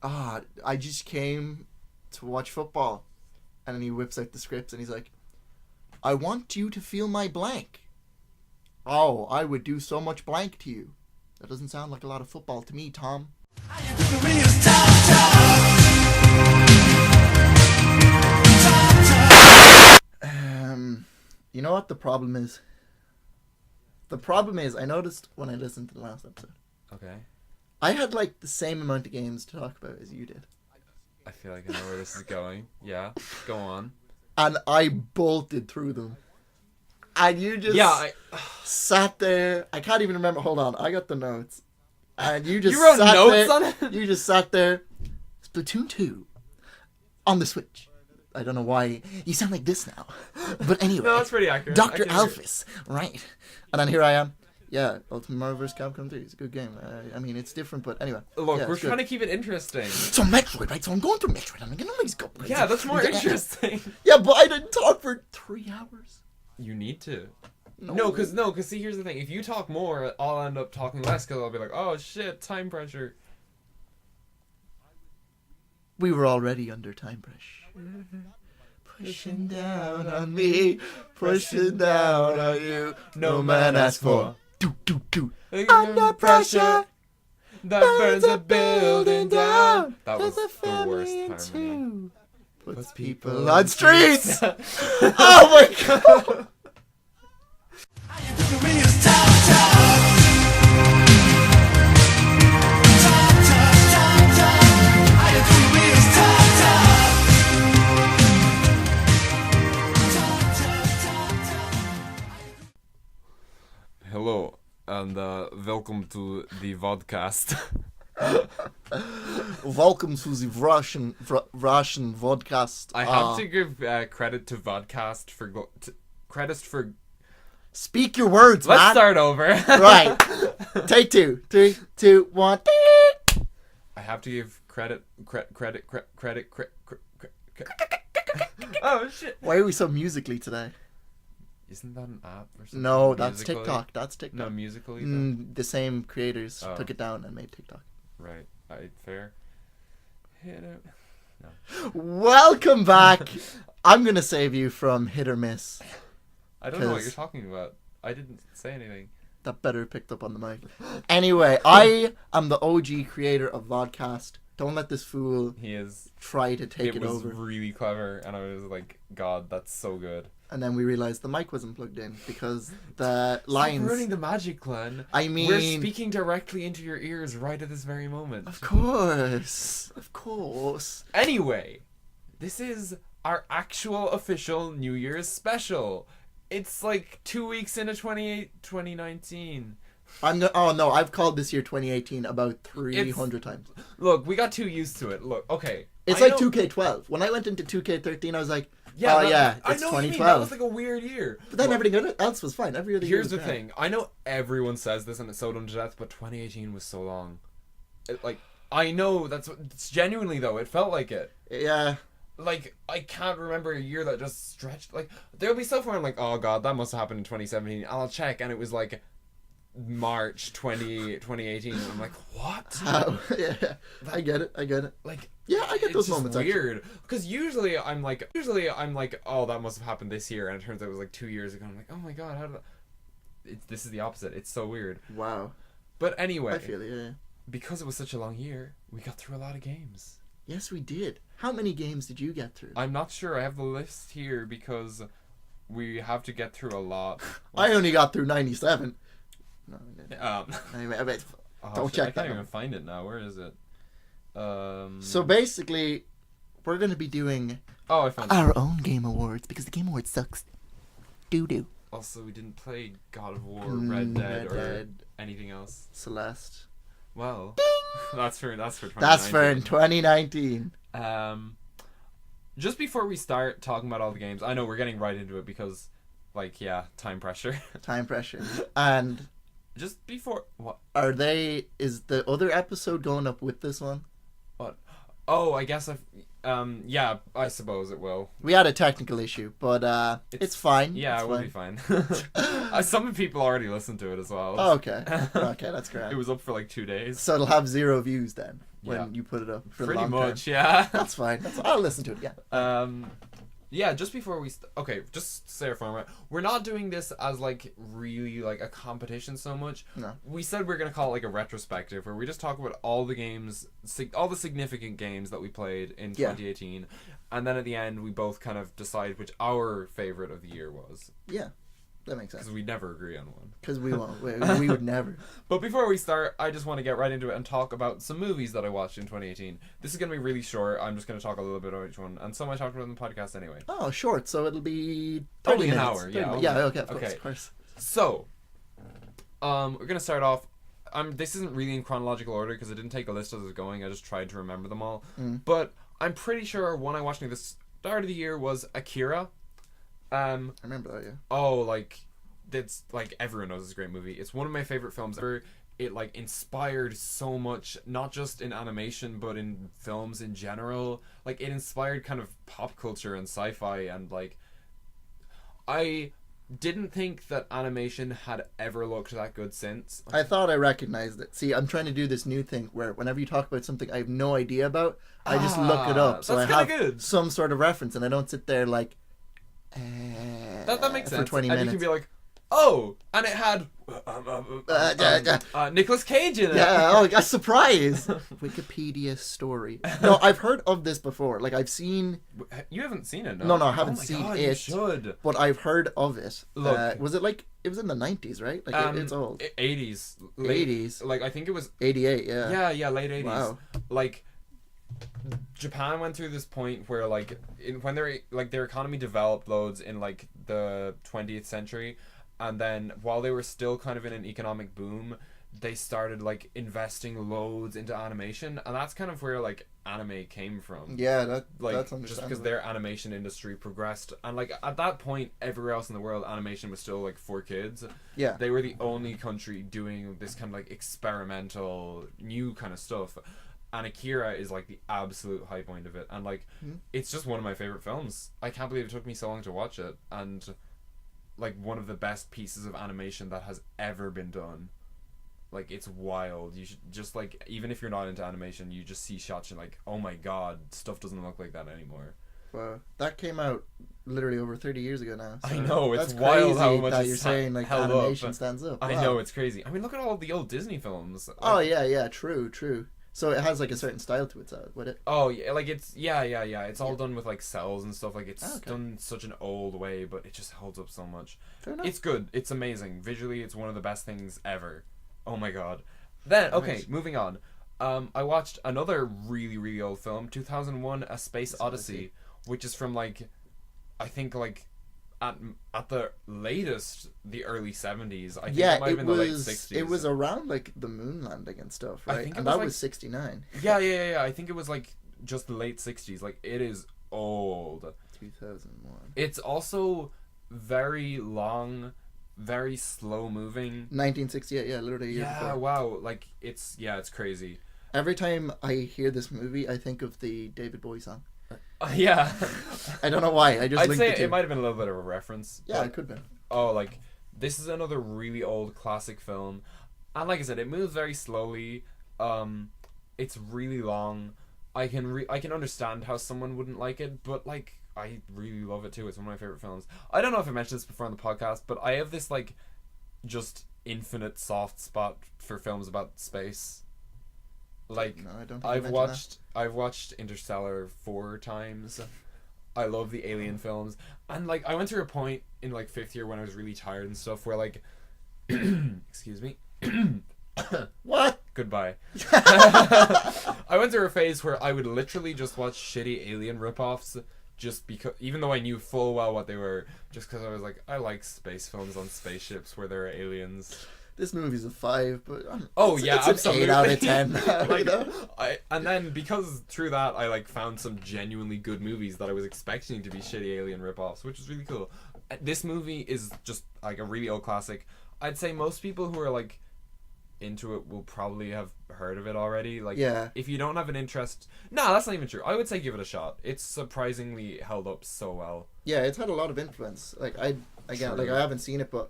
I just came to watch football. And then he whips out the scripts and he's like, I want you to feel my blank. Oh, I would do so much blank to you. That doesn't sound like a lot of football to me, Tom. You know what the problem is? The problem is, I noticed when I listened to the last episode. Okay. I had like the same amount of games to talk about as you did. I feel like I know where this is going. Yeah, go on. And I bolted through them. And you just sat there. I can't even remember. Hold on. I got the notes. And you just wrote sat notes there. on it? You just sat there. Splatoon 2 on the Switch. I don't know why you sound like this now. But anyway. No, that's pretty accurate. Dr. Alphys. Right. And then here I am. Yeah, Ultimate Mario vs. Capcom 3. It's a good game. I mean, it's different, but anyway. Look, we're trying to keep it interesting. So Metroid, right? So I'm going through Metroid. I'm going to always go. Yeah, that's more interesting. Yeah, but I didn't talk for 3 hours. You need to. No, because see, here's the thing. If you talk more, I'll end up talking less because I'll be like, oh shit, time pressure. We were already under time pressure. Pushing down on me, pushing down on you. No man asked for. Do. Under pressure, that burns a building down. That was the worst harmony. Puts people on streets. Oh my god. Hello, and welcome to the vodcast. Welcome to the Russian vodcast. I have to give credit to vodcast for credits for. Speak your words, Let's man. start over. Right. Take 2. 3, 2, 1. I have to give credit. Oh shit! Why are we so musically today? Isn't that an app or something? No, that's Musical.ly? TikTok. That's TikTok. No, Musical.ly. The same creators took it down and made TikTok. Right. Fair. Hit it. No. Welcome back. I'm gonna save you from hit or miss. I don't know what you're talking about. I didn't say anything. That better picked up on the mic. Anyway, I am the OG creator of Vodcast. Don't let this fool try to take it over. It was really clever, and I was like, God, that's so good. And then we realized the mic wasn't plugged in because the lines... Stop ruining the magic, Glenn. I mean... We're speaking directly into your ears right at this very moment. Of course. Of course. Anyway, this is our actual official New Year's special. It's like 2 weeks into 2019. Oh no, I've called this year 2018 about 300 times. Look, we got too used to it. Look, okay. It's like 2K12. When I went into 2K13, I was like, it's I know 2012. what you mean. That was like a weird year. But then everything else was fine. Every other year was Here's the thing. I know everyone says this and it's so done to death, but 2018 was so long. I know it's genuinely though. It felt like it. Yeah. Like, I can't remember a year that just stretched. Like, there'll be stuff where I'm like, oh god, that must have happened in 2017. And I'll check and it was like March 2018. And I'm like, what? How? Yeah, I get it. Like, yeah, I get those moments. It's weird because usually I'm like, oh, that must have happened this year, and it turns out it was like 2 years ago. I'm like, oh my god, how did that? This is the opposite. It's so weird. Wow. But anyway, I feel it. Yeah. Because it was such a long year, we got through a lot of games. Yes, we did. How many games did you get through? I'm not sure. I have the list here because we have to get through a lot. I only got through 97. No, anyway, don't check that. I can't even find it now. Where is it? So basically, we're going to be doing I found our own Game Awards because the Game Awards sucks. Doo-doo. Also, we didn't play God of War, Red Dead, anything else. Celeste. Well, that's for 2019. That's for 2019. Just before we start talking about all the games, I know we're getting right into it because, time pressure. Time pressure. And just before what is the other episode going up with this one? What? Oh, I guess yeah, I suppose it will. We had a technical issue, but it's fine. Yeah, it will be fine. Some people already listened to it as well. Oh, okay. Okay, that's great. It was up for like 2 days. So it'll have 0 views then. when you put it up. For Pretty long much, term. yeah. That's fine. I'll listen to it. Yeah. Yeah, just before we okay, just say our format. We're not doing this as like really like a competition so much. No. We said we're gonna call it like a retrospective, where we just talk about all the games, all the significant games that we played in 2018, and then at the end we both kind of decide which our favorite of the year was. Yeah, that makes sense. Because we never agree on one. Because we won't. We would never. But before we start, I just want to get right into it and talk about some movies that I watched in 2018. This is going to be really short. I'm just going to talk a little bit about each one. And some I talked about in the podcast anyway. Oh, short. So it'll be 30 Only an minutes. hour, 30 yeah. minutes. Yeah, okay, of course. So, we're going to start off. This isn't really in chronological order because I didn't take a list as I was going. I just tried to remember them all. But I'm pretty sure one I watched near the start of the year was Akira. I remember that, yeah. Oh, like... It's like everyone knows it's a great movie. It's one of my favorite films ever. It like inspired so much, not just in animation but in films in general. Like it inspired kind of pop culture and sci-fi, and like I didn't think that animation had ever looked that good since. I thought I recognized it. See, I'm trying to do this new thing where whenever you talk about something I have no idea about, I just look it up. So I have some sort of reference and I don't sit there like that makes sense. For 20 minutes. And you can be like, oh, and it had Nicolas Cage in it. Yeah, oh, a surprise. Wikipedia story. No, I've heard of this before. Like, I've seen... You haven't seen it, no? No, I haven't seen God, it. You should. But I've heard of it. Look. Was it like... It was in the 90s, right? Like, it's old. 80s. 80s. Like, I think it was... 88, yeah. Yeah, late 80s. Wow. Like... Japan went through this point where like when their economy developed loads in like the 20th century, and then while they were still kind of in an economic boom, they started like investing loads into animation, and that's kind of where like anime came from. Yeah, like that's understandable. just because their animation industry progressed, and like at that point everywhere else in the world animation was still like for kids. Yeah, they were the only country doing this kind of like experimental new kind of stuff. And Akira is like the absolute high point of it, and like it's just one of my favorite films. I can't believe it took me so long to watch it, and like one of the best pieces of animation that has ever been done. Like it's wild. You should just like, even if you're not into animation, you just see shots and like, oh my god, stuff doesn't look like that anymore. Wow, that came out literally over 30 years ago now. So I know, it's that's wild how much that it's you're saying like animation stands up. Wow. I know, it's crazy. I mean, look at all the old Disney films. Like, oh yeah, true. So it has like a certain style to it, would it? Oh yeah, like it's yeah. It's all done with like cells and stuff. Like it's done such an old way, but it just holds up so much. Fair enough. It's good. It's amazing. Visually, it's one of the best things ever. Oh my god. Then okay, moving on. I watched another really really old film, 2001: A Space Odyssey, which is from like, I think like. At the latest, the early 70s. I think it might have been the late 60s. It was around like the moon landing and stuff, right? And that was 69. Yeah. I think it was like just the late 60s. Like it is old. 2001. It's also very long, very slow moving. 1968, yeah, literally a year before. Yeah, wow. Like it's crazy. Every time I hear this movie, I think of the David Bowie song. Yeah. I don't know why. I just I'd linked say the two. it might have been a little bit of a reference. Yeah, it could have been. Oh, like this is another really old classic film, and like I said, it moves very slowly. It's really long. I can understand how someone wouldn't like it, but like I really love it too. It's one of my favorite films. I don't know if I mentioned this before on the podcast, but I have this like just infinite soft spot for films about space. Like no, I don't think I've watched Interstellar 4 times. I love the alien films, and like I went through a point in like 5th year when I was really tired and stuff where like excuse me what? Goodbye. I went through a phase where I would literally just watch shitty alien ripoffs just because, even though I knew full well what they were, just because I was like, I like space films on spaceships where there are aliens. This movie's a 5, but it's an absolutely 8 out of 10. Like, and then because through that I like found some genuinely good movies that I was expecting to be shitty alien ripoffs, which is really cool. This movie is just like a really old classic. I'd say most people who are like into it will probably have heard of it already. Like, yeah. If you don't have an interest, no, that's not even true. I would say give it a shot. It's surprisingly held up so well. Yeah, it's had a lot of influence. Like I haven't seen it, but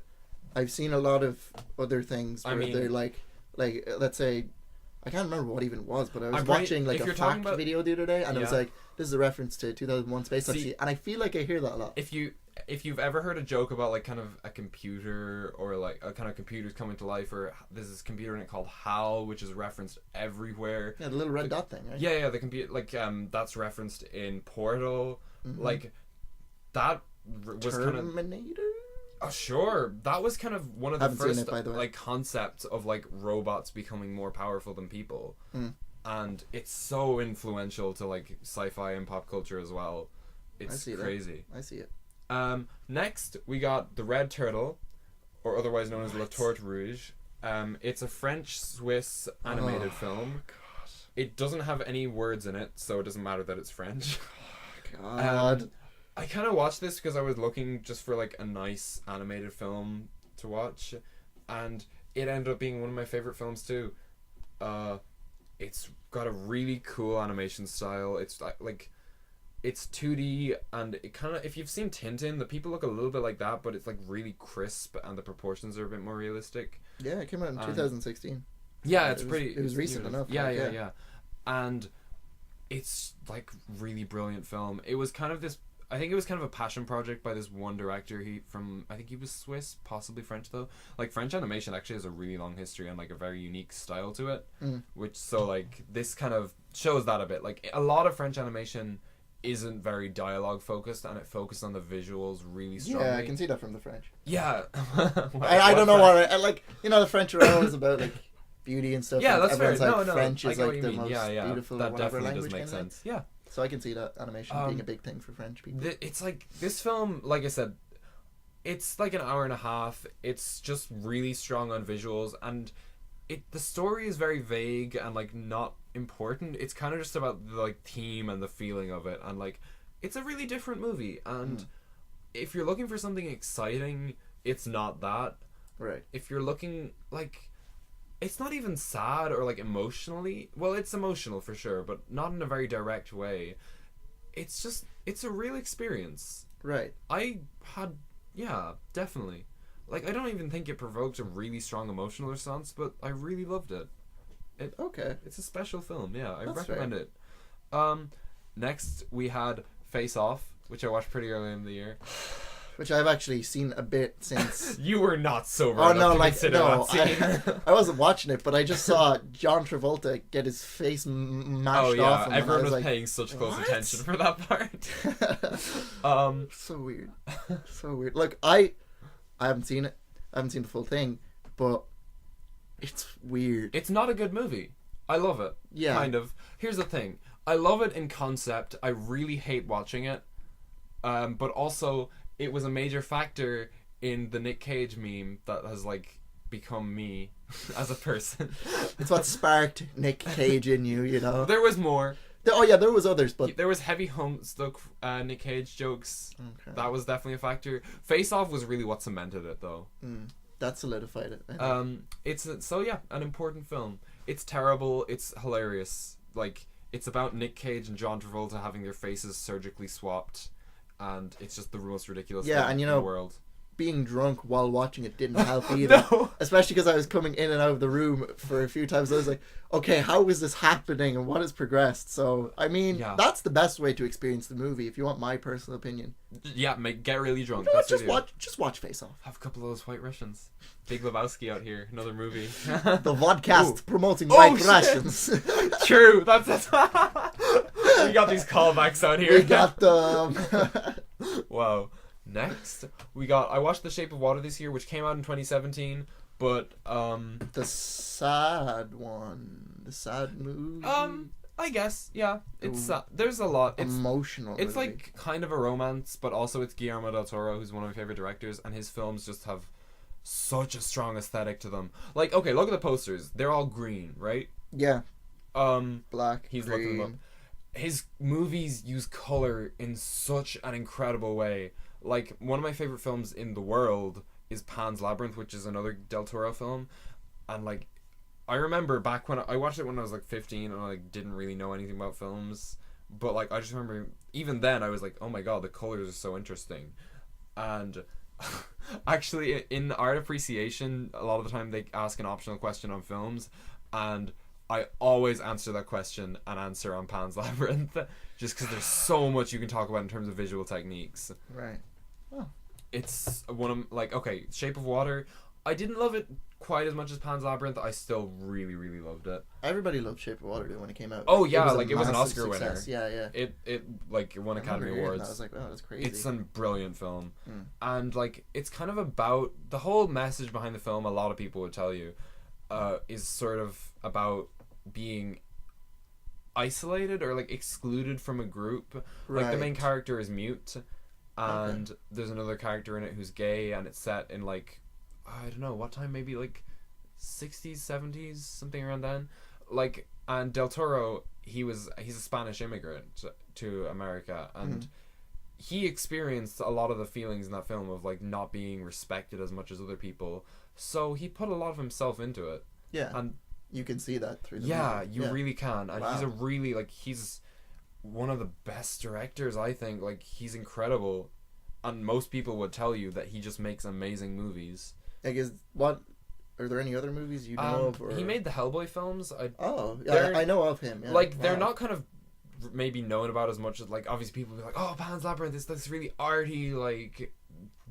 I've seen a lot of other things where they're like let's say I can't remember what even it was, but I was I'm watching like if a you're talking fact about- video the other day, and it was Yeah. like, this is a reference to 2001 Space See- Odyssey, and I feel like I hear that a lot. If you've ever heard a joke about like kind of a computer or like a kind of computers coming to life, or there's this computer in it called HAL, which is referenced everywhere. Yeah, the little red dot thing, right? Yeah, the computer like that's referenced in Portal, Mhm. like that was kind of. Terminator? Oh, sure. That was kind of one of the Haven't seen first it, by the way. like concepts of like robots becoming more powerful than people. Mm. And it's so influential to like sci-fi and pop culture as well. It's see that. crazy. I see it. Next we got The Red Turtle, or otherwise known as La What? Tortue Rouge. It's a French-Swiss animated film. God. It doesn't have any words in it, so it doesn't matter that it's French. God. I kind of watched this because I was looking just for like a nice animated film to watch, and it ended up being one of my favorite films too. It's got a really cool animation style. It's like it's 2D, and it kind of, if you've seen Tintin, the people look a little bit like that, but it's like really crisp and the proportions are a bit more realistic. Yeah, it came out in 2016. Yeah, It was recent enough. Yeah, like, yeah. And it's like really brilliant film. It was kind of this, I think it was kind of a passion project by this one director. I think he was Swiss, possibly French though. Like French animation actually has a really long history and like a very unique style to it. Mm. Which, so like this kind of shows that a bit. Like a lot of French animation isn't very dialogue focused, and it focused on the visuals really strongly. Yeah, I can see that from the French. Yeah. I don't know what I like. You know, the French are always about like beauty and stuff. Yeah, and that's fair. everyone's like No, French I is get what like you the mean. most Yeah. beautiful That whatever definitely language does make kind of thing. sense. Yeah. So I can see that animation being a big thing for French people. It's like this film, like I said, it's like an hour and a half. It's just really strong on visuals, and the story is very vague and like not important. It's kind of just about the like theme and the feeling of it, and like it's a really different movie. And if you're looking for something exciting, it's not that. Right. If you're looking like, it's not even sad or like emotionally, well, it's emotional for sure, but not in a very direct way. It's a real experience. Right. Yeah, definitely. Like, I don't even think it provoked a really strong emotional response, but I really loved it. Okay. It's a special film, yeah. I That's recommend it. Next we had Face Off, which I watched pretty early in the year. Which I've actually seen a bit since. You were not sober Oh enough no, to like consider no, that scene. I wasn't watching it, but I just saw John Travolta get his face mashed Oh yeah, off. everyone was like, paying such close "What?" attention for that part. So weird, so weird. Look, I haven't seen it. I haven't seen the full thing, but it's weird. It's not a good movie. I love it. Yeah. Kind of. Here's the thing. I love it in concept. I really hate watching it. But also, it was a major factor in the Nick Cage meme that has, like, become me as a person. It's what sparked Nick Cage in you, you know. There was more. Oh yeah, there was others, but There was heavy Homestuck Nick Cage jokes. okay. That was definitely a factor. Face Off was really what cemented it, though. That solidified it. I think. It's an important film. It's terrible. It's hilarious. Like, it's about Nick Cage and John Travolta having their faces surgically swapped, and it's just the most ridiculous Yeah, thing and you in know, the world. Being drunk while watching it didn't help either. No. Especially because I was coming in and out of the room for a few times. I was like, okay, how is this happening and what has progressed? So, I mean, Yeah. that's the best way to experience the movie, if you want my personal opinion. Yeah, get really drunk. You know what, That's what just watch Face Off. Have a couple of those White Russians. Big Lebowski out here. Another movie. The vodcast Ooh. promoting Oh, White shit. Russians. True. That's we got these callbacks out here. We got them. Wow. Next, I watched The Shape of Water this year, which came out in 2017, but The sad one. The sad movie. I guess, yeah. It's Ooh. there's a lot. It's Emotional. it's movie. like kind of a romance, but also it's Guillermo del Toro, who's one of my favorite directors, and his films just have such a strong aesthetic to them. Like, okay, look at the posters. They're all green, right? Yeah. Black. He's green. looking them up. His movies use color in such an incredible way. Like, one of my favorite films in the world is Pan's Labyrinth, which is another Del Toro film. And, like, I remember back when I watched it when I was, like, 15 and I, like, didn't really know anything about films. But, like, I just remember, even then, I was like, oh my god, the colors are so interesting. And actually, in art appreciation, a lot of the time they ask an optional question on films. And I always answer that question and answer on Pan's Labyrinth, just because there's so much you can talk about in terms of visual techniques. Right. Oh. It's one of like okay, Shape of Water. I didn't love it quite as much as Pan's Labyrinth. I still really really loved it. Everybody loved Shape of Water when it came out. Oh yeah, it was an massive Oscar success. winner. Yeah, yeah. It like won Academy Awards. I was like, oh, that's crazy. It's a brilliant film, and like it's kind of about the whole message behind the film. A lot of people would tell you, is sort of about being isolated or like excluded from a group. Right. Like the main character is mute, and there's another character in it who's gay, and it's set in like I don't know what time, maybe like 60s, 70s, something around then. Like, and Del Toro, he's a Spanish immigrant to America, and he experienced a lot of the feelings in that film of like not being respected as much as other people. So he put a lot of himself into it. Yeah. And you can see that through the movie. you really can. And Wow. he's a really like he's one of the best directors, I think. Like he's incredible. And most people would tell you that he just makes amazing movies. I guess what are there any other movies you know of? Or... He made the Hellboy films. I know of him. Yeah. Like they're not kind of maybe known about as much as like obviously people be like, oh, Pan's Labyrinth is this really arty like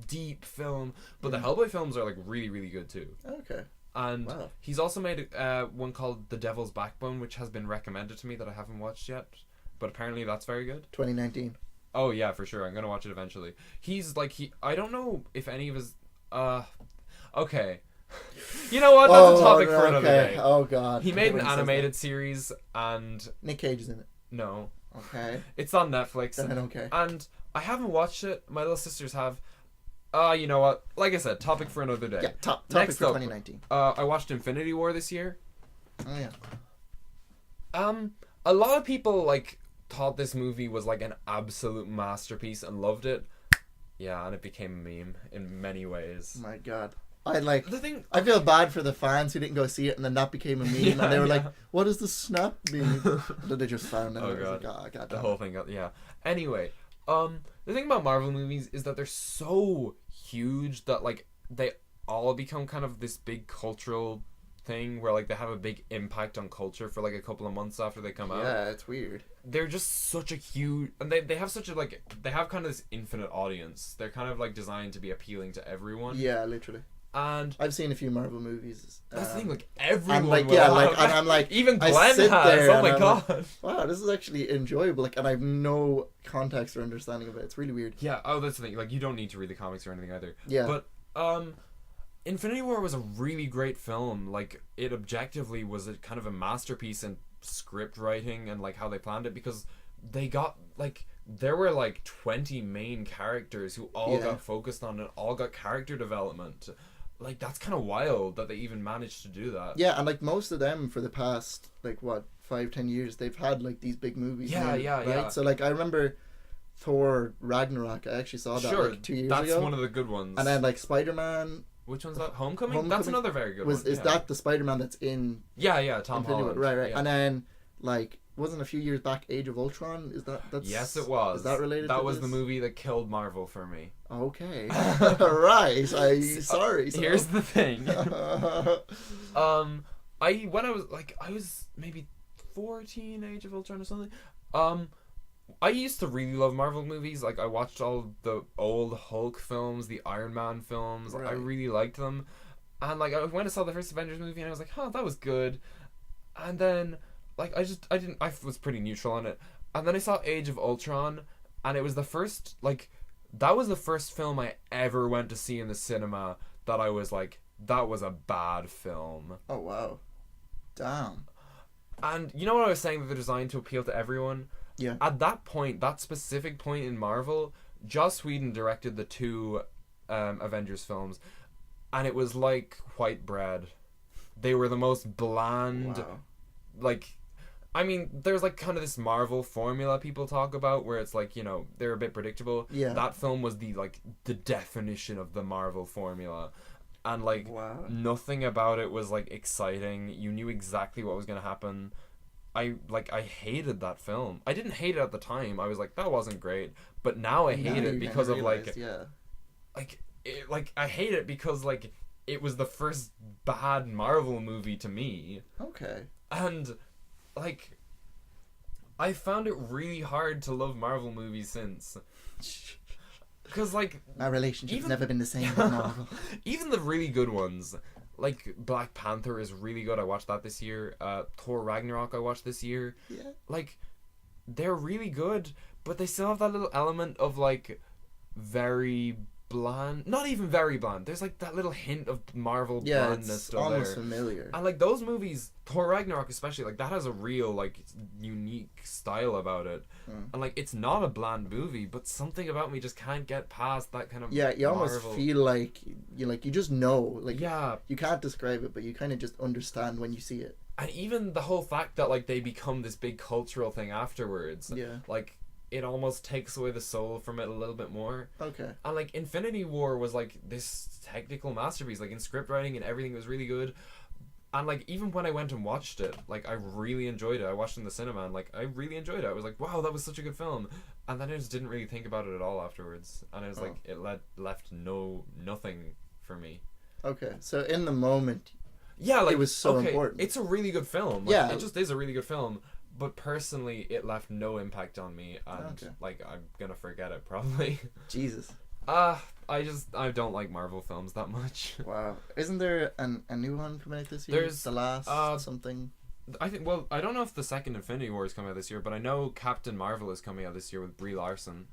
deep film, but the Hellboy films are like really really good too. Okay. And he's also made one called The Devil's Backbone, which has been recommended to me that I haven't watched yet, but apparently that's very good. 2019. Oh yeah, for sure. I'm gonna watch it eventually. He's like I don't know if any of his okay. You know what? That's a topic for another day. Oh god. He made an animated series and Nick Cage is in it. No. Okay. It's on Netflix. Then I don't care. And I haven't watched it. My little sisters have. You know what? Like I said, topic for another day. Yeah, topic Next for up, 2019. I watched Infinity War this year. Oh yeah. A lot of people like thought this movie was like an absolute masterpiece and loved it. Yeah, and it became a meme in many ways. My god. I feel bad for the fans who didn't go see it and then that became a meme and they were like, what is the snap meme? Then they just found it. Oh god. Like, god the whole thing got, yeah. Anyway, the thing about Marvel movies is that they're so huge that like they all become kind of this big cultural thing where like they have a big impact on culture for like a couple of months after they come out. Yeah, it's weird. They're just such a huge, and they have such a like they have kind of this infinite audience. They're kind of like designed to be appealing to everyone. Yeah, literally. And I've seen a few Marvel movies. That's the thing, like everyone. And like will yeah, have, like and I'm like even Glenn I sit has. there Oh my and I'm god! like, wow, this is actually enjoyable. Like, and I have no context or understanding of it. It's really weird. Yeah. Oh, that's the thing. Like, you don't need to read the comics or anything either. Yeah. But Infinity War was a really great film. Like, it objectively was a kind of a masterpiece in script writing and like how they planned it, because they got like there were like 20 main characters who all got focused on and all got character development. Like, that's kind of wild that they even managed to do that. Yeah, and like most of them for the past like what 5-10 years, they've had like these big movies. Yeah. So like I remember Thor Ragnarok. I actually saw that like 2 years ago. That's one of the good ones. And then like Spider-Man. Which one's that? Homecoming? That's another very good one. Is that the Spider-Man that's in? Yeah, Tom Holland. Right. Yeah. And then like wasn't a few years back Age of Ultron? Yes, it was. Is that related? That was the movie that killed Marvel for me. Okay. Right. Sorry. Here's the thing. When I was maybe 14, Age of Ultron or something. I used to really love Marvel movies. Like, I watched all the old Hulk films, the Iron Man films. Right. I really liked them. And, like, I went and saw the first Avengers movie, and I was like, that was good. And then, like, I was pretty neutral on it. And then I saw Age of Ultron, and it was the first, like, that was the first film I ever went to see in the cinema that I was like, that was a bad film. Oh, wow. Damn. And you know what I was saying, that they're designed to appeal to everyone? Yeah. At that point, that specific point in Marvel, Joss Whedon directed the 2 Avengers films, and it was like white bread. They were the most bland, like, I mean, there's like kind of this Marvel formula people talk about where it's like, you know, they're a bit predictable. Yeah. That film was the definition of the Marvel formula. And like nothing about it was like exciting. You knew exactly what was going to happen. I hated that film. I didn't hate it at the time. I was like, that wasn't great. But now I hate it because of I hate it because like it was the first bad Marvel movie to me. Okay. And like, I found it really hard to love Marvel movies since. Because, like... Our relationship's never been the same with Marvel. Even the really good ones, like Black Panther is really good. I watched that this year. Thor Ragnarok I watched this year. Yeah. Like, they're really good, but they still have that little element of, like, very bland. Not even very bland. There's, like, that little hint of Marvel blandness it's still almost there. familiar. And, like, those movies, Thor Ragnarok especially, like, that has a real, like, unique style about it. And, like, it's not a bland movie, but something about me just can't get past that kind of you almost Marvel. feel like you just know. Like, yeah. You can't describe it, but you kind of just understand when you see it. And even the whole fact that, like, they become this big cultural thing afterwards. Yeah. Like, it almost takes away the soul from it a little bit more. Okay. And, like, Infinity War was, like, this technical masterpiece. Like, in script writing and everything, it was really good. And, like, even when I went and watched it, like, I really enjoyed it. I watched it in the cinema, and, like, I really enjoyed it. I was like, wow, that was such a good film. And then I just didn't really think about it at all afterwards. And it was like, it left nothing for me. Okay. So, in the moment... Yeah, like, it was so important. It's a really good film. Like, yeah. It just is a really good film. But personally, it left no impact on me. And, like, I'm gonna forget it, probably. Jesus. I don't like Marvel films that much. Wow. Isn't there a new one coming out this year? There's The Last something? I think, well, I don't know if the second Infinity War is coming out this year, but I know Captain Marvel is coming out this year with Brie Larson.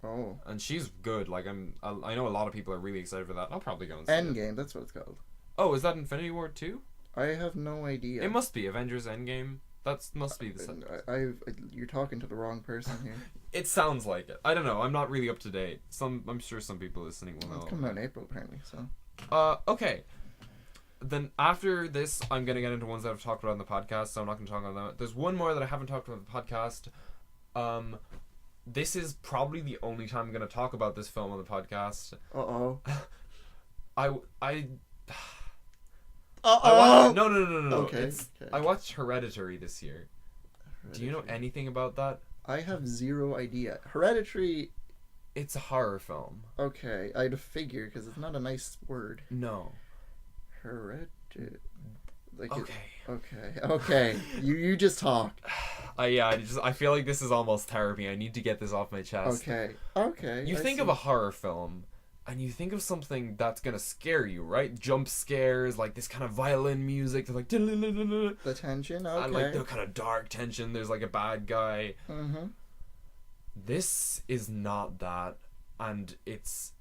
Oh. And she's good. Like, I know a lot of people are really excited for that. I'll probably go and see Endgame, that's what it's called. Oh, is that Infinity War 2? I have no idea. It must be Avengers Endgame. That must be the second. You're talking to the wrong person here. It sounds like it. I don't know. I'm not really up to date. I'm sure some people listening will know. It's coming out in April, apparently. So. Okay. Then after this, I'm gonna get into ones that I've talked about on the podcast. So I'm not gonna talk about them. There's one more that I haven't talked about on the podcast. This is probably the only time I'm gonna talk about this film on the podcast. No. Okay. I watched Hereditary this year. Do you know anything about that? I have zero idea. Hereditary... It's a horror film. Okay, I'd figure, because it's not a nice word. No. Hereditary... Like Okay. You just talk. I feel like this is almost therapy. I need to get this off my chest. Okay. You think of a horror film, and you think of something that's gonna scare you, right? Jump scares, like this kind of violin music, like the tension, okay. And like the kind of dark tension. There's like a bad guy. Mm-hmm. This is not that, and it's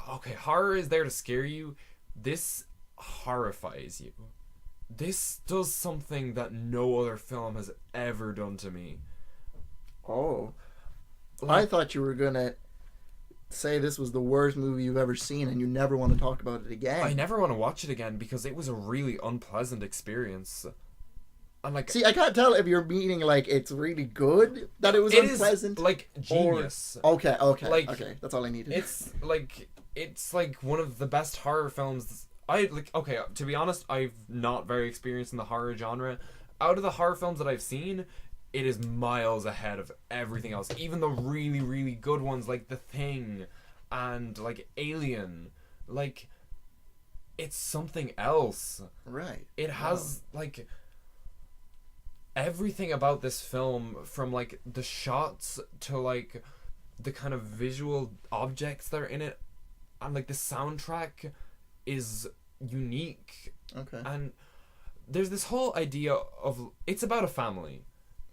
okay. Horror is there to scare you. This horrifies you. This does something that no other film has ever done to me. Oh, I thought you were gonna say this was the worst movie you've ever seen and you never want to talk about it again. I never want to watch it again because it was a really unpleasant experience. And like, see, I can't tell if you're meaning like it's really good that it was unpleasant. Is like genius. Okay, that's all I needed. It's like one of the best horror films. To be honest, I've not very experienced in the horror genre. Out of the horror films that I've seen, it is miles ahead of everything else. Even the really, really good ones like The Thing and like Alien. Like, it's something else. Right. It has like everything about this film, from like the shots to like the kind of visual objects that are in it, and like the soundtrack is unique. Okay. And there's this whole idea of it's about a family.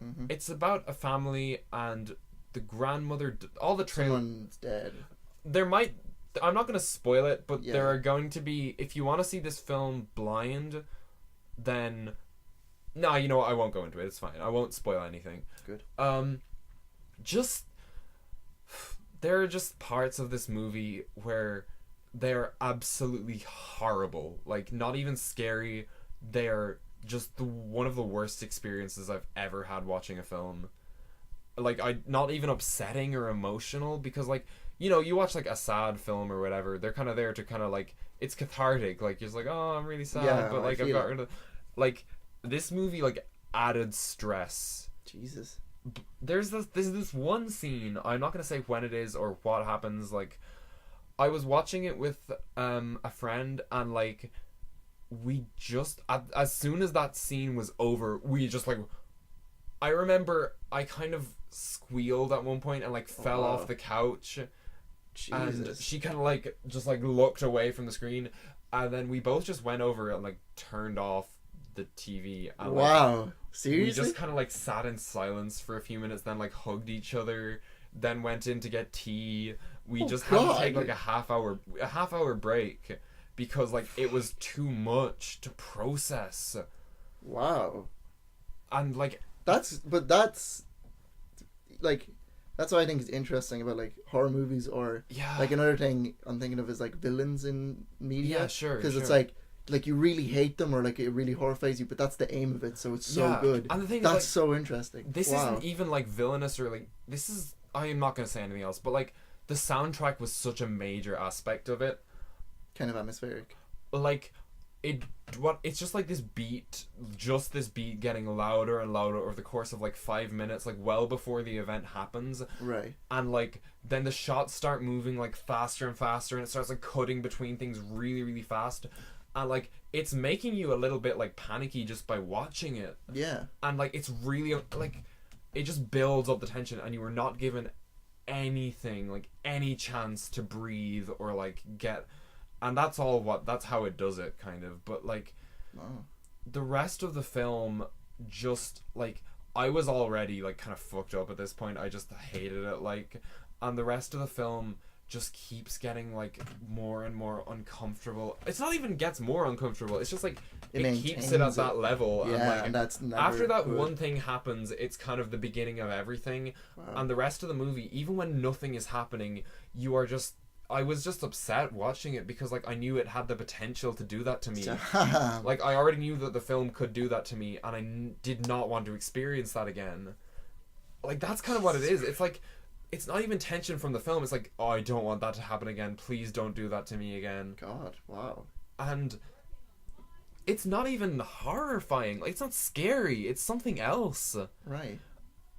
Mm-hmm. It's about a family and the grandmother. All the trailers. Someone's dead. I'm not going to spoil it, but yeah. There are going to be. If you want to see this film blind, then no, you know what? I won't go into it. It's fine. I won't spoil anything. Good. Just there are just parts of this movie where they're absolutely horrible. Like, not even scary. They're just one of the worst experiences I've ever had watching a film. Like, not even upsetting or emotional, because like, you know, you watch like a sad film or whatever, they're kind of there to kind of like, it's cathartic, like you're just like, oh, I'm really sad, yeah, but like I've got rid of, like, this movie like added stress. Jesus. There's this one scene, I'm not gonna say when it is or what happens. Like, I was watching it with a friend, and like we just as soon as that scene was over, we just like, I remember I kind of squealed at one point and like fell off the couch. Jesus. And she kind of like just like looked away from the screen, and then we both just went over and like turned off the TV. And, wow, seriously? We just kind of like sat in silence for a few minutes, then like hugged each other, then went in to get tea. We had to take like a half hour break because like it was too much to process. Wow. And like that's like, that's what I think is interesting about like horror movies, or like another thing I'm thinking of is like villains in media. Yeah, sure. Because it's like you really hate them, or like it really horrifies you, but that's the aim of it, so it's so good. And the thing that's is, like, so interesting. This isn't even like villainous, or like, this is, I am not going to say anything else, but like the soundtrack was such a major aspect of it. Kind of atmospheric. Like it's just like this beat getting louder and louder over the course of like 5 minutes, like well before the event happens. Right. And like then the shots start moving like faster and faster, and it starts like cutting between things really, really fast. And like it's making you a little bit like panicky just by watching it. Yeah. And like it's really like it just builds up the tension, and you were not given anything, like any chance to breathe or like get. And that's how it does it, kind of. But like the rest of the film, just like, I was already like kind of fucked up at this point. I just hated it, like, and the rest of the film just keeps getting like more and more uncomfortable. It's not even gets more uncomfortable. It's just like it keeps it at that level. Yeah, and, like, and that's never after that good. one thing happens, it's kind of the beginning of everything. Wow. And the rest of the movie, even when nothing is happening, you are just. I was just upset watching it because like I knew it had the potential to do that to me. Like I already knew that the film could do that to me, and I did not want to experience that again. Like that's kind of what it is. It's like it's not even tension from the film. It's like, oh, I don't want that to happen again. Please don't do that to me again. God, wow. And it's not even horrifying. Like it's not scary. It's something else. Right.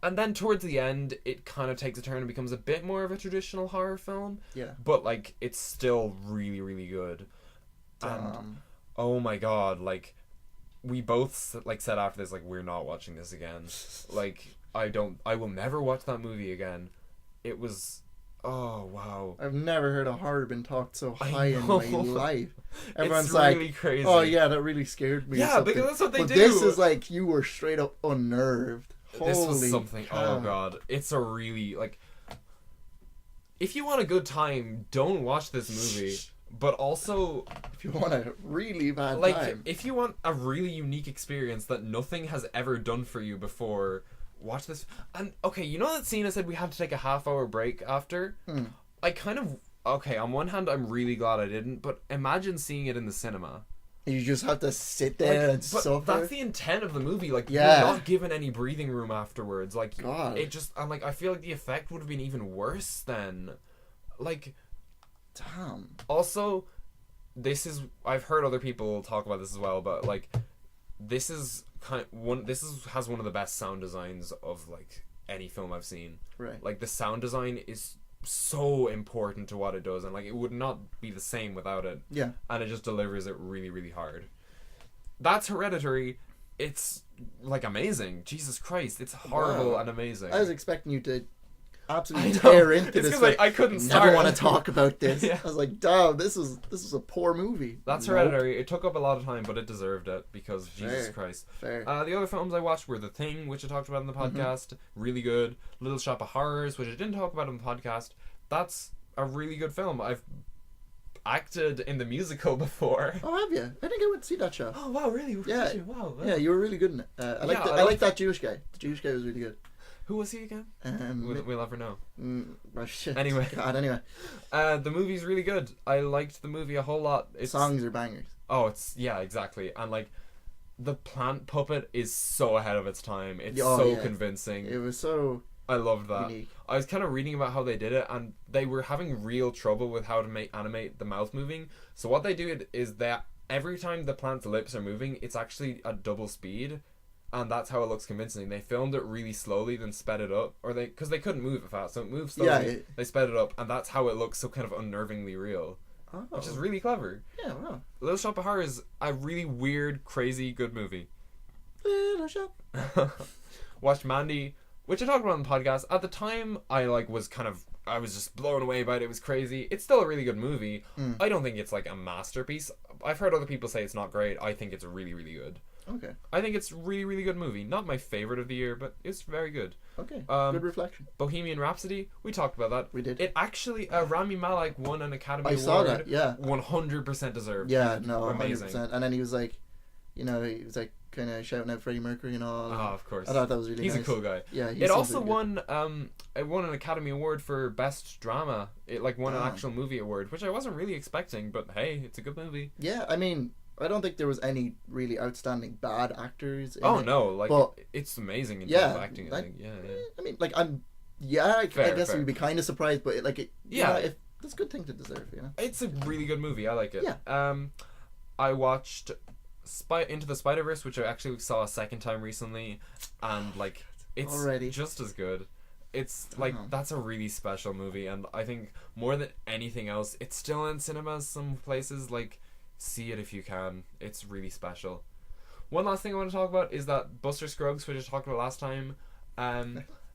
And then towards the end, it kind of takes a turn and becomes a bit more of a traditional horror film. Yeah. But, like, it's still really, really good. And, oh my god, like, we both, like, said after this, like, we're not watching this again. Like, I will never watch that movie again. It was, oh, wow. I've never heard a horror been talked so high in my life. Everyone's it's like, really crazy. Oh, yeah, that really scared me. Yeah, because that's what they do. But this is like, you were straight up unnerved. This was Holy something. cow. Oh god, it's a really like. If you want a good time, don't watch this movie. But also, if you want a really bad time, if you want a really unique experience that nothing has ever done for you before, watch this. And okay, you know that scene I said we had to take a half-hour break after. I kind of on one hand, I'm really glad I didn't. But imagine seeing it in the cinema. You just have to sit there and suffer. That's the intent of the movie. Like, yeah. You're not given any breathing room afterwards. Like, God. it just... And, like, I feel like the effect would have been even worse then. Like... Damn. Also, this is... I've heard other people talk about this as well, but, like, this is kind of one... This has one of the best sound designs of, like, any film I've seen. Right. Like, the sound design is so important to what it does, and like it would not be the same without it. Yeah. And it just delivers it really, really hard. That's Hereditary. It's like amazing. Jesus Christ, it's horrible and amazing. I was expecting you to absolutely tear into it's this. Like, I couldn't start. Never want to talk about this. Yeah. I was like, damn, this is a poor movie. That's Hereditary. It took up a lot of time, but it deserved it because Jesus Christ. Fair. The other films I watched were The Thing, which I talked about in the podcast. Really good. Little Shop of Horrors, which I didn't talk about in the podcast. That's a really good film. I've acted in the musical before. Oh, have you? I think I went to see that show. Oh wow, really? Yeah. Wow. Yeah, you were really good in it. I like that Jewish guy. The Jewish guy was really good. Who was he again? We'll never know. Shit. Anyway. God, anyway. The movie's really good. I liked the movie a whole lot. Songs are bangers. Oh, yeah, exactly. And like, the plant puppet is so ahead of its time. It's convincing. It was so... I loved that. Unique. I was kind of reading about how they did it, and they were having real trouble with how to animate the mouth moving. So what they did is that every time the plant's lips are moving, it's actually at double speed, and that's how it looks convincing. They filmed it really slowly, then sped it up, or because they couldn't move it fast, so it moved slowly. Yeah, they sped it up, and that's how it looks so kind of unnervingly real. which is really clever. Yeah, wow. Little Shop of Horrors is a really weird, crazy, good movie. Little Shop. Watched Mandy, which I talked about on the podcast. At the time, I was just blown away by it. It was crazy. It's still a really good movie. I don't think it's like a masterpiece. I've heard other people say it's not great. I think it's really, really good. Okay. I think it's a really, really good movie. Not my favorite of the year, but it's very good. Okay. Good reflection. Bohemian Rhapsody, we talked about that. We did. It actually, Rami Malek won an Academy Award. I saw that, yeah. 100% deserved. Yeah, no, amazing. 100%. And then he was like, kind of shouting out Freddie Mercury and all. Oh, of course. I thought that was really nice. He's a cool guy. Yeah, it also won it won an Academy Award for Best Drama. It won an actual movie award, which I wasn't really expecting, but hey, it's a good movie. Yeah, I mean, I don't think there was any really outstanding bad actors in it. No, but, it's amazing in yeah, terms of acting, I think. Yeah. I mean, I guess we'd be kind of surprised, but that's a good thing to deserve, you know? It's a really good movie. I like it. Yeah. I watched Into the Spider-Verse, which I actually saw a second time recently, and it's already just as good. It's that's a really special movie, and I think more than anything else, it's still in cinemas some places. See it if you can. It's really special. One last thing I want to talk about is that Buster Scruggs, which I talked about last time,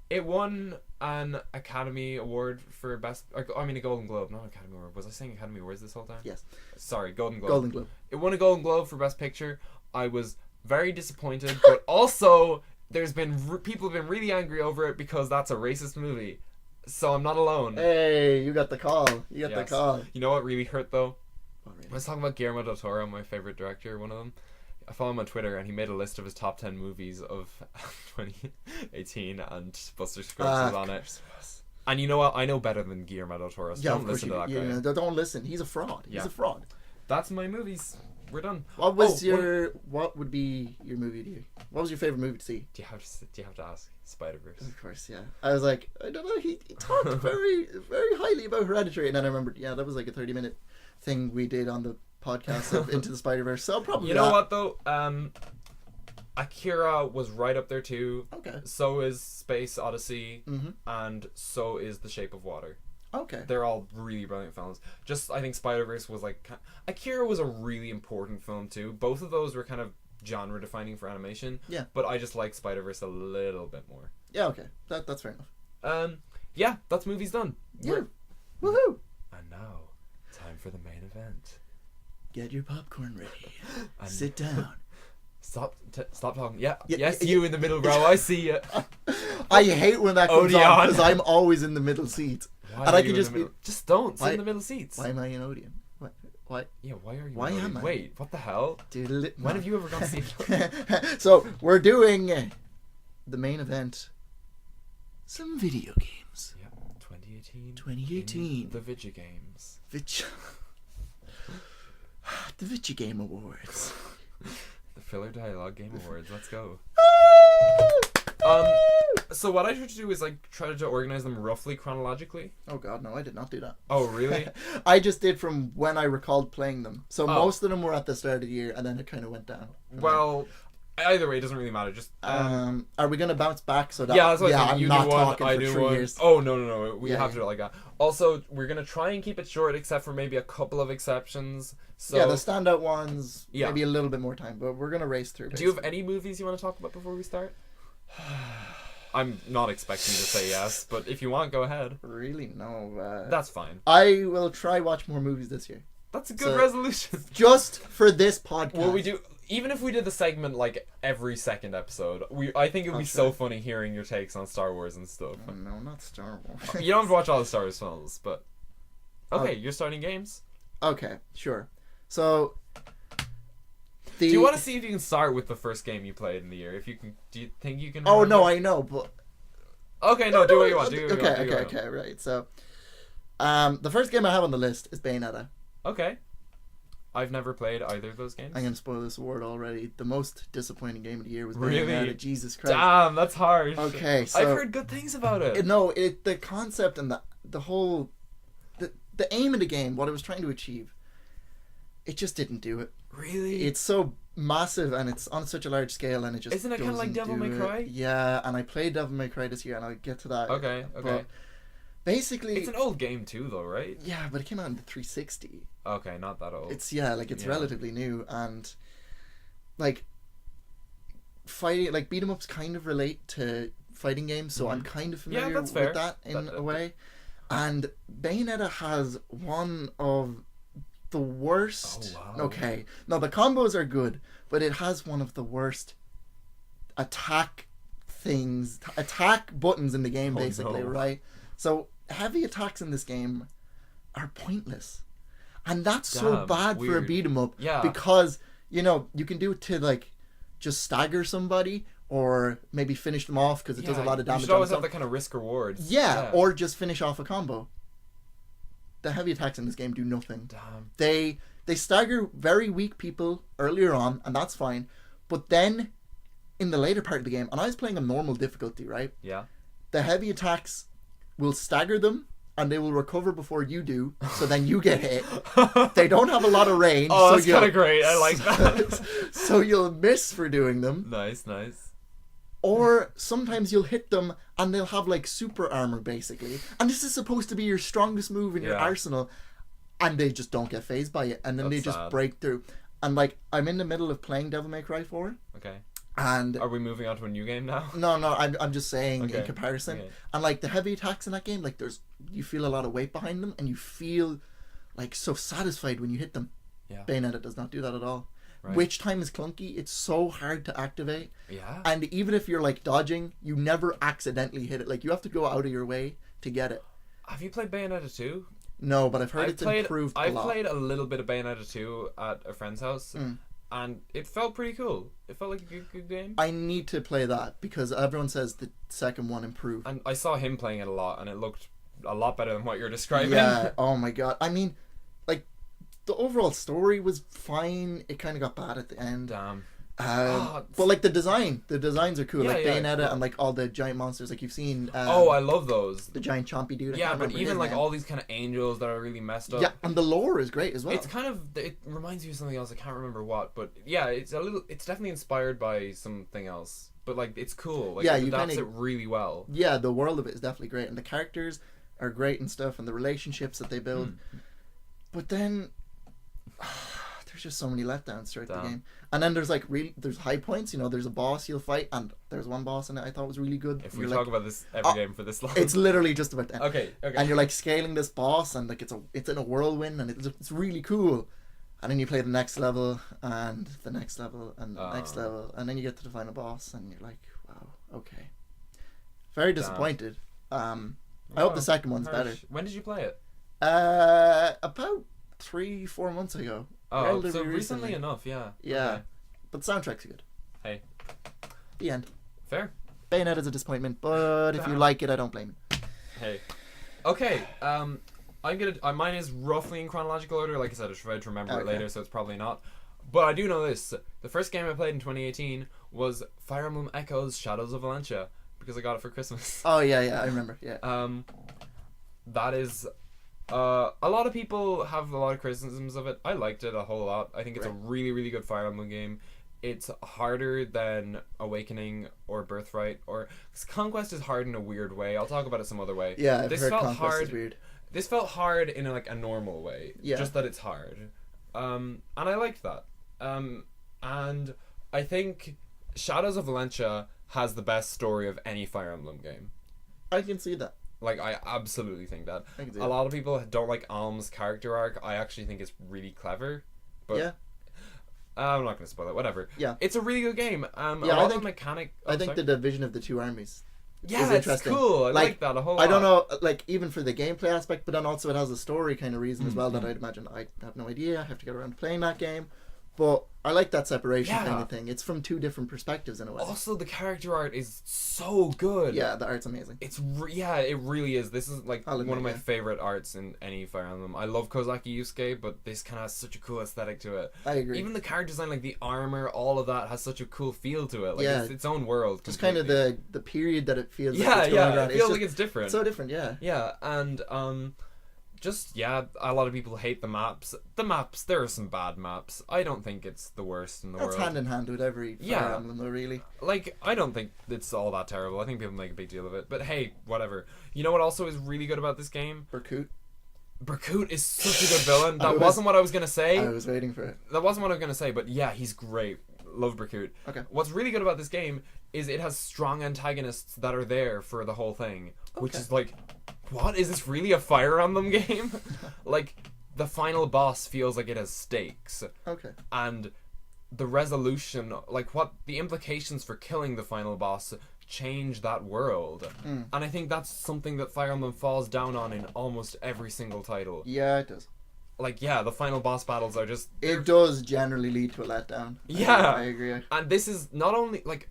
it won an Academy Award for Best... a Golden Globe, not Academy Award. Was I saying Academy Awards this whole time? Yes. Sorry, Golden Globe. Golden Globe. It won a Golden Globe for Best Picture. I was very disappointed, but also there's been... people have been really angry over it because that's a racist movie. So I'm not alone. Hey, you got the call. You got the call. You know what really hurt, though? Oh, really? I was talking about Guillermo del Toro, my favorite director, one of them. I follow him on Twitter, and he made a list of his top 10 movies of 2018, and Buster Scruggs was on it. And you know what? I know better than Guillermo del Toro, so don't listen to that guy. Don't listen. He's a fraud. He's a fraud. That's my movies. We're done. What would be your movie of the year? What was your favorite movie to see? Do you have to ask? Spider-Verse. Of course, yeah. I was like, I don't know. He talked very, very highly about Hereditary, and then I remembered, that was like a 30-minute thing we did on the podcast of Into the Spider-Verse. So probably. You know what though? Akira was right up there too. Okay. So is Space Odyssey, and so is The Shape of Water. Okay. They're all really brilliant films. I think Spider-Verse was Akira was a really important film too. Both of those were kind of genre defining for animation. Yeah. But I just like Spider-Verse a little bit more. Yeah, okay. That's fair enough. Yeah, that's movies done. Yeah. Woohoo! And now, time for the main event. Get your popcorn ready. Sit down. Stop talking. Yeah. Yes, you in the middle row. I see you. I hate when that comes Odeon. on because I'm always in the middle seat. Why and are I you can in just the middle? Just don't sit in the middle seats. Why am I in Odeon? Why? Yeah, why are you? Why am I? Wait, what the hell? Dude, when have you ever gone to see it? So we're doing the main event. Some video games. Yeah, 2018. 2018. The Vidya Games. The Vidya Game Awards. The Filler Dialogue Game Awards. Let's go. So what I tried to do is try to organize them roughly chronologically. Oh god, no, I did not do that. Oh really? I just did from when I recalled playing them. So most of them were at the start of the year, and then it kind of went down. Well, either way, it doesn't really matter. Just are we gonna bounce back so that? Yeah, that's what I'm you not do one, talking I for do 3 one. years. Oh no, we have to do it like that. Also, we're gonna try and keep it short, except for maybe a couple of exceptions. So yeah, the standout ones, maybe a little bit more time, but we're gonna race through. Do you have any movies you want to talk about before we start? I'm not expecting you to say yes, but if you want, go ahead. Really? No. That's fine. I will try watch more movies this year. That's a good resolution. Just for this podcast. Well, we do. Even if we did the segment every second episode, I think it would be so funny hearing your takes on Star Wars and stuff. Oh, no, not Star Wars. You don't have to watch all the Star Wars films, but okay, you're starting games. Okay, sure. So. Do you want to see if you can start with the first game you played in the year? If you can, do you think you can? Oh no, I know, but okay, no, do what you want. Okay, right. So, the first game I have on the list is Bayonetta. Okay, I've never played either of those games. I'm gonna spoil this award already. The most disappointing game of the year was Really? Bayonetta. Jesus Christ! Damn, that's harsh. Okay, so I've heard good things about it. The concept and the whole the aim of the game, what it was trying to achieve, it just didn't do it. Really? It's so massive and it's on such a large scale, and it just isn't it kind of like Devil May Cry? Yeah, and I played Devil May Cry this year, and I'll get to that. Okay. But Basically, It's an old game too, though, right? yeah, but it came out in the 360. Okay, not that old. It's it's relatively new, and like fighting, like beat 'em ups kind of relate to fighting games, so I'm kind of familiar that's fair. with that in a way. And Bayonetta has one of the worst. Oh, wow. Okay, no, the combos are good, but it has one of the worst attack buttons in the game, basically, no. right? So heavy attacks in this game are pointless, and that's so Damn, bad for a weird. beat 'em up. Yeah. Because you can do it to like just stagger somebody or maybe finish them off because it does a lot of damage. You should always on have its that kind of risk rewards. own. Yeah, or just finish off a combo. The heavy attacks in this game do nothing. Damn. They stagger very weak people earlier on, and that's fine. But then in the later part of the game, and I was playing on normal difficulty, right? Yeah. The heavy attacks will stagger them, and they will recover before you do, so then you get hit. They don't have a lot of range. Oh, so that's kind of great. I like that. So you'll miss for doing them. Nice. Or sometimes you'll hit them and they'll have like super armor basically. And this is supposed to be your strongest move in your arsenal. And they just don't get phased by it. And then That's they just sad. break through. And like, I'm in the middle of playing Devil May Cry 4. Okay. And Are we moving on to a new game now? no, I'm just saying in Okay. comparison. Okay. And like the heavy attacks in that game, like you feel a lot of weight behind them and you feel like so satisfied when you hit them. Yeah. Bayonetta does not do that at all. Right. Witch time is clunky. It's so hard to activate. Yeah. And even if you're like dodging, you never accidentally hit it. Like you have to go out of your way to get it. Have you played Bayonetta 2? No, but I've heard it's improved a lot. I played a little bit of Bayonetta 2 at a friend's house, and it felt pretty cool. It felt like a good game. I need to play that because everyone says the second one improved. And I saw him playing it a lot, and it looked a lot better than what you're describing. Yeah. Oh my god. I mean, like the overall story was fine. It kind of got bad at the end. Damn. But like the designs are cool. Yeah, like yeah, Bayonetta cool. and like all the giant monsters. Like you've seen. I love those. The giant chompy dude. I Yeah, can't but remember even his like name. all these kind of angels that are really messed up. Yeah, and the lore is great as well. It's kind of, it reminds me of something else. I can't remember what, but yeah, it's definitely inspired by something else. But like, it's cool. Like, Yeah, it you adapts kinda- it really well. Yeah, the world of it is definitely great, and the characters are great and stuff, and the relationships that they build. But then there's just so many letdowns throughout the game. And then there's like there's high points. There's a boss you'll fight, and there's one boss in it I thought was really good. If we You're talk like, about this every game for this long. it's literally just about that. Okay. And you're like scaling this boss, and like it's in a whirlwind, and it's really cool. And then you play the next level, and the next level, and the next level, and then you get to the final boss, and you're like, wow, okay. Very disappointed. I hope the second one's better. When did you play it? About 3-4 months ago. Oh, Relatively so recently enough, yeah. Yeah. Okay. But the soundtrack's good. Hey. The end. Fair. Bayonetta's a disappointment, but if you like it, I don't blame you. Hey. Okay. Mine is roughly in chronological order. Like I said, I should try to remember it later, so it's probably not. But I do know this: the first game I played in 2018 was Fire Emblem Echoes: Shadows of Valentia, because I got it for Christmas. Oh yeah, I remember. Yeah. That is. A lot of people have a lot of criticisms of it. I liked it a whole lot. I think it's a really, really good Fire Emblem game. It's harder than Awakening or Birthright, or 'cause Conquest is hard in a weird way. I'll talk about it some other way. Yeah, I've this heard felt Conquest hard. is weird. This felt hard in a normal way. Yeah. Just that it's hard. And I liked that. And I think Shadows of Valentia has the best story of any Fire Emblem game. I can see that. Like, I absolutely think that. I can see A lot of people don't like Alm's character arc. I actually think it's really clever. But Yeah. I'm not going to spoil it. Whatever. Yeah. It's a really good game. Yeah, I think mechanic. I think the division of the two armies. Yeah, is it's interesting. cool. I like that a whole lot. I don't know, like even for the gameplay aspect, but then also it has a story kind of reason as well that I'd imagine I have no idea. I have to get around to playing that game, but I like that separation kind of thing. It's from two different perspectives in a way. Also, the character art is so good. Yeah, the art's amazing. It's it really is. This is like I'll one admit, of my yeah. favorite arts in any Fire Emblem. I love Kozaki Yusuke, but this kind of has such a cool aesthetic to it. I agree. Even the character design, like the armor, all of that has such a cool feel to it. Like Yeah. it's its own world. Just kind of the period that it feels like Yeah, it's going yeah. around. It feels just like it's different. so different, yeah. Yeah, and just, yeah, a lot of people hate the maps. The maps, there are some bad maps. I don't think it's the worst in the That's world. hand in hand with every Fire Emblem, though, really. Like, I don't think it's all that terrible. I think people make a big deal of it. But hey, whatever. You know what also is really good about this game? Berkut. Berkut is such a good villain. That wasn't what I was going to say. I was waiting for it. That wasn't what I was going to say, but yeah, he's great. Love Berkut. Okay. What's really good about this game is it has strong antagonists that are there for the whole thing. Which is like, what? Is this really a Fire Emblem game? Like, the final boss feels like it has stakes. Okay. And the resolution, like what the implications for killing the final boss change that world. And I think that's something that Fire Emblem falls down on in almost every single title. Yeah, it does. Like, yeah, the final boss battles are just... It does generally lead to a letdown. Yeah. I agree. And this is not only, like...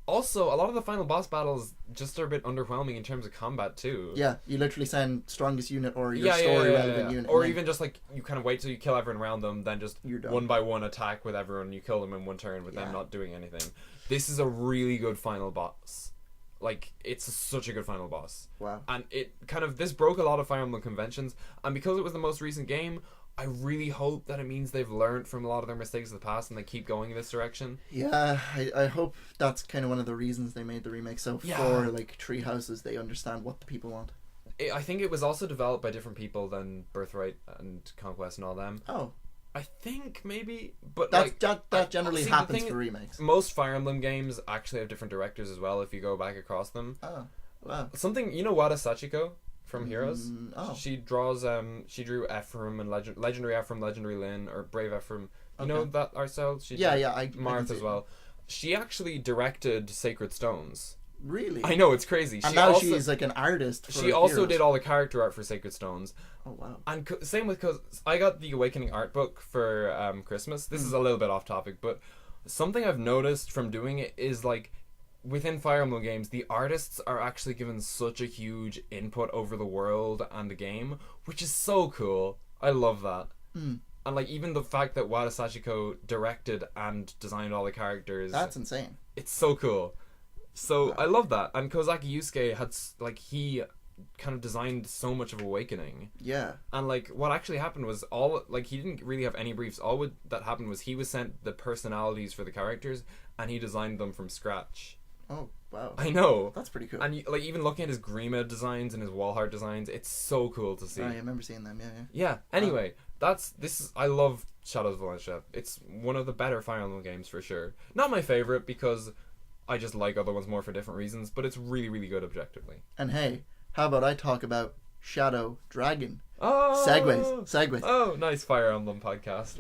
Also, a lot of the final boss battles just are a bit underwhelming in terms of combat, too. Yeah, you literally send strongest unit or your story-relevant unit. Or even just, like, you kind of wait till you kill everyone around them, then just You're done. one by one attack with everyone, you kill them in one turn with them not doing anything. This is a really good final boss. Like, it's such a good final boss. Wow. And it kind of... This broke a lot of Fire Emblem conventions, and because it was the most recent game... I really hope that it means they've learned from a lot of their mistakes of the past and they keep going in this direction. Yeah, I hope that's kind of one of the reasons they made the remake. So for like Tree Houses, they understand what the people want. I think it was also developed by different people than Birthright and Conquest and all them. Oh. I think maybe, but that generally happens for remakes. Most Fire Emblem games actually have different directors as well if you go back across them. Oh, wow. Something, you know Wada Sachiko? From Heroes, oh. She draws. She drew Ephraim and Legendary Ephraim, Legendary Lyn, or Brave Ephraim. You know that art style. She I Marth as well. She actually directed Sacred Stones. Really? I know, it's crazy. And now she's like an artist. For she also Heroes. did all the character art for Sacred Stones. Oh wow! And same with, because I got the Awakening art book for Christmas. This is a little bit off topic, but something I've noticed from doing it is like. Within Fire Emblem games, the artists are actually given such a huge input over the world and the game, which is so cool. I love that. And like even the fact that Wada Sachiko directed and designed all the characters. That's insane. It's so cool. So I love that. And Kozaki Yusuke had he kind of designed so much of Awakening. Yeah. And like what actually happened was he didn't really have any briefs. That happened was he was sent the personalities for the characters and he designed them from scratch. Oh, wow. I know. That's pretty cool. And like even looking at his Grima designs and his Wallheart designs, it's so cool to see. Oh, I remember seeing them, yeah. Yeah, anyway, I love Shadows of Valencia. It's one of the better Fire Emblem games for sure. Not my favorite because I just like other ones more for different reasons, but it's really, really good objectively. And hey, how about I talk about Shadow Dragon? Oh! Segues. Oh, nice Fire Emblem podcast.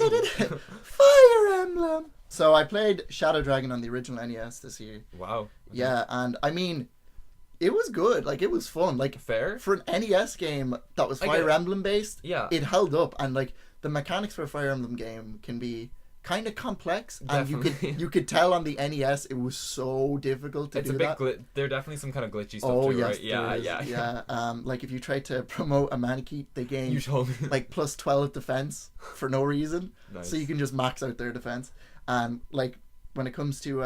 Fire Emblem! So I played Shadow Dragon on the original NES this year. Wow. Yeah, and I mean, it was good. Like, it was fun. Like, fair for an NES game that was Fire Emblem based. Yeah, it held up, and like the mechanics for a Fire Emblem game can be kind of complex. Definitely. And you could tell on the NES it was so difficult to do that. There are definitely some kind of glitchy stuff too, yes, right? Yeah. Like if you try to promote a Manakee, they gain like plus 12 defense for no reason. Nice. So you can just max out their defense. And like when it comes to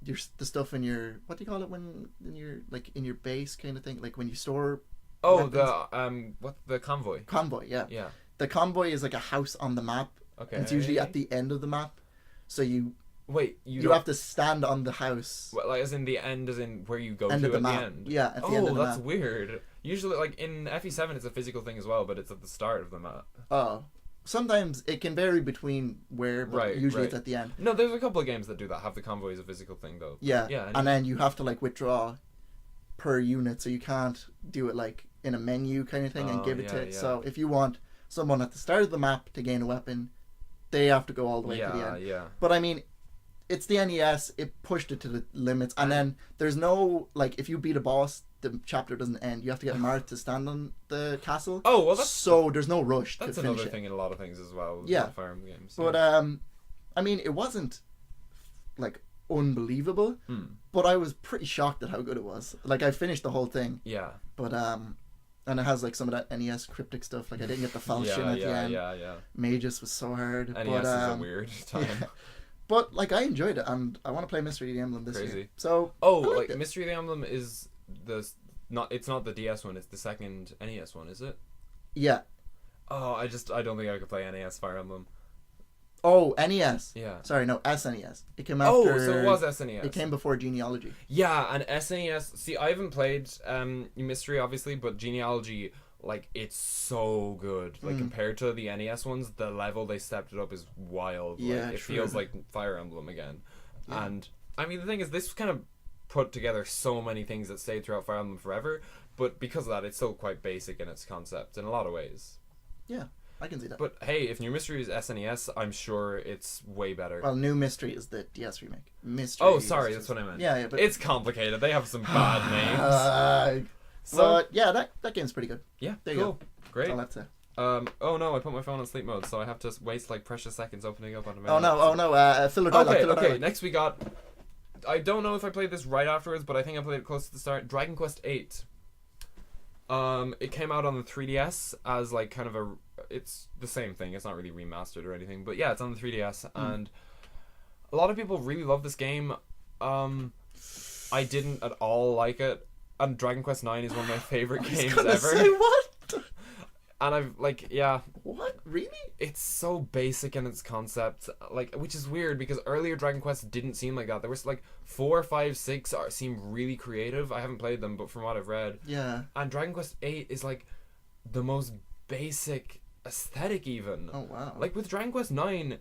the stuff in your, what do you call it when in your base kind of thing, like when you store weapons? The convoy. Yeah. The convoy is like a house on the map. Okay. And it's usually at the end of the map, so you have to stand on the house. Well, like as in the end, as in where you go end to of the at map. the end. Yeah, at the end of the map. That's weird. Usually, like in FE7, it's a physical thing as well, but it's at the start of the map. Oh, sometimes it can vary between where, but usually it's at the end. No, there's a couple of games that do that. Have the convoy as a physical thing though. Yeah. And then you have to like withdraw per unit, so you can't do it like in a menu kind of thing and give it to it. Yeah. So if you want someone at the start of the map to gain a weapon, they have to go all the way to the end. Yeah. But I mean, it's the NES. It pushed it to the limits, and then there's no like if you beat a boss, the chapter doesn't end. You have to get Marth to stand on the castle. Oh well, so there's no rush. That's to finish another thing in a lot of things as well. Yeah, Fire Emblem games. But I mean, it wasn't like unbelievable, but I was pretty shocked at how good it was. Like I finished the whole thing. Yeah. But and it has like some of that NES cryptic stuff. Like I didn't get the falchion at the end. Yeah. Magus was so hard. NES is a weird time. Yeah. But like I enjoyed it, and I want to play Mystery of the Emblem this year. So Mystery of the Emblem is it's not the DS one. It's the second NES one, is it? Yeah. Oh, I don't think I could play NES Fire Emblem. Oh, NES. Yeah. Sorry, no, SNES. It came after. Oh, so it was SNES. It came before Genealogy. Yeah, and SNES. See, I haven't played Mystery obviously, but Genealogy, like, it's so good. Like, compared to the NES ones, the level they stepped it up is wild. Yeah, Like, it true. feels like Fire Emblem again. Yeah. And I mean, the thing is, this kind of put together so many things that stayed throughout Fire Emblem forever. But because of that, it's still quite basic in its concept in a lot of ways. Yeah, I can see that. But hey, if New Mystery is SNES, I'm sure it's way better. Well, New Mystery is the DS remake. Mystery. Oh, sorry, that's what I meant. Yeah, but it's complicated. They have some bad names. So but yeah, that game's pretty good. yeah, There you cool, great. That's all I have to say. Oh no, I put my phone on sleep mode, so I have to waste like precious seconds opening up on a Oh no, filler dialogue. Okay, filler okay. dialogue. Next we got. I don't know if I played this right afterwards, but I think I played it close to the start. Dragon Quest VIII. It came out on the 3DS as like kind of a. It's the same thing. It's not really remastered or anything, but yeah, it's on the 3DS, and a lot of people really love this game. I didn't at all like it, and Dragon Quest IX is one of my favorite games ever. Say what? And I've like, yeah. What? Really? It's so basic in its concept, like, which is weird because earlier Dragon Quest didn't seem like that. There was like 4, 5, 6 seem really creative. I haven't played them, but from what I've read, Yeah. and Dragon Quest VIII is like the most basic aesthetic even. Oh wow. Like with Dragon Quest IX,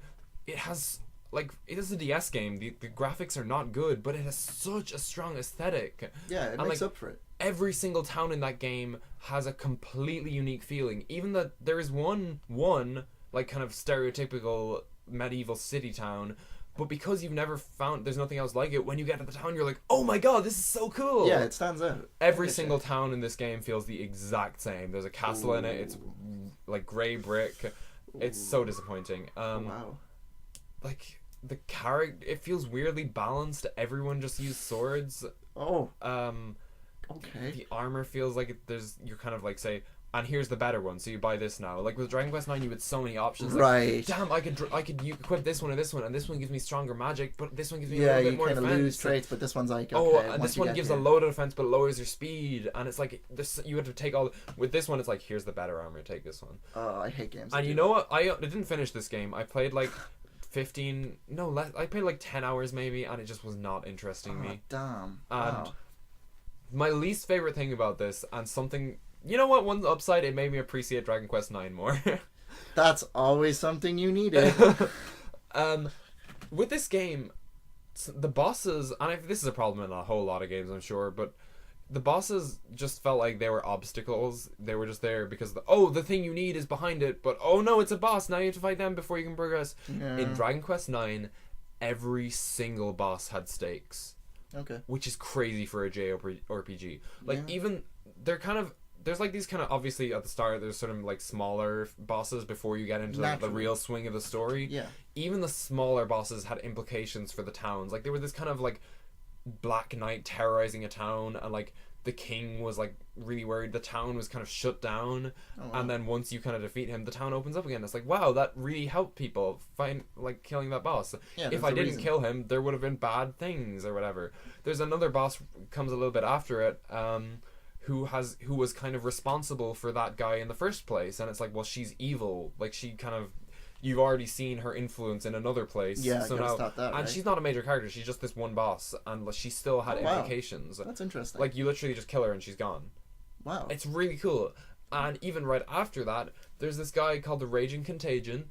it has like it is a DS game. The graphics are not good, but it has such a strong aesthetic. Yeah, it and, makes like, up for it. Every single town in that game has a completely unique feeling. Even that there is one like kind of stereotypical medieval city town, but because you've never found, there's nothing else like it. When you get to the town, you're like, oh my god, this is so cool. Yeah, it stands out. Every single town in this game feels the exact same. There's a castle in it. It's like grey brick. It's so disappointing. Wow. Like the character, it feels weirdly balanced. Everyone just used swords. Oh. Okay. The armor feels like you're kind of like, say, and here's the better one, so you buy this now. Like with Dragon Quest IX, you had so many options. Like, right. Damn, I could equip this one or this one, and this one gives me stronger magic, but this one gives me a Yeah, little bit you more kind of defense. lose traits, but this one's like, okay, oh, and once this you one get gives here. a load of defense, but lowers your speed. And it's like this, you have to take all. With this one, it's like, here's the better armor, take this one. Oh, I hate games. And you know what? I didn't finish this game. I played like 15. No, less. I played like 10 hours maybe, and it just was not interesting me. Damn. And Wow. my least favorite thing about this, and something, you know what, one upside, it made me appreciate Dragon Quest IX more. That's always something you needed. With this game, the bosses, and this is a problem in a whole lot of games, I'm sure, but the bosses just felt like they were obstacles. They were just there because the thing you need is behind it, but oh no, it's a boss, now you have to fight them before you can progress. Yeah. In Dragon Quest IX, every single boss had stakes. Okay. Which is crazy for a JRPG. Like, Yeah. even, there's like these kind of, obviously at the start, there's sort of like smaller bosses before you get into the real swing of the story. Yeah. Even the smaller bosses had implications for the towns. Like, there was this kind of like Black Knight terrorizing a town, and like the king was like really worried the town was kind of shut down. Oh, wow. And then once you kind of defeat him, the town opens up again. It's like, wow, that really helped people find, like, killing that boss. Yeah, if there's I a didn't reason. kill him, there would have been bad things or whatever. There's another boss comes a little bit after it, who was kind of responsible for that guy in the first place, and it's like, well, she's evil. Like, she kind of, you've already seen her influence in another place. Yeah, so gotta now, stop that, and right? she's not a major character. She's just this one boss, and she still had wow. implications. That's interesting. Like, you literally just kill her and she's gone. Wow. It's really cool. And even right after that, there's this guy called the Raging Contagion.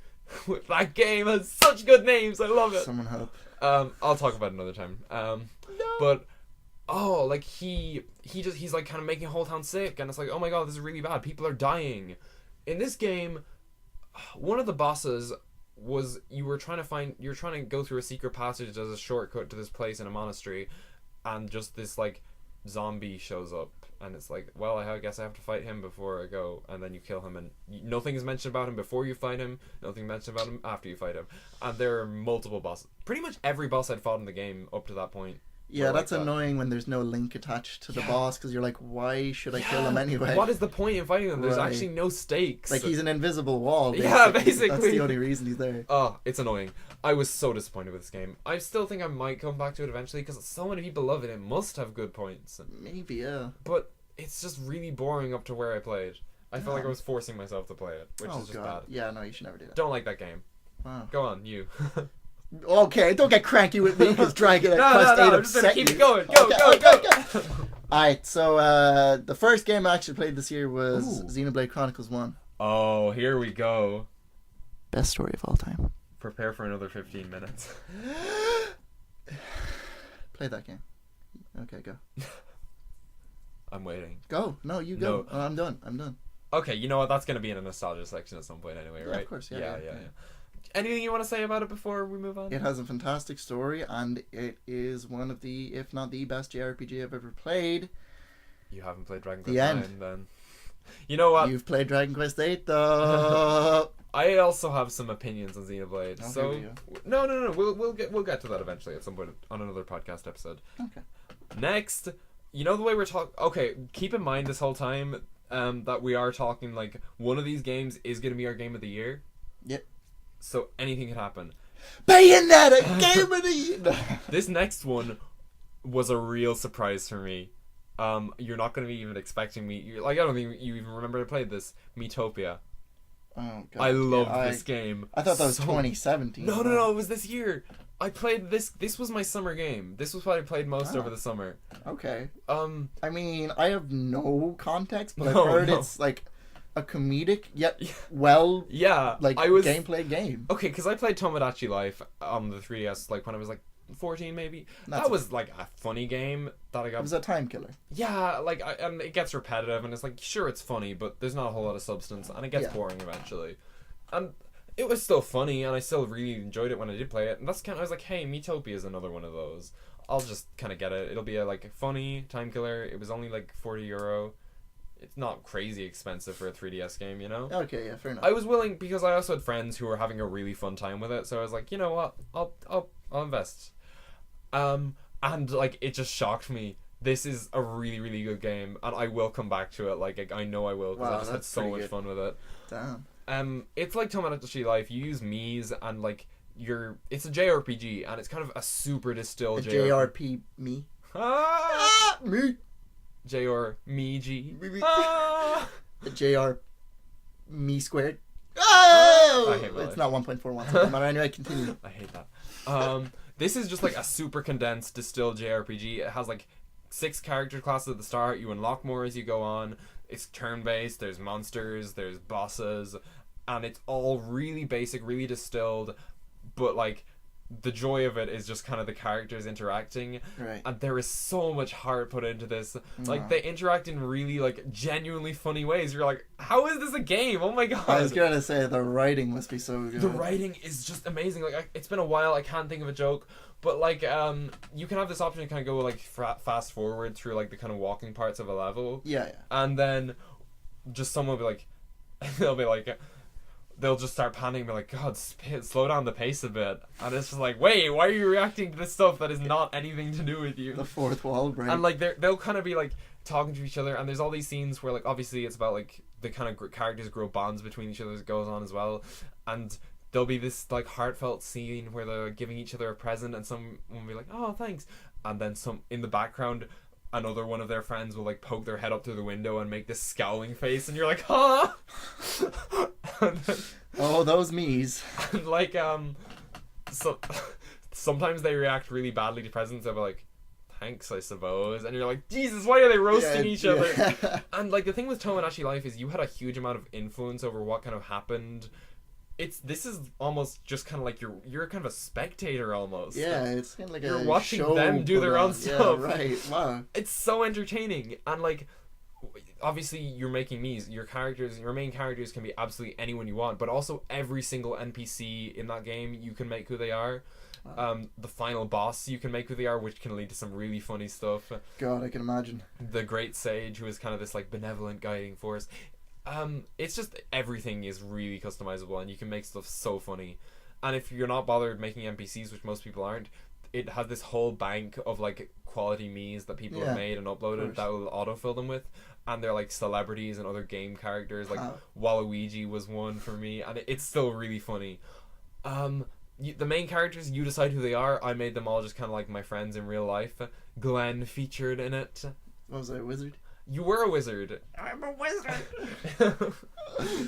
That game has such good names. I love it. Someone help. I'll talk about it another time. But like he's like kind of making a whole town sick, and it's like, oh my god, this is really bad. People are dying. In this game, one of the bosses was you were trying to go through a secret passage as a shortcut to this place in a monastery, and just this like zombie shows up, and it's like, well, I guess I have to fight him before I go, and then you kill him, and nothing is mentioned about him before you fight him, nothing mentioned about him after you fight him, and there are multiple bosses. Pretty much every boss I'd fought in the game up to that point. Yeah, like that's that. annoying when there's no link attached to the boss, because you're like, why should I kill him anyway? What is the point in fighting them? There's Right. actually no stakes. Like, he's an invisible wall, basically. Yeah, basically. That's the only reason he's there. Oh, it's annoying. I was so disappointed with this game. I still think I might come back to it eventually, because so many people love it. It must have good points. Maybe, yeah. But it's just really boring up to where I played. I felt like I was forcing myself to play it, which is just bad. Yeah, no, you should never do that. Don't like that game. Wow. Go on, you. Okay, don't get cranky with me because Dragon Quest 8 upset keep you. it going. Go. Alright, so the first game I actually played this year was Ooh. Xenoblade Chronicles 1. Oh, here we go. Best story of all time. Prepare for another 15 minutes. Play that game. Okay, go. I'm waiting. Go. No, you go. No. Oh, I'm done. Okay, you know what? That's going to be in a nostalgia section at some point anyway, right? Yeah, of course. Yeah. Anything you want to say about it before we move on? It has a fantastic story, and it is one of the, if not the best JRPG I've ever played. You haven't played Dragon The Quest end. 9, then. You know what? You've played Dragon Quest 8, though. I also have some opinions on Xenoblade. Oh, so here no. We'll get to that eventually at some point on another podcast episode. Okay. Next, you know the way we're talking. Okay, keep in mind this whole time that we are talking like one of these games is going to be our game of the year. Yep. So anything can happen. Bayonetta, game of the year. This next one was a real surprise for me. You're not going to be even expecting me. I don't think you even remember I played this. Miitopia. Oh, God. I love this game. I thought that was 2017. No, it was this year. I played this. This was my summer game. This was what I played most over the summer. Okay. I mean, I have no context, but No, I've heard no. it's like a comedic yet yeah, gameplay game. Okay, because I played Tomodachi Life on the 3DS like when I was like 14 maybe. That was like a funny game that I got. It was a time killer. Yeah, like and it gets repetitive and it's like sure it's funny, but there's not a whole lot of substance and it gets boring eventually. And it was still funny and I still really enjoyed it when I did play it. And that's kind of I was like, hey, Miitopia is another one of those. I'll just kind of get it. It'll be a like funny time killer. It was only like €40. It's not crazy expensive for a 3DS game, you know? Okay, yeah, fair enough. I was willing because I also had friends who were having a really fun time with it, so I was like, you know what, I'll invest. And like it just shocked me. This is a really, really good game, and I will come back to it. Like I know I will because I just had so much fun with it. Damn. It's like Tomodachi Life. You use Miis and like it's a JRPG, and it's kind of a super distilled JRP me. Me. JR me G. JR me squared. Oh! I hate my It's life. not 1.41. But anyway, continue. I hate that. This is just like a super condensed distilled JRPG. It has like 6 character classes at the start. You unlock more as you go on. It's turn-based. There's monsters. There's bosses. And it's all really basic, really distilled. But like the joy of it is just kind of the characters interacting. Right. And there is so much heart put into this. Like they interact in really like genuinely funny ways. You're like, how is this a game? Oh my god. I was gonna say the writing must be so good. The writing is just amazing. Like it's been a while. I can't think of a joke, but like you can have this option to kind of go like fast forward through like the kind of walking parts of a level. Yeah. And then just someone will be like, they'll be like. They'll just start panicking and be like, God, slow down the pace a bit. And it's just like, wait, why are you reacting to this stuff that is not anything to do with you? The fourth wall break. And like they'll kind of be like talking to each other, and there's all these scenes where like obviously it's about like the kind of characters grow bonds between each other as it goes on as well. And there'll be this like heartfelt scene where they're giving each other a present, and someone will be like, oh, thanks. And then some in the background, another one of their friends will like poke their head up through the window and make this scowling face, and you're like, huh? Oh, those me's. And like so sometimes they react really badly to presents. They'll be like, thanks, I suppose, and you're like, Jesus, why are they roasting each other? And like the thing with Tomodachi Life is you had a huge amount of influence over what kind of happened. This is almost just kind of like you're kind of a spectator almost. Yeah, it's kind of like you're a watching show them do their own stuff. Yeah, right. Wow. It's so entertaining, and like obviously you're making Miis. Your main characters can be absolutely anyone you want, but also every single NPC in that game you can make who they are. The final boss you can make who they are, which can lead to some really funny stuff. God, I can imagine. The Great Sage, who is kind of this like benevolent guiding force. It's just everything is really customizable, and you can make stuff so funny. And if you're not bothered making NPCs, which most people aren't, it has this whole bank of like quality Miis that people have made and uploaded that will autofill them with, and they're like celebrities and other game characters. Like Waluigi was one for me, and it's still really funny. The main characters, you decide who they are. I made them all just kind of like my friends in real life. Glenn featured in it. What was I, a wizard? You were a wizard. I'm a wizard.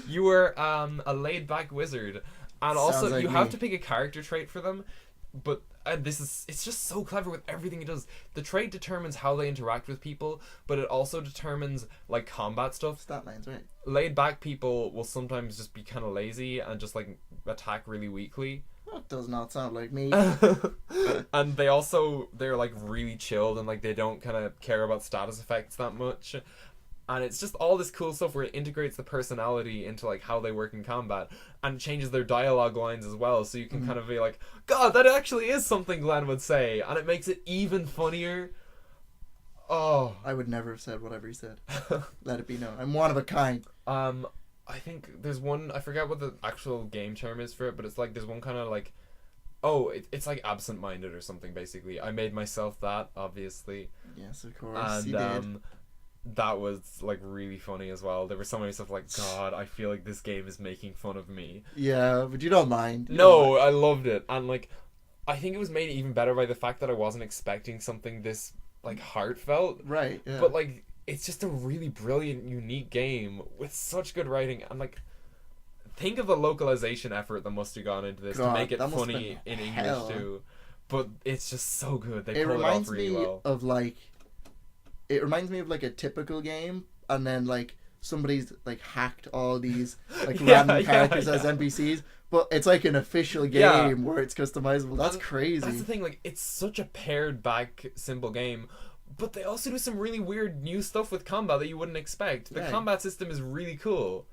You were a laid back wizard, and also Sounds like you have me. to pick a character trait for them. But it's just so clever with everything it does. The trait determines how they interact with people, but it also determines like combat stuff. Stat lines, right? Laid back people will sometimes just be kind of lazy and just like attack really weakly. That does not sound like me. And they're like really chilled and like they don't kind of care about status effects that much. And it's just all this cool stuff where it integrates the personality into like how they work in combat and changes their dialogue lines as well, so you can kind of be like, God, that actually is something Glenn would say, and it makes it even funnier. Oh, I would never have said whatever he said. Let it be known. I'm one of a kind. I think there's one, I forget what the actual game term is for it, but it's like there's one kind of like, it's like absent-minded or something, basically. I made myself that, obviously. Yes, of course. And You did. that was like really funny as well. There were so many stuff like, God, I feel like this game is making fun of me. Yeah, but you don't mind. You don't No, mind. I loved it. And like, I think it was made even better by the fact that I wasn't expecting something this like heartfelt. Right, yeah. But like, it's just a really brilliant, unique game with such good writing. And like, think of the localization effort that must have gone into this to God, make it that must have funny been in hell. English too. But it's just so good. They it pulled it off reminds really me well. of like, it reminds me of like a typical game, and then like somebody's like hacked all these like Yeah, random yeah, characters as yeah. NPCs, but it's like an official game Yeah. where it's customizable. That's And crazy. That's the thing, like, it's such a pared back, simple game, but they also do some really weird new stuff with combat that you wouldn't expect. The Right. combat system is really cool.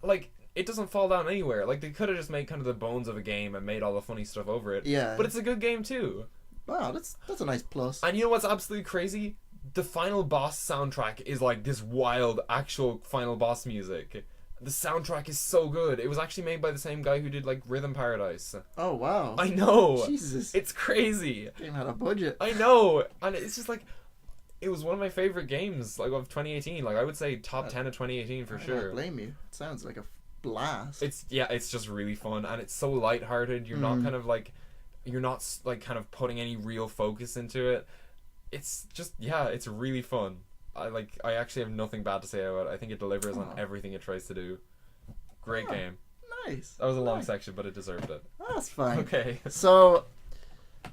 Like, it doesn't fall down anywhere. Like, they could have just made kind of the bones of a game and made all the funny stuff over it. Yeah. But it's a good game, too. Wow, that's a nice plus. And you know what's absolutely crazy? The final boss soundtrack is like this wild, actual final boss music. The soundtrack is so good. It was actually made by the same guy who did, like, Rhythm Paradise. Oh wow. I know! Jesus. It's crazy! Game had a budget. I know, and it's just like, it was one of my favorite games like of 2018. Like I would say top 10 of 2018 for I sure. don't blame you. It sounds like a blast. It's just really fun, and it's so lighthearted. You're not kind of like, you're not like kind of putting any real focus into it. It's just it's really fun. I actually have nothing bad to say about it. I think it delivers on everything it tries to do. Great game. Nice. That was a long Nice. section, but it deserved it. That's fine. Okay. So,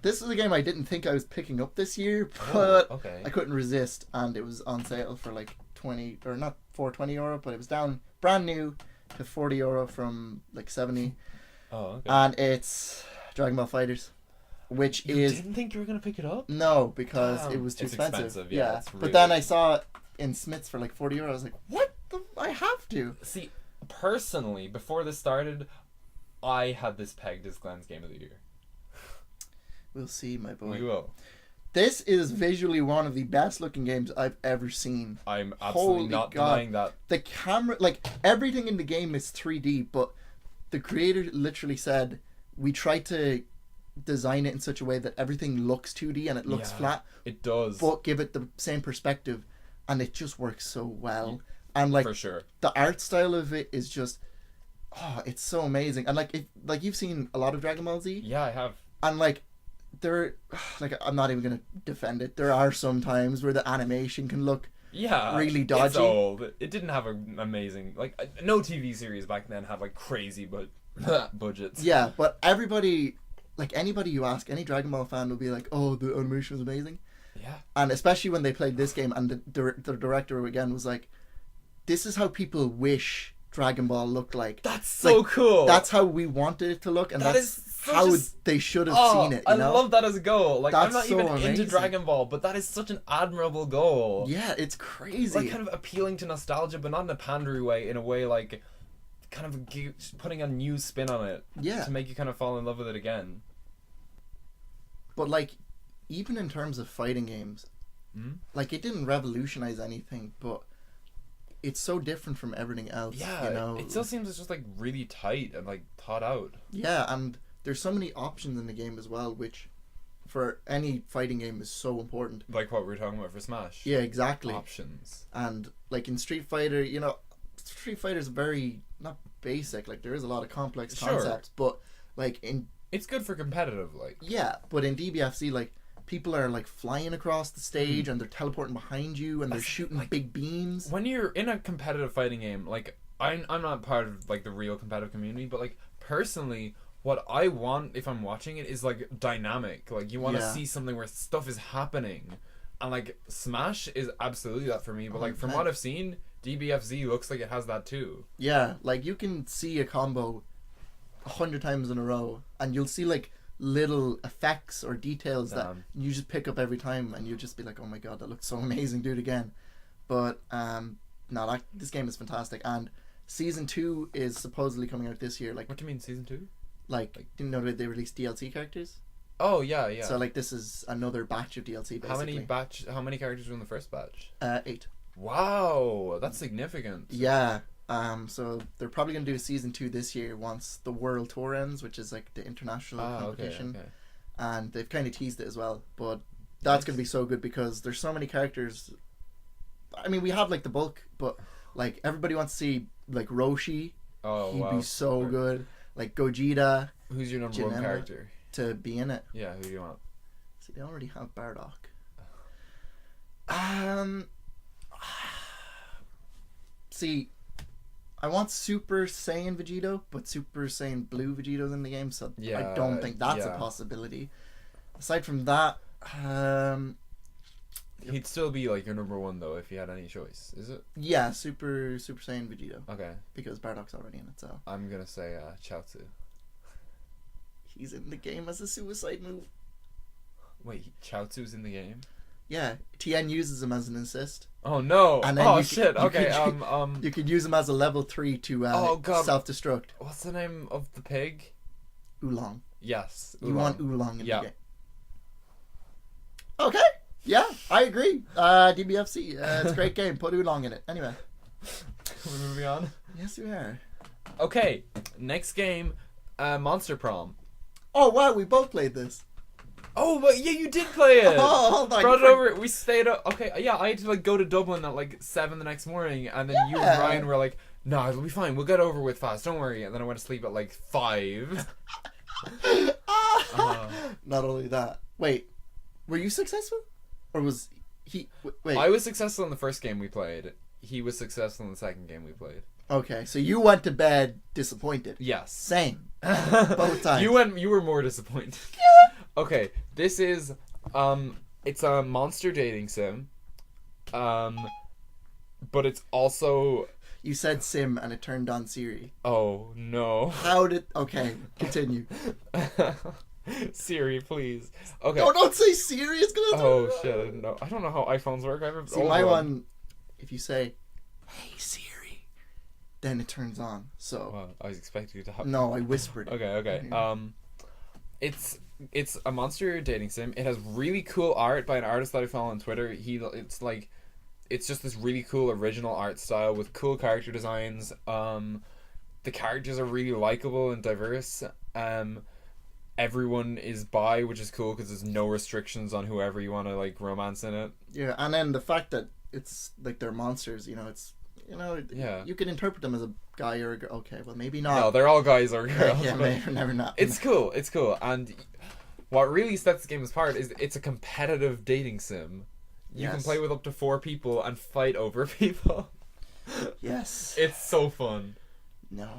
this is a game I didn't think I was picking up this year, but okay. I couldn't resist, and it was on sale for like 20, or not for 20 euro, but it was down brand new to 40 euro from like 70, Oh, okay. and it's Dragon Ball Fighters, which You is didn't think you were gonna pick it up? no, because Damn. it was too It's expensive. expensive, yeah, it's but really then I saw it in Smith's for like 40 euro. I was like, what? I have to. See, personally, before this started, I had this pegged as Glenn's Game of the Year. We'll see, my boy. We will. This is visually one of the best looking games I've ever seen. I'm absolutely Holy not God. denying that. The camera, like everything in the game is 3D, but the creator literally said, we tried to design it in such a way that everything looks 2D and it looks Yeah, flat, It does. but give it the same perspective, and it just works so well. And like for sure. the art style of it is just, it's so amazing. And like you've seen a lot of Dragon Ball Z, Yeah, I have. and like there, like I'm not even gonna defend it. There are some times where the animation can look Yeah. really It's dodgy. old. It didn't have an amazing, like, no TV series back then had like crazy budgets. Yeah, but everybody, like anybody you ask, any Dragon Ball fan will be like, "Oh, the animation was amazing," Yeah. and especially when they played this game, and the director again was like, "This is how people wish Dragon Ball looked like. That's so Like, cool. That's how we wanted it to look, and That that's is such how a they should have Oh, seen it." I You know? love that as a goal. Like, I'm That's not so even into amazing. Dragon Ball, but that is such an admirable goal. Yeah, it's crazy. Like, kind of appealing to nostalgia, but not in a pandery way, in a way like kind of putting a new spin on it Yeah, to make you kind of fall in love with it again. but like, even in terms of fighting games, Hmm? like it didn't revolutionize anything, but it's so different from everything else. Yeah, you know, it still seems it's just like really tight and like thought out. Yeah, and there's so many options in the game as well, which for any fighting game is so important. Like what we were talking about for Smash. Yeah, exactly. Options. And like in Street Fighter, you know, Street Fighter's very not basic. Like there is a lot of complex Sure. concepts, but like in It's good for competitive, like. but in DBFC, like people are like flying across the stage and they're teleporting behind you and they're shooting like, big beams. When you're in a competitive fighting game, like I'm not part of like the real competitive community, but like personally, what I want if I'm watching it is like dynamic. Like you want to see something where stuff is happening, and like Smash is absolutely that for me. But like from what I've seen, DBFZ looks like it has that too. Yeah, like you can see a combo 100 times in a row, and you'll see like little effects or details that you just pick up every time, and you'll just be like, "Oh my god, that looks so amazing! Do it again." But no, this game is fantastic, and Season 2 is supposedly coming out this year. Like, what do you mean Season 2? Like didn't know that they released DLC characters? Oh yeah. So like this is another batch of DLC. Basically, How many characters were in the first batch? 8. Wow, that's significant. Yeah. So they're probably gonna do Season 2 this year once the World Tour ends, which is like the international competition. Okay. And they've kind of teased it as well, but that's gonna be so good because there's so many characters. I mean, we have like the bulk, but like everybody wants to see like Roshi. Oh, he'd be so good. Like Gogeta. Who's your number one character to be in it? Yeah, who do you want? See, they already have Bardock. See, I want Super Saiyan Vegito, but Super Saiyan Blue Vegito's in the game, so I don't think that's a possibility. Aside from that, he'd still be like your number one though if you had any choice, is it? Yeah, Super Saiyan Vegito. Okay. Because Bardock's already in it, so. I'm gonna say Chaozu. He's in the game as a suicide move. Wait, Chaozu's in the game? Yeah, Tien uses him as an assist. Oh no! And then shit! Okay, you could use him as a level 3 to self-destruct. What's the name of the pig? Oolong. Yes. Oolong. You want Oolong in the game. Okay. Yeah, I agree. DBFC. It's a great game. Put Oolong in it. Anyway. We're moving on. Yes, we are. Okay. Next game, Monster Prom. Oh wow, we both played this. Oh, but yeah, you did play it. Oh my god. Brought it over. We stayed up. Okay, yeah, I had to like go to Dublin at like 7 the next morning, and then you and Ryan were like, "No, it'll be fine. We'll get over with fast. Don't worry." And then I went to sleep at like 5. Not only that. Wait, were you successful, or was he? Wait. I was successful in the first game we played. He was successful in the second game we played. Okay, so you went to bed disappointed. Yes. Same. Both times. You were more disappointed. Okay, this is it's a monster dating sim. But it's also You said sim and it turned on Siri. Oh no. How did okay, continue. Siri, please. Okay. Oh, don't say Siri, it's gonna Oh shit, no. I don't know how iPhones work. See, my one, if you say, "Hey Siri," then it turns on. So well, I was expecting you to have No, I whispered it. Okay. It's a monster dating sim. It has really cool art by an artist that I follow on Twitter. It's just this really cool original art style with cool character designs. The characters are really likable and diverse. Everyone is bi, which is cool because there's no restrictions on whoever you want to like romance in it. Yeah, and then the fact that it's like they're monsters, you can interpret them as a guy or a girl. Okay, well maybe not. No, they're all guys or girls. Yeah, never not. It's cool, and what really sets the game apart is it's a competitive dating sim. You can play with up to 4 people and fight over people. Yes. It's so fun. No.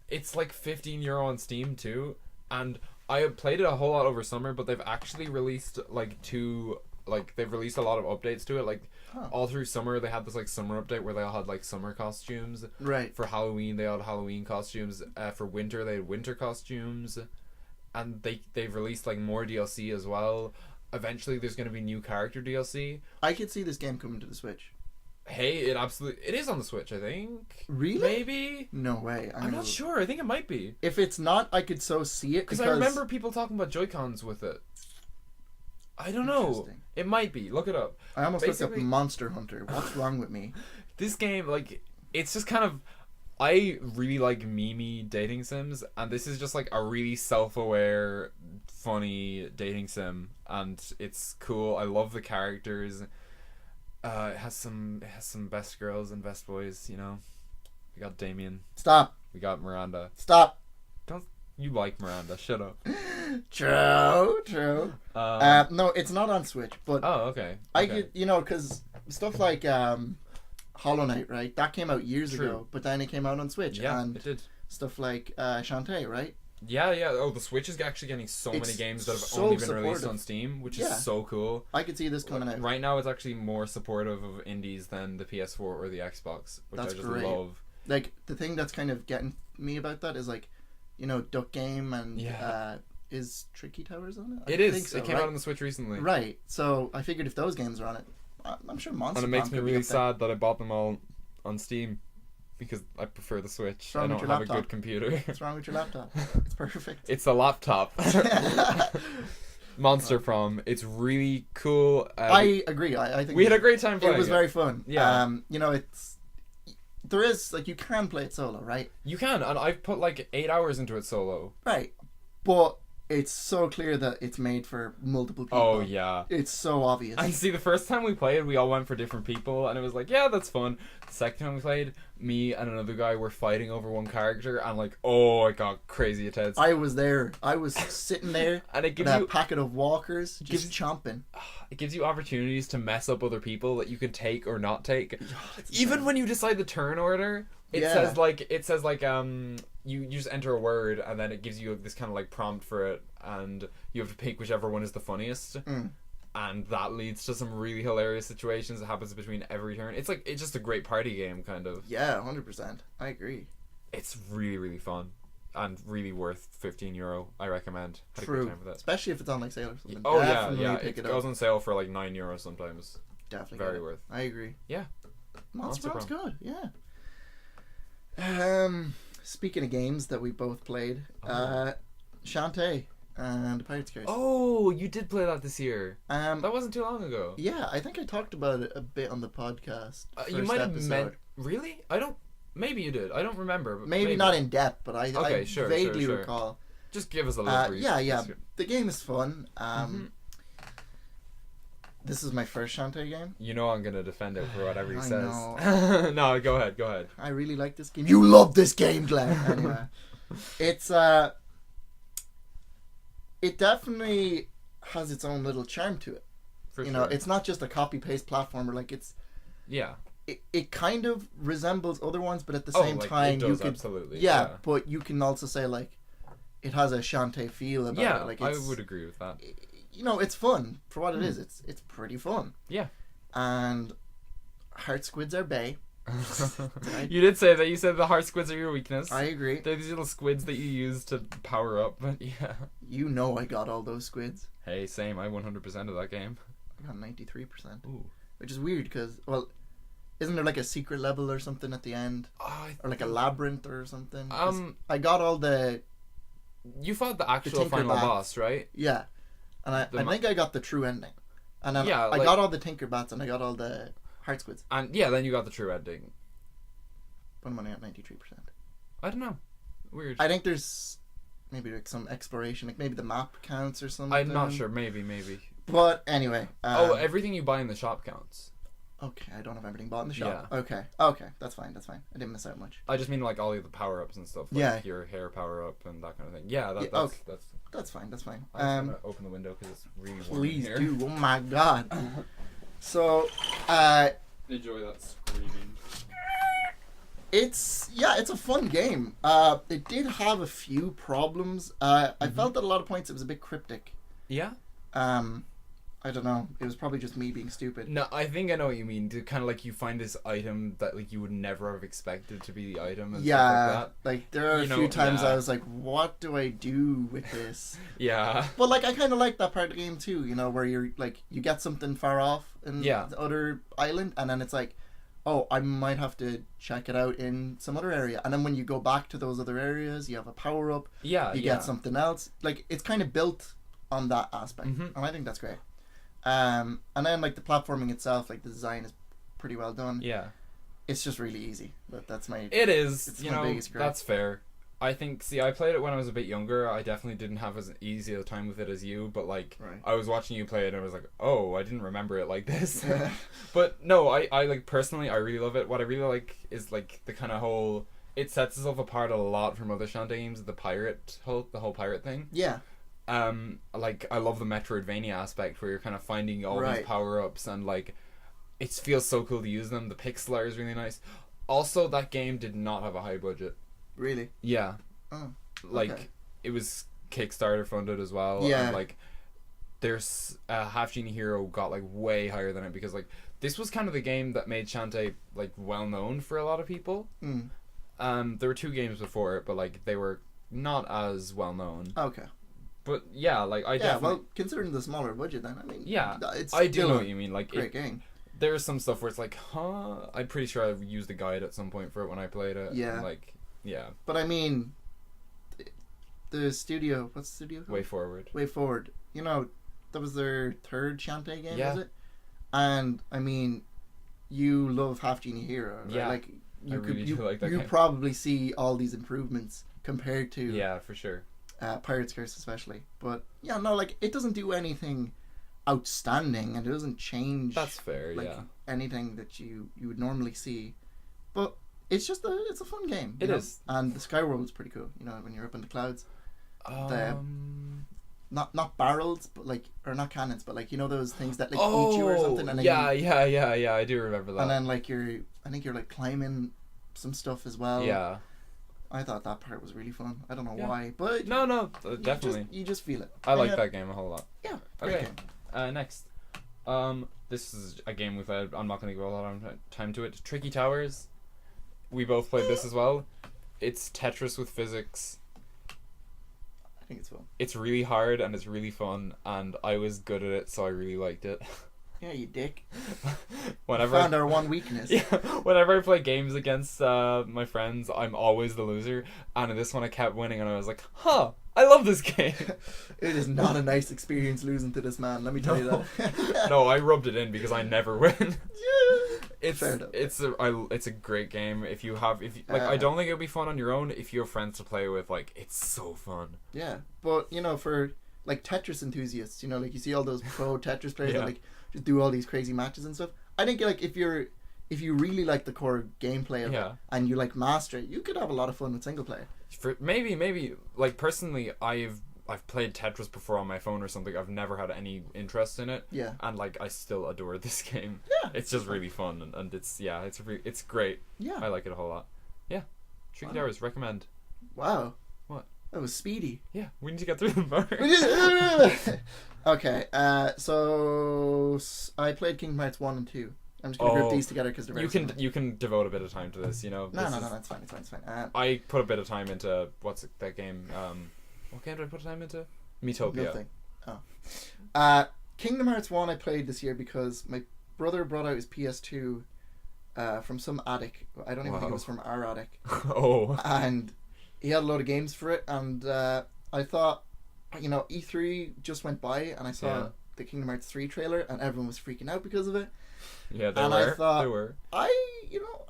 It's like €15 on Steam too, and I have played it a whole lot over summer, but they've actually released they've released a lot of updates to it. All through summer they had this like summer update where they all had like summer costumes. Right. For Halloween they had Halloween costumes. For winter they had winter costumes, and they've released like more DLC as well. Eventually there's going to be new character DLC. I could see this game coming to the Switch. Hey, it is on the Switch, I think. Really? Maybe? No way. I'm not sure. I think it might be. If it's not, I could so see it because I remember people talking about Joy-Cons with it. I don't know. It might be. Look it up. I almost looked up Monster Hunter. What's wrong with me? This game, it's just kind of... I really like meme dating sims, and this is just like a really self-aware, funny dating sim, and it's cool. I love the characters. It has some best girls and best boys. We got Damien. Stop. We got Miranda. Stop. Don't. You like Miranda. Shut up. True. No, it's not on Switch, but Oh, okay. I could, because stuff like Hollow Knight, right? That came out years True. ago, but then it came out on Switch. Yeah, and it did. stuff like Shantae, right? Yeah. Oh, the Switch is actually getting so many It's games that have so only been released supportive. on Steam, which Yeah. is so cool. I could see this coming out. Right now, it's actually more supportive of indies than the PS4 or the Xbox, which That's I just great. love. Like, the thing that's kind of getting me about that is, like, Duck Game and is Tricky Towers on it? It is. Think so, It came right? out on the Switch recently. Right. So I figured if those games are on it, I'm sure Monster And it makes Bomb me could be really up there. sad that I bought them all on Steam because I prefer the Switch. wrong I with don't your have a laptop? good computer. What's wrong with your laptop? It's perfect. It's a laptop. Monster Prom. It's really cool. I agree. I think we had a great time playing it was very fun. Yeah. There is, like, you can play it solo, right? You can, and I've put like 8 hours into it solo. Right. But it's so clear that it's made for multiple people. Oh yeah. It's so obvious. And see, the first time we played, we all went for different people, and it was like, yeah, that's fun. The second time we played, me and another guy were fighting over one character, and like, oh, it got crazy intense. I was there. I was sitting there And it with gives a you packet of walkers just chomping. it gives you opportunities to mess up other people that you can take or not take. It's Even insane. when you decide the turn order, it Yeah. says like you just enter a word, and then it gives you this kind of like prompt for it, and you have to pick whichever one is the funniest. And that leads to some really hilarious situations that happens between every turn. It's just a great party game, kind of. Yeah, 100%. I agree. It's really, really fun. And really worth €15, I recommend. Had a True. great time with that. Especially if it's on like sale or something. Oh Definitely yeah. pick It it goes up. on sale for like €9 sometimes. Definitely. Very get it. worth. I agree. Yeah. Monster Monster Prom. good, yeah. Speaking of games that we both played, Shantae and Pirates Curse. Oh, you did play that this year. That wasn't too long ago. Yeah, I think I talked about it a bit on the podcast. You first might have episode. meant. Really? I don't. Maybe you did. I don't remember. But Maybe not in depth, but I sure, vaguely sure. recall. Just give us a little brief. Yeah. The game is fun. Mm-hmm. This is my first Shantae game. You know I'm gonna defend it for whatever he I says. know. No, go ahead. I really like this game. You love this game, Glenn. Anyway, it's it definitely has its own little charm to it. For you sure. know, it's not just a copy paste platformer. Like Yeah. it kind of resembles other ones, but at the Oh, same like, time it does, you could absolutely. yeah, but you can also say like it has a Shantae feel about Yeah, it. Like I it's, would agree with that. You know, it's fun for what it is. It's pretty fun. Yeah. And heart squids are bae. You did say that. You said the heart squids are your weakness. I agree. They're these little squids that you use to power up. But yeah. You know I got all those squids. Hey, same. I 100% of that game. I got 93%. Ooh. Which is weird because, well, isn't there like a secret level or something at the end? Oh, Or like a labyrinth or something? 'Cause I I got all the... You fought the actual Tinker final Bats. boss, right? Yeah. And I think I got the true ending. And then Yeah, I like- got all the Tinker Bats and I got all the heart squids. And yeah, then you got the true ending. But I'm only at 93%. I don't know. Weird. I think there's maybe like some exploration, like maybe the map counts or something. I'm not sure. Maybe. But anyway. Everything you buy in the shop counts. Okay, I don't have everything bought in the shop. Yeah. Okay, that's fine. I didn't miss out much. I just mean like all of the power ups and stuff. Like Yeah. your hair power up and that kind of thing. Yeah, Yeah, that's okay. that's. That's fine. I'm just gonna open the window because it's really warm in Please here. do. Oh my god. So, Enjoy that screaming. it's a fun game. It did have a few problems. I felt at a lot of points it was a bit cryptic. Yeah. I don't know. It was probably just me being stupid. No, I think I know what you mean. To kind of like you find this item that like you would never have expected to be the item and Yeah, stuff like that. there are You a few know, times yeah. I was like, "What do I do with this?" Yeah. But like, I kind of like that part of the game too. You know, where you're like, you get something far off in Yeah. the other island, and then it's like, "Oh, I might have to check it out in some other area." And then when you go back to those other areas, you have a power up. Yeah. You get something else. Like, it's kind of built on that aspect, Mhm. and I think that's great. And then like the platforming itself, like the design is pretty well done. Yeah. It's just really easy. But that's my. It is. It's You my know, biggest gripe. that's fair. I think. See, I played it when I was a bit younger. I definitely didn't have as easy a time with it as you. But like, Right. I was watching you play it, and I was like, oh, I didn't remember it like this. But no, I like personally, I really love it. What I really like is like the kind of whole it sets itself apart a lot from other Shantae games. The whole pirate thing. Yeah. Like I love the Metroidvania aspect where you're kind of finding all Right. these power ups and like it feels so cool to use them. The pixel art is really nice. Also, that game did not have a high budget. Really? Yeah. Oh. Like Okay. it was Kickstarter funded as well. Yeah. And like there's Half Genie Hero got like way higher than it because like this was kind of the game that made Shantae like well known for a lot of people. Mm. There were 2 games before it, but like they were not as well known. Okay. But yeah, like I definitely well, considering the smaller budget, then I mean, yeah, it's I do still know a what you mean. Like great game. there's some stuff where it's like, huh? I'm pretty sure I used a guide at some point for it when I played it. Yeah. And like, yeah. But I mean, the studio, what's the studio called? Way Forward. Way Forward. You know, that was their 3rd Shantae game, Yeah. was it? And I mean, you love Half Genie Hero, right? Yeah. Like you really do like that you game. probably see all these improvements compared to Yeah, for sure. Pirate's Curse especially. But yeah, no, like it doesn't do anything outstanding, and it doesn't change. That's fair. like Yeah. anything that you would normally see, but it's just it's a fun game. It you know? is. And the sky world's pretty cool. You know, when you're up in the clouds, not barrels, but like, or not cannons, but like, you know, those things that like eat you or something. And then yeah, you, yeah. I do remember that. and then like I think you're like climbing some stuff as well. yeah. I thought that part was really fun. I don't know Yeah. why, but No, definitely. you just feel it. I like Yeah. that game a whole lot. Yeah, great Okay. game. Next. This is a game I'm not going to give a lot of time to it. Tricky Towers. We both played this as well. It's Tetris with physics. I think it's fun. It's really hard and it's really fun, and I was good at it, so I really liked it. Yeah, you dick. Whenever Found our one weakness. yeah, whenever I play games against my friends, I'm always the loser. And in this one, I kept winning, and I was like, "Huh, I love this game." It is not a nice experience losing to this man. Let me tell you that. No, I rubbed it in because I never win. It's Fair enough. it's a great game. If you I don't think it would be fun on your own. If you have friends to play with, like it's so fun. Yeah, but you know, for like Tetris enthusiasts, you know, like you see all those pro Tetris players Yeah. that like just do all these crazy matches and stuff. I think like if you really like the core gameplay of Yeah. it and you like master it, you could have a lot of fun with single player. For maybe like personally, I've played Tetris before on my phone or something. I've never had any interest in it. Yeah. And like I still adore this game. Yeah. It's just really fun and it's it's great. Yeah. I like it a whole lot. Yeah. Tricky Wow. Towers, recommend. Wow. What? That was speedy. Yeah, we need to get through them more. Okay, so I played Kingdom Hearts 1 and 2. I'm just gonna group these together because they're very similar. You can devote a bit of time to this, you know. No, This is- it's fine. It's fine. I put a bit of time into that game? What game did I put time into? Metopia. Nothing. Oh. Kingdom Hearts 1 I played this year because my brother brought out his PS2 from some attic. I don't even think it was from our attic. Oh. And he had a load of games for it, and I thought, you know, E3 just went by, and I saw Yeah. the Kingdom Hearts 3 trailer, and everyone was freaking out because of it. Yeah, And I thought- they were. I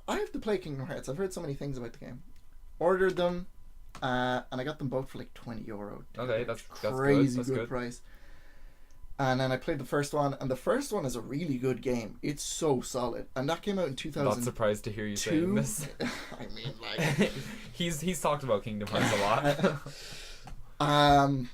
have to play Kingdom Hearts. I've heard so many things about the game. Ordered them, and I got them both for like €20. Okay, that's Crazy good. That's good. price. And then I played the first one, and the first one is a really good game. It's so solid, and that came out in 2002. Not surprised to hear you saying this. I mean, like, he's talked about Kingdom Hearts a lot.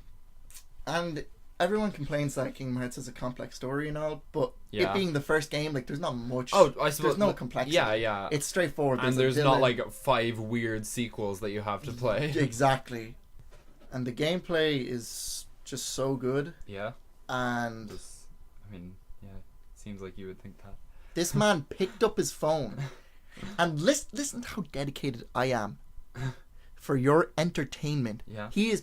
And everyone complains that Kingdom Hearts has a complex story and all, but Yeah. it being the first game, like, there's not much. Oh, I suppose there's no complexity. Yeah. It's straightforward. And there's a not villain. like 5 weird sequels that you have to play. Exactly. And the gameplay is just so good. Yeah. And I mean, yeah. Seems like you would think that. this man picked up his phone, and listen to how dedicated I am for your entertainment. Yeah. He is.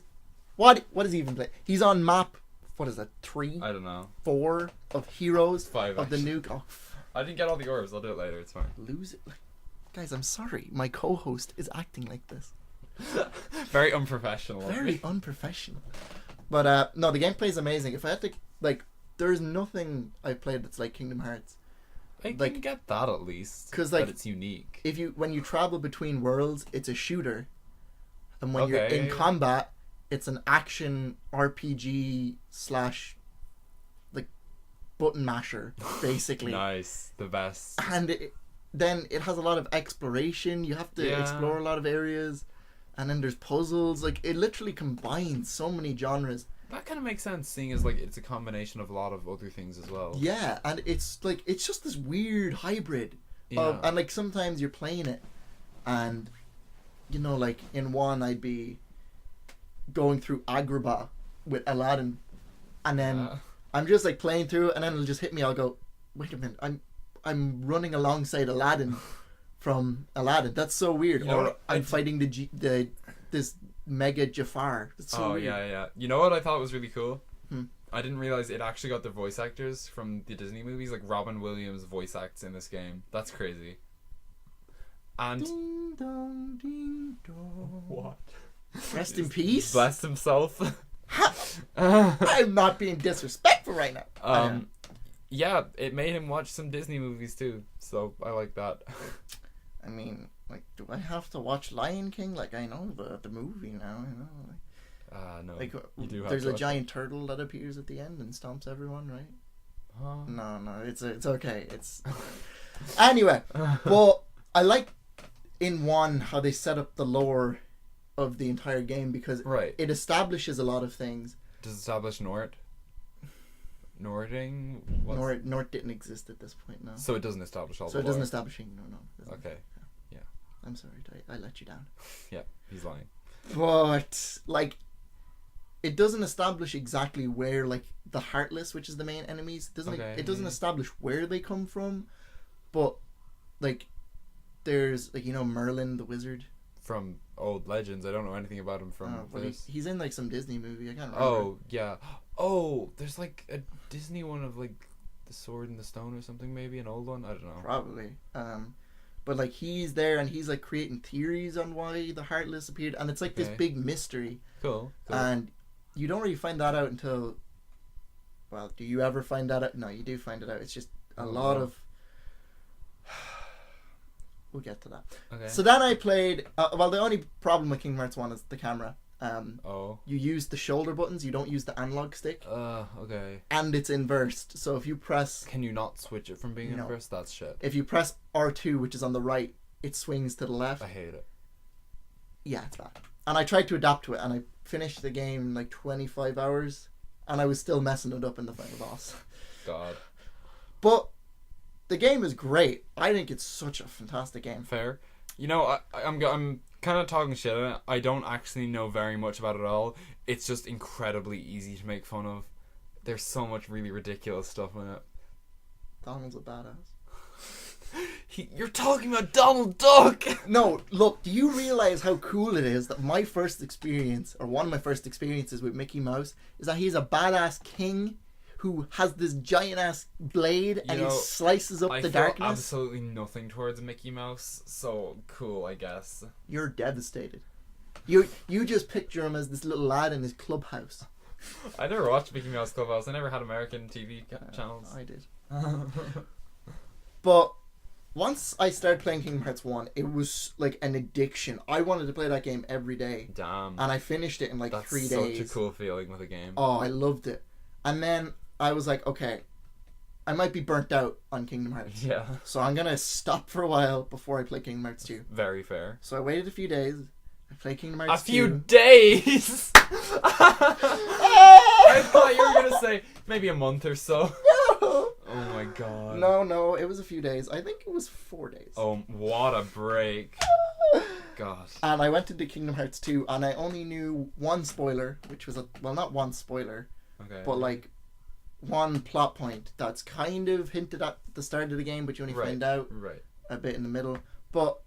What is he even playing? He's on map. What is that? 3, I don't know. 4 of heroes 5 of the actually. nuke. Oh, I didn't get all the orbs. I'll do it later. It's fine. lose it. Guys, I'm sorry. My co-host is acting like this. Very unprofessional. of Very me. unprofessional. But no, the gameplay is amazing. If I had to, like, there's nothing I've played that's like Kingdom Hearts. I like- can get that at least. 'Cause, like, that it's unique. When you travel between worlds, it's a shooter, and when you're in Okay. combat, it's an action RPG / like button masher, basically. Nice. The best. And then it has a lot of exploration. You have to explore a lot of areas, and then there's puzzles. Like, it literally combines so many genres. That kind of makes sense, seeing as like it's a combination of a lot of other things as well. Yeah, and it's like it's just this weird hybrid of, and like sometimes you're playing it, and you know, like in one I'd be going through Agrabah with Aladdin, and then I'm just like playing through it, and then it'll just hit me. I'll go, wait a minute, I'm running alongside Aladdin from Aladdin. That's so weird. You know what, I'm fighting this Mega Jafar. That's so weird. Yeah. You know what I thought was really cool? Hmm. I didn't realize it actually got the voice actors from the Disney movies. Like Robin Williams voice acts in this game. That's crazy. And Ding dong, ding dong. what? Rest in peace. Blessed himself. I'm not being disrespectful right now. Yeah, it made him watch some Disney movies too, so I like that. I mean, like, do I have to watch Lion King? Like, I know the movie now. You know, No, like you do have there's to a watch giant turtle that appears at the end and stomps everyone, right? Huh? No, it's okay. It's anyway. Well, I like in one how they set up the lore of the entire game, because it establishes a lot of things. Does it establish Nort? Nording? Nort didn't exist at this point, no. So it doesn't establish all the So it lore. doesn't establish no. Okay. Yeah. I'm sorry, I let you down. Yeah, he's lying. But like, it doesn't establish exactly where, like, the Heartless, which is the main enemies, it doesn't establish where they come from, but like, there's like, you know, Merlin the wizard From old legends. I don't know anything about him from this. He's in like some Disney movie. I can't remember. Oh yeah. Oh, there's like a Disney one of like the Sword and the Stone or something, maybe an old one. I don't know. Probably. But like, he's there and he's like creating theories on why the Heartless appeared, and it's like this big mystery. Cool. And you don't really find that out until. Well, do you ever find that out? No, you do find it out. It's just a lot of. We'll get to that. Okay. So then I played. Well, the only problem with Kingdom Hearts 1 is the camera. You use the shoulder buttons. You don't use the analog stick. Okay. And it's inversed. So if you press. Can you not switch it from being inversed? That's shit. If you press R2, which is on the right, it swings to the left. I hate it. Yeah, it's bad. And I tried to adapt to it, and I finished the game in like 25 hours, and I was still messing it up in the final boss. God. But the game is great. I think it's such a fantastic game. Fair. You know, I'm kind of talking shit on it. I don't actually know very much about it at all. It's just incredibly easy to make fun of. There's so much really ridiculous stuff in it. Donald's a badass. You're talking about Donald Duck! No, look, do you realize how cool it is that my first experience, or one of my first experiences with Mickey Mouse, is that he's a badass king who has this giant ass blade and he slices up the darkness? I feel absolutely nothing towards Mickey Mouse, so cool, I guess. You're devastated. You just picture him as this little lad in his clubhouse. I never watched Mickey Mouse Clubhouse. I never had American TV channels. I did. But once I started playing Kingdom Hearts 1, it was like an addiction. I wanted to play that game every day. Damn. And I finished it in like 3 days. That's such a cool feeling with a game. Oh, I loved it. And then I was like, okay, I might be burnt out on Kingdom Hearts. Yeah. So I'm going to stop for a while before I play Kingdom Hearts 2. Very fair. So I waited a few days. I played Kingdom Hearts 2. A few days? I thought you were going to say maybe a month or so. No. Oh my god. No, it was a few days. I think it was 4 days. Oh, what a break. God. And I went into Kingdom Hearts 2 and I only knew one spoiler, which was not one spoiler, okay, but like one plot point that's kind of hinted at the start of the game, but you only find out a bit in the middle. But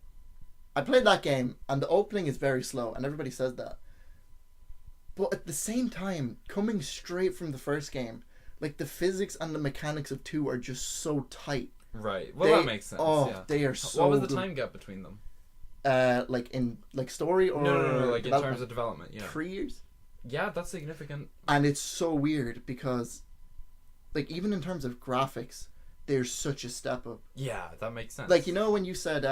I played that game and the opening is very slow and everybody says that. But at the same time, coming straight from the first game, like the physics and the mechanics of 2 are just so tight. Right. Well, that makes sense. Oh, yeah. They are so What was the good. time gap between them? Like in like story or No, like in terms of development, yeah. 3 years. Yeah, that's significant. And it's so weird because, like, even in terms of graphics, there's such a step up. Yeah, that makes sense. Like, you know when you said,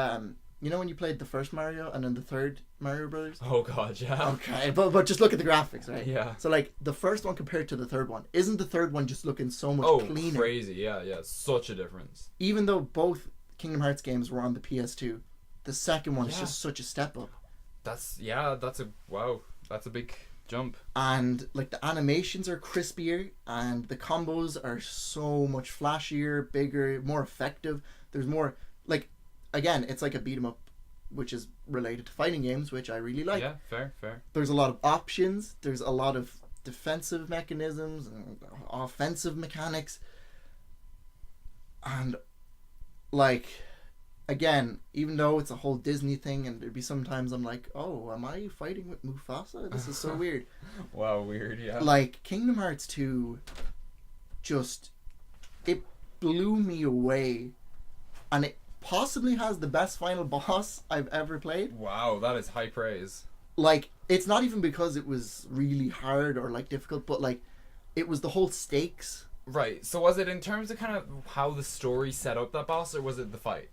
when you played the first Mario and then the third Mario Brothers? Oh god, yeah. Okay, but just look at the graphics, right? Yeah. So like the first one compared to the third one, isn't the third one just looking so much cleaner? Crazy, yeah, such a difference. Even though both Kingdom Hearts games were on the PS2. The second one is Yeah. just such a step up. That's a big jump. And like the animations are crispier, and the combos are so much flashier, bigger, more effective. There's more, like, again, it's like a beat 'em up, which is related to fighting games, which I really like. Yeah, fair. There's a lot of options. There's a lot of defensive mechanisms and offensive mechanics. And like, again, even though it's a whole Disney thing, and there'd be sometimes I'm like, oh, am I fighting with Mufasa? This is so weird. Wow, weird, yeah. Like, Kingdom Hearts 2 just, it blew me away, and it possibly has the best final boss I've ever played. Wow, that is high praise. Like, it's not even because it was really hard or like difficult, but like, it was the whole stakes. Right, so was it in terms of kind of how the story set up that boss, or was it the fight?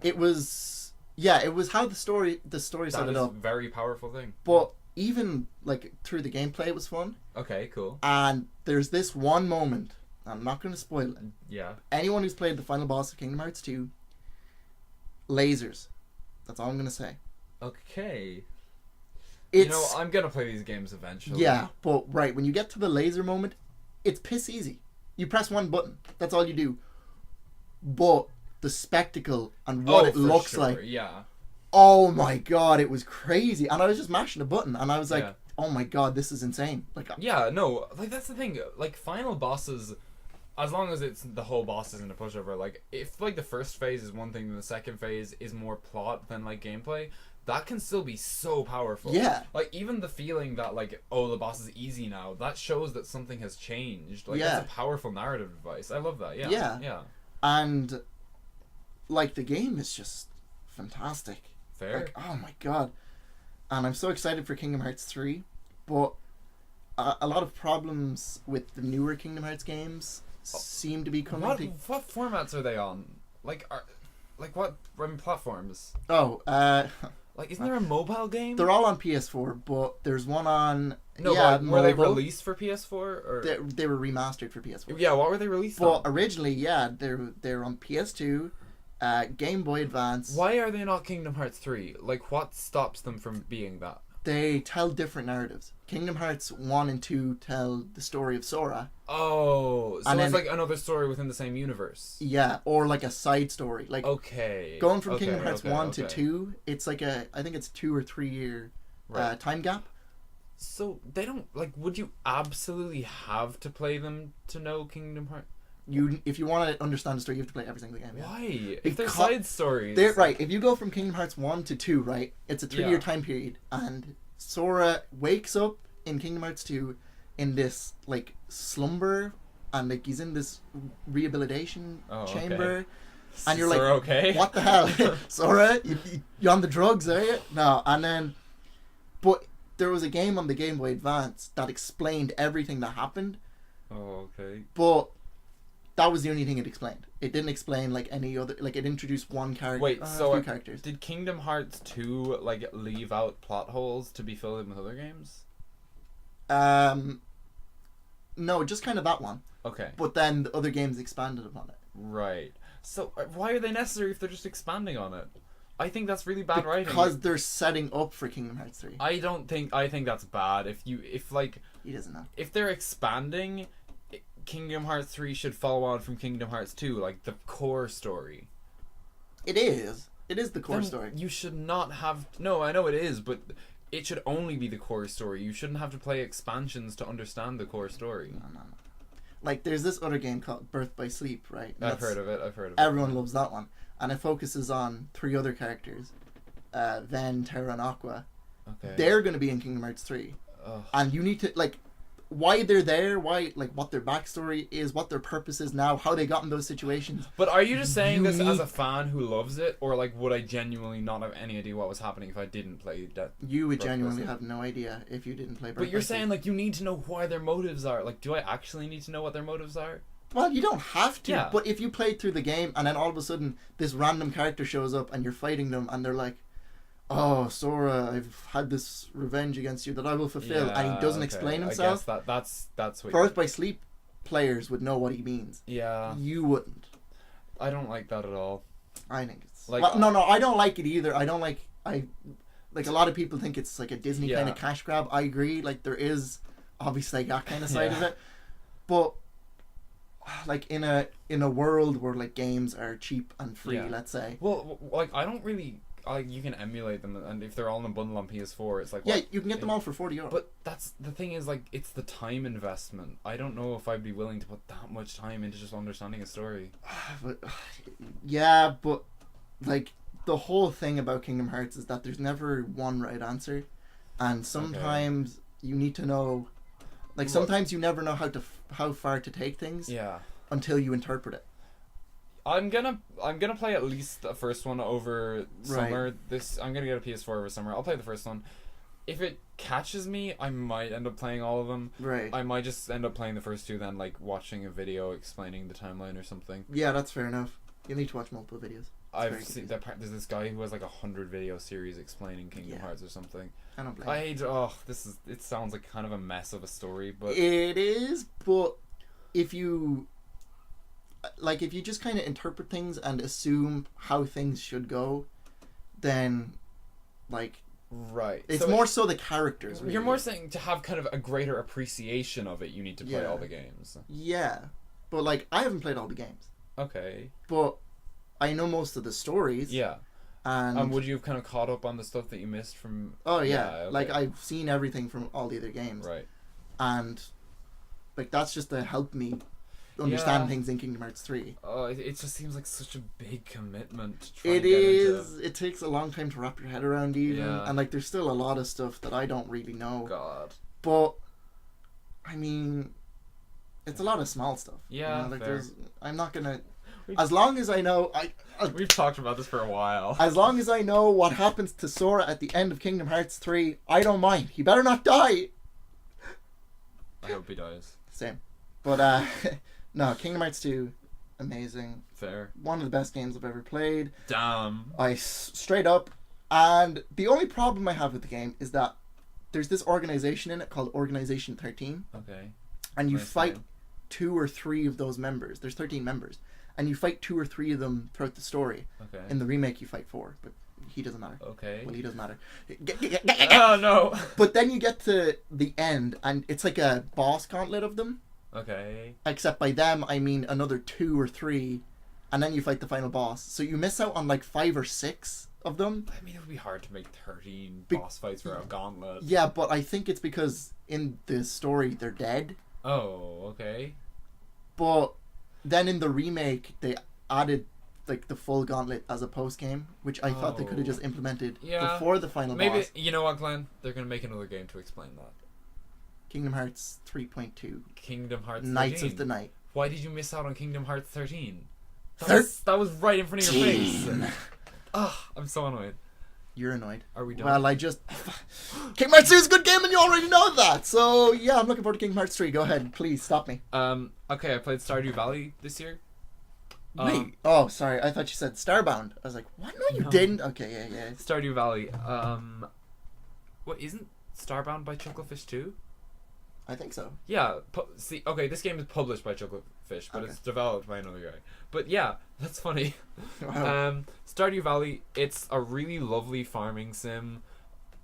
It was, yeah, it was how the story set That it is a up. very powerful thing. But even like through the gameplay, it was fun. Okay, cool. And there's this one moment. I'm not going to spoil it. Yeah. Anyone who's played the final boss of Kingdom Hearts 2, lasers. That's all I'm going to say. Okay. It's, You know, I'm gonna play these games eventually. yeah, but right when you get to the laser moment, it's piss easy. You press one button. That's all you do. But the spectacle and what it for looks sure, like. Yeah. Oh my god, it was crazy. And I was just mashing a button, and I was like, Yeah. oh my god, this is insane. Like, Yeah, no, like that's the thing. Like final bosses, as long as it's the whole boss isn't a pushover. Like if like the first phase is one thing, then the second phase is more plot than like gameplay. That can still be so powerful. Yeah. Like even the feeling that like, oh, the boss is easy now, that shows that something has changed. Like Yeah. that's a powerful narrative device. I love that. Yeah. Yeah. Yeah. and like the game is just fantastic. Fair. Like, oh my god. And I'm so excited for Kingdom Hearts 3, but a lot of problems with the newer Kingdom Hearts games seem to be coming what to... what formats are they on? Like what platforms? Oh, Like isn't there a mobile game? they're all on PS4, but there's one on... No, yeah, but were they mobile. released for PS4 or? They were remastered for PS4. Yeah, what were they released But on? originally, yeah, they're on PS2, Game Boy Advance. Why are they not Kingdom Hearts 3? Like, what stops them from being that? They tell different narratives. Kingdom Hearts 1 and 2 tell the story of Sora. Oh, so And it's then- like another story within the same universe. Yeah, or like a side story. Like, Okay. going from Okay, Kingdom Hearts okay, 1 to okay. 2, it's like I think it's 2 or 3 year Right. time gap. So they don't like. Would you absolutely have to play them to know Kingdom Hearts? If you want to understand the story, you have to play every single game. Yeah. Why? If they're Because- side stories. They're, right, if you go from Kingdom Hearts 1 to 2, right, it's a 3-year Yeah. time period, and Sora wakes up in Kingdom Hearts 2 in this, like, slumber, and, like, he's in this rehabilitation Oh, okay. chamber, and you're Sora, like, okay? what the hell? Sora, you on the drugs, are you? No, and then, but there was a game on the Game Boy Advance that explained everything that happened, Oh, okay. but that was the only thing it explained. It didn't explain, like, any other, like, it introduced one character, Wait, a so few characters. did Kingdom Hearts 2 like leave out plot holes to be filled in with other games? No, just kind of that one. Okay. But then the other games expanded upon it. Right. So why are they necessary if they're just expanding on it? I think that's really bad writing. Because they're setting up for Kingdom Hearts 3. I think that's bad. He doesn't know. If they're expanding, Kingdom Hearts 3 should follow on from Kingdom Hearts 2, like the core story. It is. It is the core Then story. You should not have. No, I know it is, but it should only be the core story. You shouldn't have to play expansions to understand the core story. No. Like, there's this other game called Birth by Sleep, right? And I've heard of it. Everyone loves that one. And it focuses on 3 other characters. Ven, Terra, and Aqua. Okay. They're going to be in Kingdom Hearts 3. Ugh. And you need to, like, why they're there, why, like, what their backstory is, what their purpose is now, how they got in those situations. But are you just saying You this as need- a fan who loves it, or like would I genuinely not have any idea what was happening if I didn't play that? You would Birth by genuinely Sleep? have no idea if you didn't play Birth But you're by Sleep. saying like you need to know why their motives are. Like, do I actually need to know what their motives are? Well, you don't have to, Yeah. but if you played through the game and then all of a sudden this random character shows up and you're fighting them and they're like, oh, Sora, I've had this revenge against you that I will fulfill, and he doesn't explain himself, I guess that's what. Birth by Sleep players would know what he means. Yeah, You wouldn't. I don't like that at all. I think it's Like, well, no, I don't like it either. I don't like like a lot of people think it's like a Disney kind of cash grab. I agree. Like there is obviously that kind of side of it, but like in a world where like games are cheap and free, let's say. Well, like I don't really. Like you can emulate them, and if they're all in a bundle on PS4, it's like you can get them all for €40. But that's the thing is like it's the time investment. I don't know if I'd be willing to put that much time into just understanding a story. But like the whole thing about Kingdom Hearts is that there's never one right answer, and sometimes you need to know. Like sometimes you never know how far to take things. Yeah. Until you interpret it. I'm gonna play at least the first one over summer. I'm gonna get a PS4 over summer. I'll play the first one. If it catches me, I might end up playing all of them. Right. I might just end up playing the first two, then like watching a video explaining the timeline or something. Yeah, that's fair enough. You need to watch multiple videos. I've seen that there's this guy who has like 100 video series explaining Kingdom Hearts or something. I don't blame it sounds like kind of a mess of a story, but it is. But if you just kind of interpret things and assume how things should go, then like it's more so the characters. Really. You're more saying to have kind of a greater appreciation of it, you need to play all the games. Yeah, but like I haven't played all the games. Okay. But I know most of the stories. Yeah. And would you have kind of caught up on the stuff that you missed from? Oh yeah, okay. Like I've seen everything from all the other games. Right. And like that's just to help me understand things in Kingdom Hearts 3. Oh, it just seems like such a big commitment to try It is. It takes a long time to wrap your head around even. Yeah. And like there's still a lot of stuff that I don't really know. God. But I mean it's a lot of small stuff. Yeah. You know? Like fair. I'm not gonna as long as I know we've talked about this for a while. As long as I know what happens to Sora at the end of Kingdom Hearts 3, I don't mind. He better not die. I hope he dies. Same. But no, Kingdom Hearts 2, amazing. Fair. One of the best games I've ever played. Damn. Straight up. And the only problem I have with the game is that there's this organization in it called Organization 13. Okay. And you fight 2 or 3 of those members. There's 13 members. And you fight 2 or 3 of them throughout the story. Okay. In the remake, you fight 4, but he doesn't matter. Okay. Well, he doesn't matter. Oh, no. But then you get to the end, and it's like a boss gauntlet of them. Okay. Except by them, I mean another 2 or 3, and then you fight the final boss. So you miss out on like 5 or 6 of them. I mean, it would be hard to make 13 boss fights for a gauntlet. Yeah, but I think it's because in the story they're dead. Oh, okay. But then in the remake, they added like the full gauntlet as a post game, which I thought they could have just implemented before the final boss. You know what, Glenn? They're gonna make another game to explain that. Kingdom Hearts 3.2. Kingdom Hearts 13. Knights of the Night. Why did you miss out on Kingdom Hearts 13? That was right in front of your face. I'm so annoyed. You're annoyed. Are we done? Well, Kingdom Hearts 2 is a good game and you already know that. So, yeah, I'm looking forward to Kingdom Hearts 3. Go ahead. Please, stop me. Okay, I played Stardew Valley this year. Wait. Oh, sorry. I thought you said Starbound. I was like, what? No, you didn't. Okay, yeah. Stardew Valley. What, isn't Starbound by Chucklefish too? I think so. Yeah. See, okay, this game is published by Chucklefish, but it's developed by another guy. But yeah, that's funny. Wow. Stardew Valley, it's a really lovely farming sim.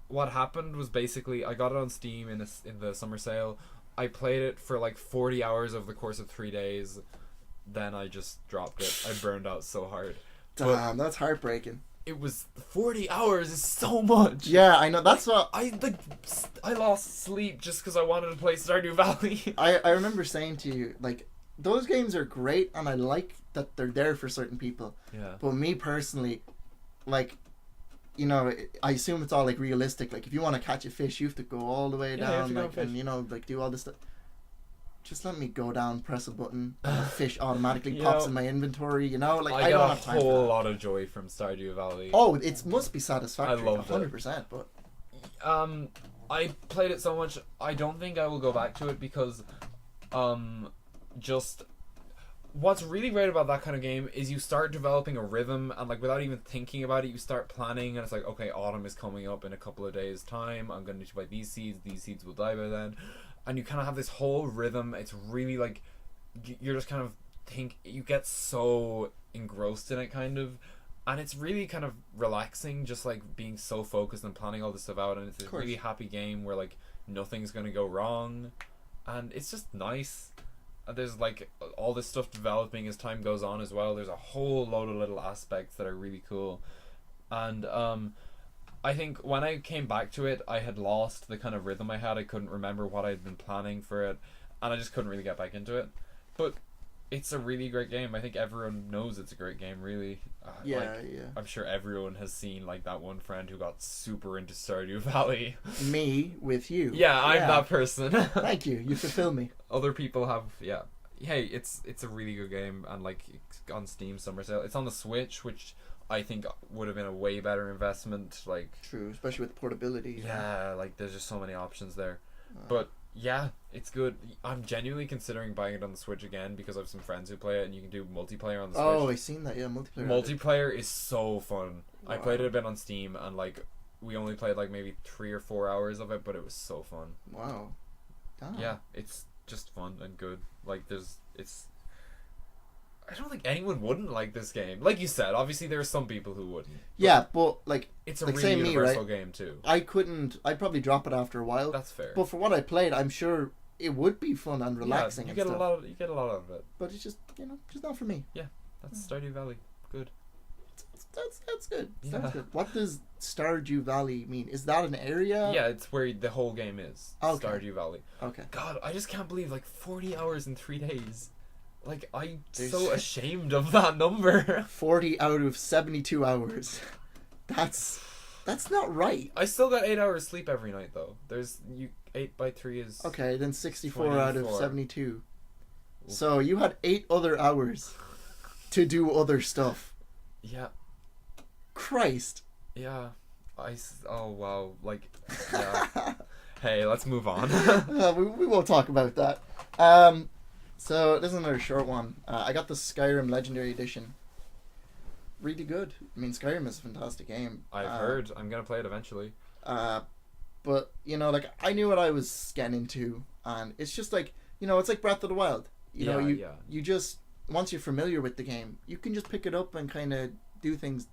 What happened was basically I got it on Steam in the summer sale. I played it for like 40 hours over the course of 3 days. Then I just dropped it. I burned out so hard. Damn, that's heartbreaking. It was 40 hours is so much. Yeah, I know. That's what I lost sleep just because I wanted to play Stardew Valley. I remember saying to you, like, those games are great and I like that they're there for certain people. Yeah. But me personally, like, you know, I assume it's all like realistic. Like, if you want to catch a fish, you have to go all the way down, like, and you know, like, do all this stuff. Just let me go down, press a button, and a fish automatically pops in my inventory. You know, like I don't have time for that. I got a whole lot of joy from Stardew Valley. Oh, it must be satisfactory. I loved 100%. But I played it so much. I don't think I will go back to it because, just what's really great about that kind of game is you start developing a rhythm and like without even thinking about it, you start planning and it's like, okay, autumn is coming up in a couple of days' time. I'm going to need to buy these seeds. These seeds will die by then. And you kind of have this whole rhythm. It's really like you're just kind of you get so engrossed in it kind of, And it's really kind of relaxing, just like being so focused and planning all this stuff out, and it's a really happy game where like nothing's gonna go wrong, and it's just nice. There's like all this stuff developing as time goes on as well. There's a whole load of little aspects that are really cool, and I think when I came back to it, I had lost the kind of rhythm I had. I couldn't remember what I'd been planning for it, and I just couldn't really get back into it. But it's a really great game. I think everyone knows it's a great game, really. Yeah. I'm sure everyone has seen like that one friend who got super into Stardew Valley. Me with you. Yeah, I'm that person. Thank you. You fulfill me. Other people have, yeah. Hey, it's a really good game, and like it's on Steam summer sale. It's on the Switch, which I think would have been a way better investment. Like, true, especially with portability. Yeah, like there's just so many options there. But yeah, it's good. I'm genuinely considering buying it on the Switch again because I have some friends who play it, and you can do multiplayer on the Switch. Oh, I've seen that. Yeah, multiplayer. Multiplayer is so fun. Wow. I played it a bit on Steam, and like we only played like maybe 3 or 4 hours of it, but it was so fun. Wow. Damn. Yeah, it's just fun and good. Like I don't think anyone wouldn't like this game. Like you said, obviously there are some people who wouldn't. Yeah, but like it's a like really universal me, right? game too. I'd probably drop it after a while. That's fair. But for what I played, I'm sure it would be fun and relaxing. Yeah, and you stuff. you get a lot of it. But it's just just not for me. Yeah, that's Stardew Valley. Good. That's good. Yeah. Sounds good. What does Stardew Valley mean? Is that an area? Yeah, it's where the whole game is. Okay. Stardew Valley. Okay. God, I just can't believe like 40 hours in 3 days. Like I'm There's- so ashamed of that number. 40 out of 72 hours. That's not right. I still got 8 hours sleep every night though. 8 by 3 is Okay, then 64 out of 24. 72. So you had 8 other hours to do other stuff. Yeah. Christ. Yeah. Oh wow. Like yeah. Hey, let's move on. We won't talk about that. So this is another short one. I got the Skyrim Legendary Edition. Really good. I mean, Skyrim is a fantastic game. I've heard. I'm gonna play it eventually. But like I knew what I was getting into, and it's just like it's like Breath of the Wild. You just once you're familiar with the game, you can just pick it up and kind of do things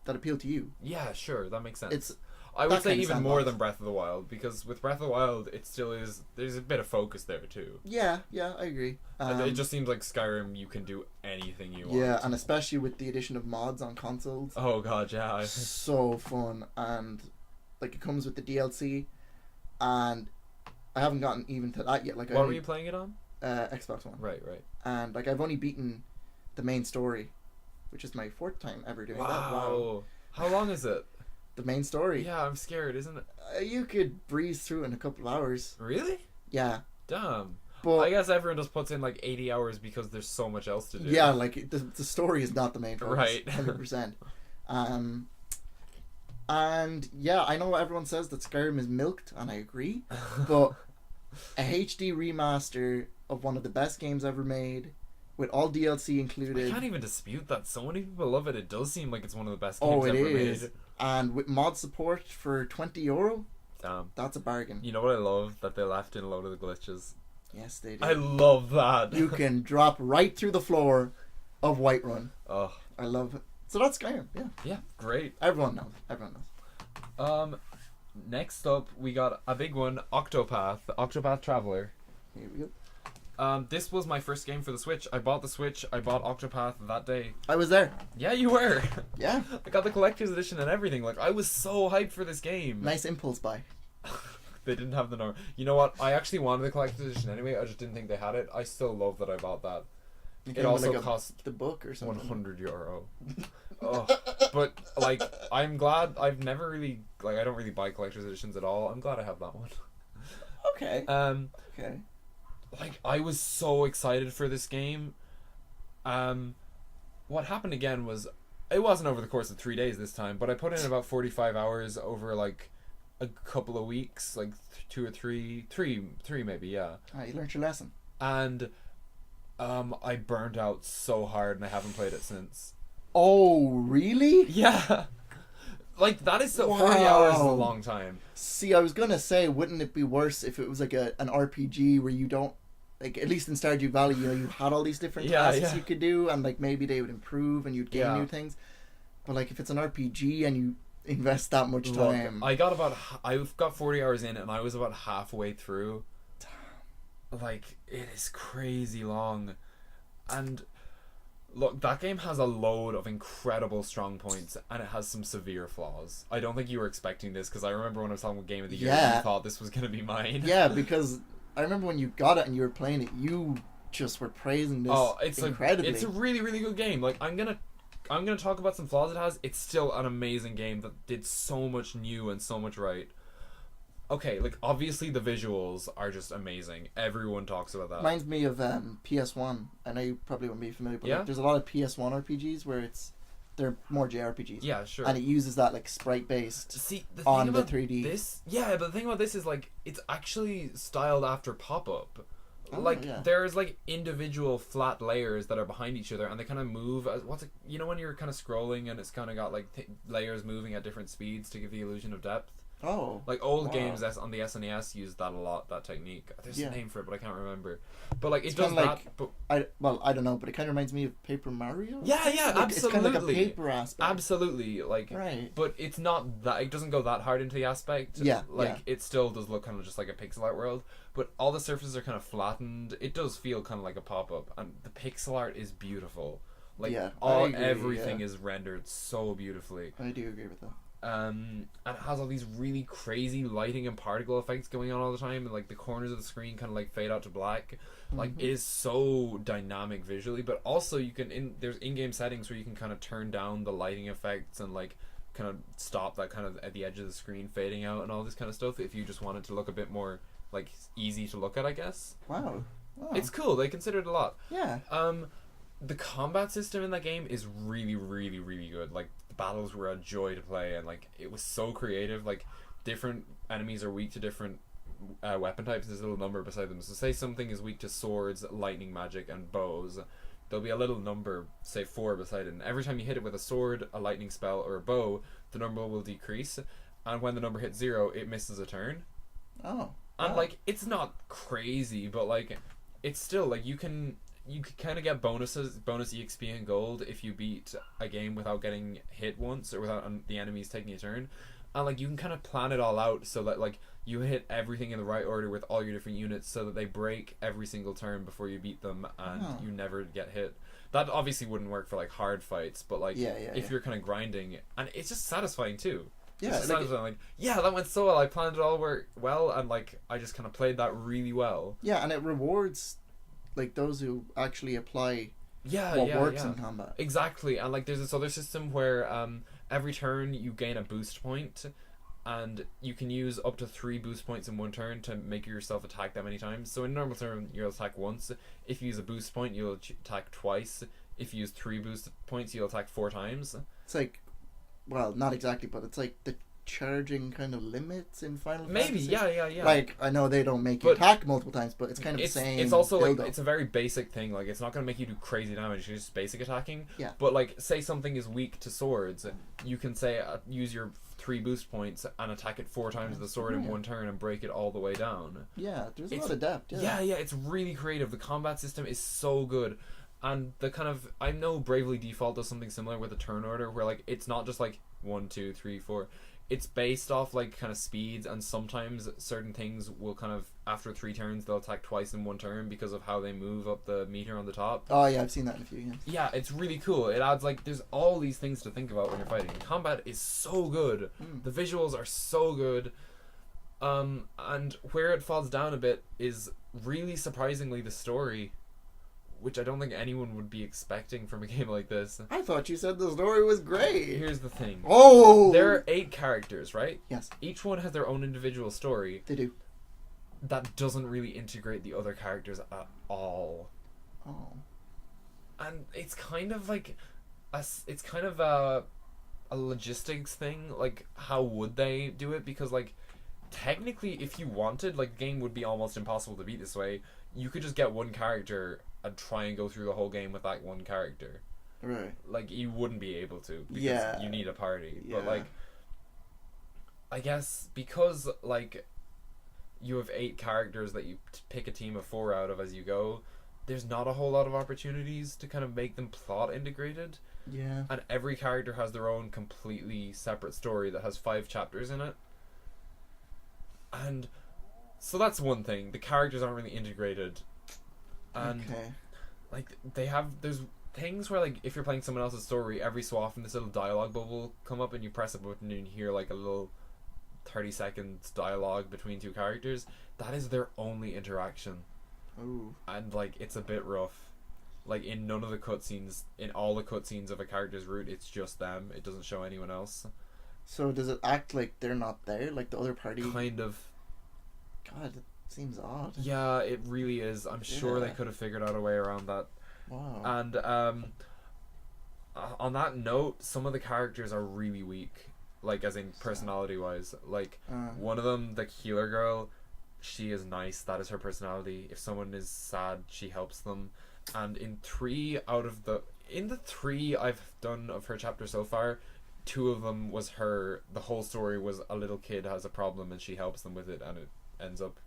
that appeal to you. Yeah, sure, that makes sense. It's I would that say kind of even more sandbox. than Breath of the Wild, because with Breath of the Wild, it still is. There's a bit of focus there too. Yeah, I agree. It just seems like Skyrim, you can do anything you want. Yeah, and especially with the addition of mods on consoles. Oh god, yeah. So fun, and like it comes with the DLC, and I haven't gotten even to that yet. Like, What were you playing it on? Xbox One. Right. And like I've only beaten the main story, which is my 4th time ever doing that. Wow. How long is it? The main story. Yeah, I'm scared, isn't it? You could breeze through it in a couple of hours. Really? Yeah. Damn. But I guess everyone just puts in like 80 hours because there's so much else to do. yeah, like the story is not the main focus. Right. 100%. And yeah, I know everyone says that Skyrim is milked, and I agree. But a HD remaster of one of the best games ever made, with all DLC included. I can't even dispute that. So many people love it. It does seem like it's one of the best Oh, games it ever is. made. And with mod support for €20, Damn. that's a bargain. You know what I love? That they left in a load of the glitches. Yes, they do. I love that. You can drop right through the floor of Whiterun. Oh. I love it. So that's Skyrim, yeah. Yeah, great. Everyone knows. Next up, we got a big one, Octopath Traveler. Here we go. This was my first game for the Switch. I bought the Switch. I bought Octopath that day. I was there. Yeah, you were. Yeah. I got the collector's edition and everything. Like, I was so hyped for this game. Nice impulse buy. They didn't have the norm. You know what? I actually wanted the collector's edition anyway. I just didn't think they had it. I still love that I bought that. It also cost the book or something. €100. Oh, but like, I'm glad. I've never really I don't really buy collector's editions at all. I'm glad I have that one. Okay. Okay. Like, I was so excited for this game. What happened again was, it wasn't over the course of 3 days this time, but I put in about 45 hours over like a couple of weeks, like 2 or 3 maybe, yeah. You learned your lesson. And I burned out so hard and I haven't played it since. Oh, really? Yeah. Like, that is so... Wow. 40 hours is a long time. See, I was gonna say, wouldn't it be worse if it was like an RPG where you don't, like, at least in Stardew Valley, you had all these different tasks you could do, and like maybe they would improve and you'd gain new things. But like if it's an RPG and you invest that much Look, time, I've got 40 hours in, and I was about halfway through. Like, it is crazy long. And look, that game has a load of incredible strong points, and it has some severe flaws. I don't think you were expecting this, because I remember when I was talking about Game of the Year, Yeah. you thought this was going to be mine. yeah, because I remember when you got it and you were playing it, you just were praising this incredibly. It's a really, really good game. Like, I'm gonna talk about some flaws it has. It's still an amazing game that did so much new and so much right. Okay, like, obviously the visuals are just amazing. Everyone talks about that. Reminds me of PS1. I know you probably won't be familiar, but Yeah? like, there's a lot of PS1 RPGs where they're more JRPGs. Yeah, sure. And it uses that like sprite based See, the on thing the about 3D. this, yeah, but the thing about this is, like, it's actually styled after pop-up. Oh, Like, yeah. there's like individual flat layers that are behind each other, and they kind of move as you know when you're kind of scrolling and it's kind of got like layers moving at different speeds to give the illusion of depth. Oh. Like old Wow. games on the SNES used that a lot, that technique. There's Yeah. a name for it, but I can't remember. But like, it It's does kinda that. like- But I don't know, but it kind of reminds me of Paper Mario. yeah, yeah, Like, it's kind of like a absolutely, paper aspect. absolutely, like. Right. But it's not that, it doesn't go that hard into the aspect. Yeah, Like, yeah. it still does look kind of just like a pixel art world, but all the surfaces are kind of flattened. It does feel kind of like a pop-up, and the pixel art is beautiful. Like, Yeah, I agree, everything yeah. is rendered so beautifully. I do agree with that. And it has all these really crazy lighting and particle effects going on all the time, and like the corners of the screen kind of like fade out to black. Like, it is so dynamic visually, but also you can there's in-game settings where you can kind of turn down the lighting effects and like kind of stop that kind of at the edge of the screen fading out and all this kind of stuff if you just want it to look a bit more like easy to look at, I guess. Wow. It's cool. They consider it a lot. Yeah. The combat system in that game is really, really, really good. Like, the battles were a joy to play, and like, it was so creative. Like, different enemies are weak to different weapon types. There's a little number beside them. So say something is weak to swords, lightning magic, and bows, there'll be a little number, say 4 beside it, and every time you hit it with a sword, a lightning spell, or a bow, the number will decrease, and when the number hits 0, it misses a turn. Oh. And wow. like, it's not crazy, but like, it's still like you can kind of get bonus EXP and gold if you beat a game without getting hit once or without the enemies taking a turn, and like you can kind of plan it all out so that like you hit everything in the right order with all your different units so that they break every single turn before you beat them and you never get hit. That obviously wouldn't work for like hard fights, but like if you're kind of grinding, and it's just satisfying too. Yeah, It's just like, yeah, that went so well. I planned it all well, and like I just kind of played that really well. Yeah, and it rewards like those who actually apply what works in combat. Exactly, and like there's this other system where every turn you gain a boost point, and you can use up to 3 boost points in one turn to make yourself attack that many times. So in a normal turn, you'll attack once. If you use a boost point, you'll attack twice. If you use 3 boost points, you'll attack 4 times. It's like, well, not exactly, but it's like the charging kind of limits in Final Maybe, Fantasy. yeah. Like, I know they don't make you But attack multiple times, but it's kind of the same. It's also like, build-up. it's a very basic thing. Like, it's not going to make you do crazy damage. It's just basic attacking. Yeah. But like, say something is weak to swords, you can say use your 3 boost points and attack it 4 times with the sword in one turn and break it all the way down. Yeah, there's a lot of depth. Yeah, it's really creative. The combat system is so good. And the kind of, I know Bravely Default does something similar with the turn order where like it's not just like 1, 2, 3, 4. It's based off like kind of speeds, and sometimes certain things will kind of, after 3 turns, they'll attack twice in one turn because of how they move up the meter on the top. Oh yeah, I've seen that in a few games. Yeah, it's really cool. It adds like, there's all these things to think about when you're fighting. Combat is so good. The visuals are so good. And where it falls down a bit is really surprisingly the story, which I don't think anyone would be expecting from a game like this. I thought you said the story was great. Here's the thing. Oh! There are 8 characters, right? Yes. Each one has their own individual story. They do. That doesn't really integrate the other characters at all. Oh. And it's kind of like a logistics thing. Like, how would they do it? Because like, technically, if you wanted, like, the game would be almost impossible to beat this way. You could just get one character and try and go through the whole game with that one character. Right. Like, you wouldn't be able to because you need a party. Yeah. But like, I guess because like you have 8 characters that you pick a team of 4 out of as you go, there's not a whole lot of opportunities to kind of make them plot integrated. Yeah. and every character has their own completely separate story that has 5 chapters in it. And so that's one thing. The characters aren't really integrated, and Okay. like there's things where like if you're playing someone else's story, every so often this little dialogue bubble will come up and you press a button and you hear like a little 30 seconds dialogue between 2 characters. That is their only interaction, Ooh. and like it's a bit rough. Like in none of the cutscenes, in all the cutscenes of a character's route, it's just them. It doesn't show anyone else. So does it act like they're not there, like the other party? Kind of. God, it seems odd. Yeah, it really is. I'm sure they Yeah. could have figured out a way around that. Wow. And on that note, some of the characters are really weak, like as in personality wise. Like one of them, the healer girl, she is nice. That is her personality. If someone is sad, she helps them. And in 3 I've done of her chapter so far, 2 of them was her. The whole story was a little kid has a problem and she helps them with it, and it ends up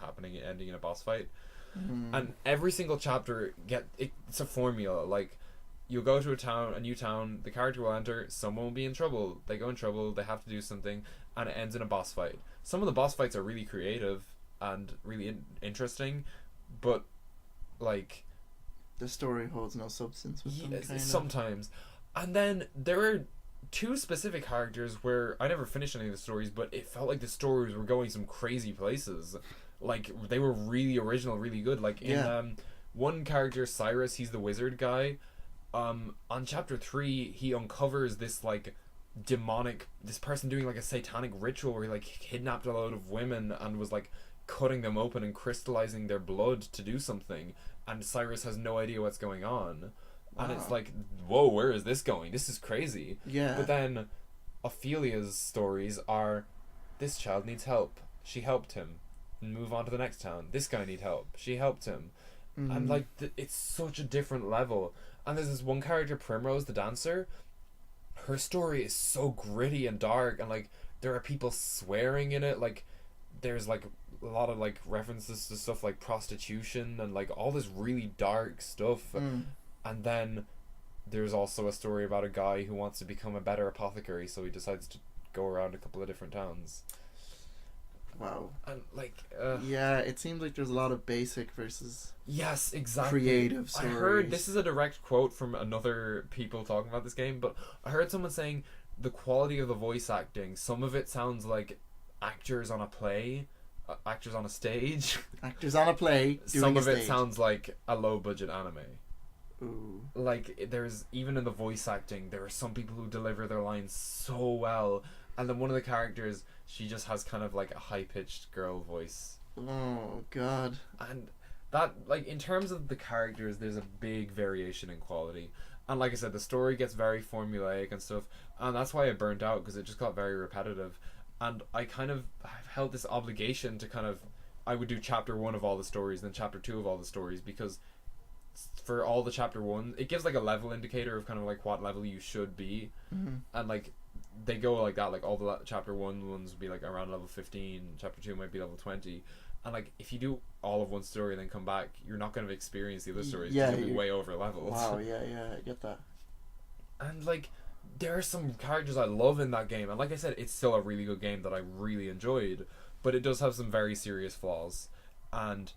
ending in a boss fight. And every single chapter it's a formula. Like you'll go to a new town, the character will enter, someone will be in trouble, they go in trouble, they have to do something, and it ends in a boss fight. Some of the boss fights are really creative and really interesting, but like the story holds no substance with them, kind of. sometimes. And then there are 2 specific characters where I never finished any of the stories, but it felt like the stories were going some crazy places. Like they were really original, really good. Like in one character, Cyrus, he's the wizard guy. On chapter 3, he uncovers this like this person doing like a satanic ritual where he like kidnapped a load of women and was like cutting them open and crystallizing their blood to do something, and Cyrus has no idea what's going on. And it's like, whoa, where is this going? This is crazy. Yeah. But then Ophelia's stories are, this child needs help, she helped him, and move on to the next town. This guy needs help, she helped him. And like it's such a different level. And there's this one character, Primrose the dancer, her story is so gritty and dark, and like there are people swearing in it. Like there's like a lot of like references to stuff like prostitution and like all this really dark stuff. And then there's also a story about a guy who wants to become a better apothecary, so he decides to go around a couple of different towns. Wow. And like yeah, it seems like there's a lot of basic versus yes, exactly. creative stories. I heard, this is a direct quote from another people talking about this game, but I heard someone saying the quality of the voice acting, some of it sounds like actors on a play, actors on a stage. Actors on a play doing some a of it stage. sounds like a low budget anime. Ooh. Like there's, even in the voice acting, there are some people who deliver their lines so well, and then one of the characters, she just has kind of like a high-pitched girl voice. Oh god. And that, like, in terms of the characters, there's a big variation in quality. And like I said, the story gets very formulaic and stuff, and that's why I burnt out, because it just got very repetitive. And I've held this obligation to kind of, I would do chapter 1 of all the stories, then chapter 2 of all the stories, because for all the chapter 1, it gives like a level indicator of kind of like what level you should be. And like they go like that, like all the chapter 1 ones would be like around level 15, chapter 2 might be level 20, and like if you do all of one story and then come back, you're not going to experience the other stories, because you'll be way over leveled. Wow, yeah, I get that. And like there are some characters I love in that game, and like I said, it's still a really good game that I really enjoyed, but it does have some very serious flaws. And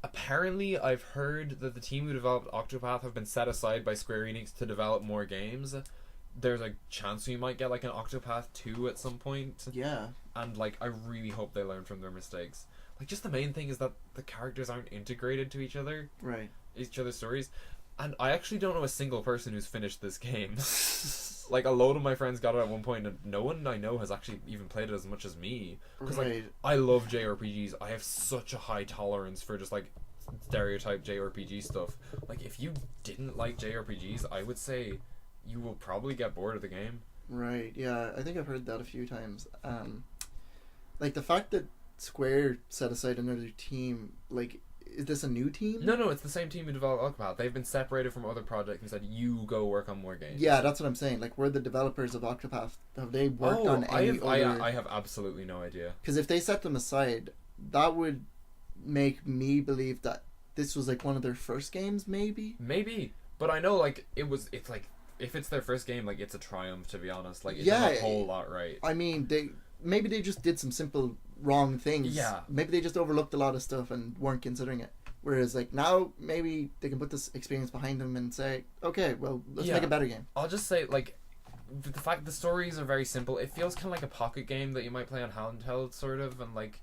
apparently I've heard that the team who developed Octopath have been set aside by Square Enix to develop more games. There's a chance we might get like an Octopath 2 at some point. Yeah. And like I really hope they learn from their mistakes. Like just the main thing is that the characters aren't integrated to each other's stories. And I actually don't know a single person who's finished this game. Like a load of my friends got it at one point, and no one I know has actually even played it as much as me. Because like I love JRPGs. I have such a high tolerance for just like stereotype JRPG stuff. Like if you didn't like JRPGs, I would say you will probably get bored of the game. Right, yeah, I think I've heard that a few times. Like the fact that Square set aside another team, like, is this a new team? No, it's the same team who developed Octopath. They've been separated from other projects and said, you go work on more games. Yeah, that's what I'm saying. Like, we're the developers of Octopath. Have they worked on any other... I have absolutely no idea. Because if they set them aside, that would make me believe that this was like one of their first games, maybe? Maybe. But I know, like, it's like if it's their first game, like, it's a triumph, to be honest. Like, it Yeah, does a whole lot right. I mean, maybe they just did some simple wrong things. Yeah. Maybe they just overlooked a lot of stuff and weren't considering it. Whereas, like, now, maybe they can put this experience behind them and say, okay, well, let's make a better game. I'll just say, like, the fact the stories are very simple. It feels kind of like a pocket game that you might play on handheld, sort of, and, like...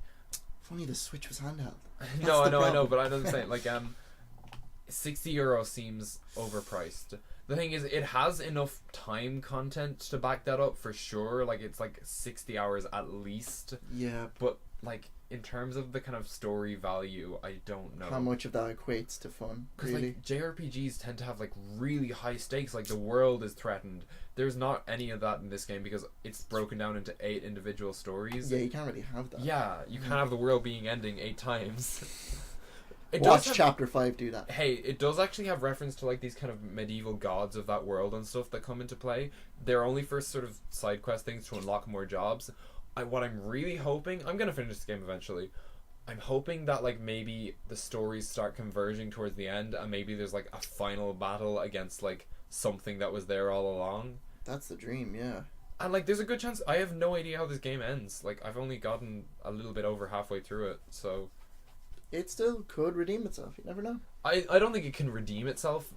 Funny, the Switch was handheld. No, I know, but I don't say, like, €60 seems overpriced. The thing is, it has enough time content to back that up, for sure. Like, it's, like, 60 hours at least. Yeah. But, like, in terms of the kind of story value, I don't know How much of that equates to fun, because really? like JRPGs tend to have like really high stakes, like the world is threatened. There's not any of that in this game because it's broken down into 8 individual stories. Yeah, you can't really have that. Yeah, you can't have the world being ending 8 times. Watch Chapter 5 do that. Hey, it does actually have reference to like these kind of medieval gods of that world and stuff that come into play. They're only for sort of side quest things to unlock more jobs. What I'm really hoping, I'm gonna finish this game eventually. I'm hoping that like maybe the stories start converging towards the end, and maybe there's like a final battle against like something that was there all along. That's the dream, yeah. And like, there's a good chance. I have no idea how this game ends. Like, I've only gotten a little bit over halfway through it, so It still could redeem itself. You never know. I don't think it can redeem itself.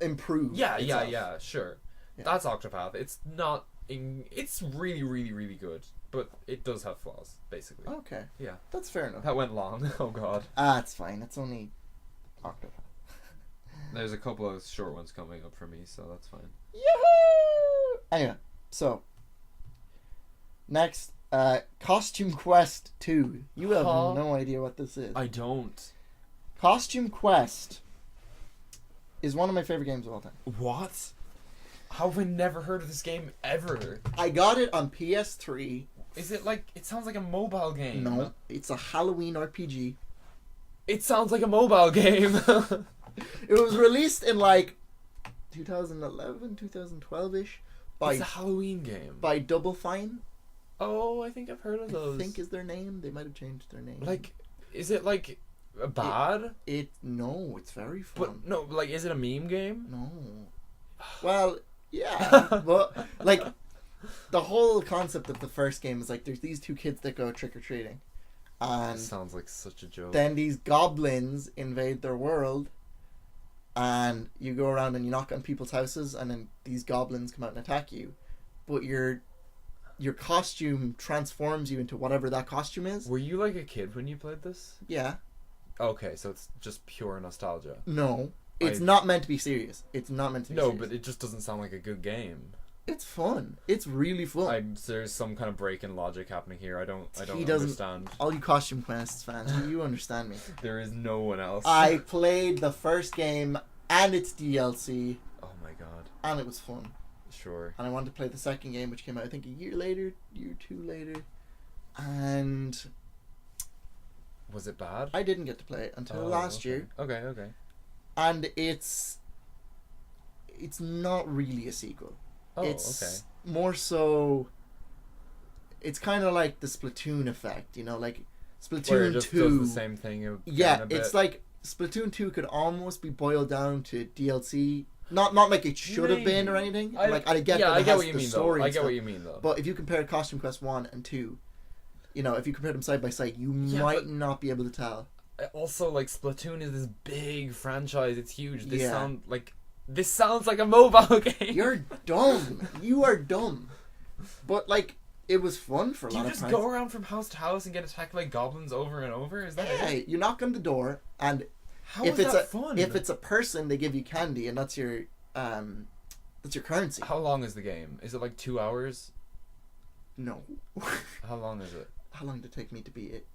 Improve. Yeah, itself. sure. Yeah. That's Octopath. It's not. It's really, really, really good, but it does have flaws, basically. Okay. Yeah. That's fair enough. That went long. Oh god. It's fine. It's only Octopath. There's a couple of short ones coming up for me, so that's fine. Yahoo! Anyway, so next, Costume Quest 2. You have no idea what this is. I don't. Costume Quest is one of my favorite games of all time. What? How have I never heard of this game ever? I got it on PS3. Is it like... It sounds like a mobile game. No, it's a Halloween RPG. It sounds like a mobile game. It was released in like 2011, 2012-ish It's a Halloween game. by Double Fine. Oh, I think I've heard of those. I think is their name. They might have changed their name. Like, is it like bad? No, it's very fun. But no, like, is it a meme game? No. Well, yeah, but like the whole concept of the first game is like there's these 2 kids that go trick or treating, and Sounds like such a joke. then these goblins invade their world, and you go around and you knock on people's houses, and then these goblins come out and attack you, but your costume transforms you into whatever that costume is. Were you like a kid when you played this? Yeah. Okay, so it's just pure nostalgia. No. It's not meant to be serious. It's not meant to be serious. No, but it just doesn't sound like a good game. It's fun. It's really fun. There's some kind of break in logic happening here. I don't He doesn't understand. All you Costume Quests fans, you understand me. There is no one else. I played the first game and its DLC, Oh my god. and it was fun. Sure. And I wanted to play the second game, which came out I think a year or 2 later, and Was it bad? I didn't get to play it until last year. Okay. And it's not really a sequel. Oh, It's more so. It's kind of like the Splatoon effect, you know, like Splatoon Where it just 2. does the same thing. Yeah, it's like Splatoon 2 could almost be boiled down to DLC. Not like it should have been or anything. I get that it has what you the mean, story. though. I and get what stuff. you mean, though. But if you compare Costume Quest 1 and 2, you know, if you compare them side by side, you might not be able to tell. Also, like, Splatoon is this big franchise. It's huge. This Yeah. This sounds like a mobile game. You're dumb. You are dumb. But like, it was fun for a Do lot you of just times. go around from house to house and get attacked by goblins over and over? Is that Yeah, it? you knock on the door, and How if is it's that fun? if it's a person, they give you candy, and that's your currency. How long is the game? Is it like 2 hours? No. How long is it? How long did it take me to beat it?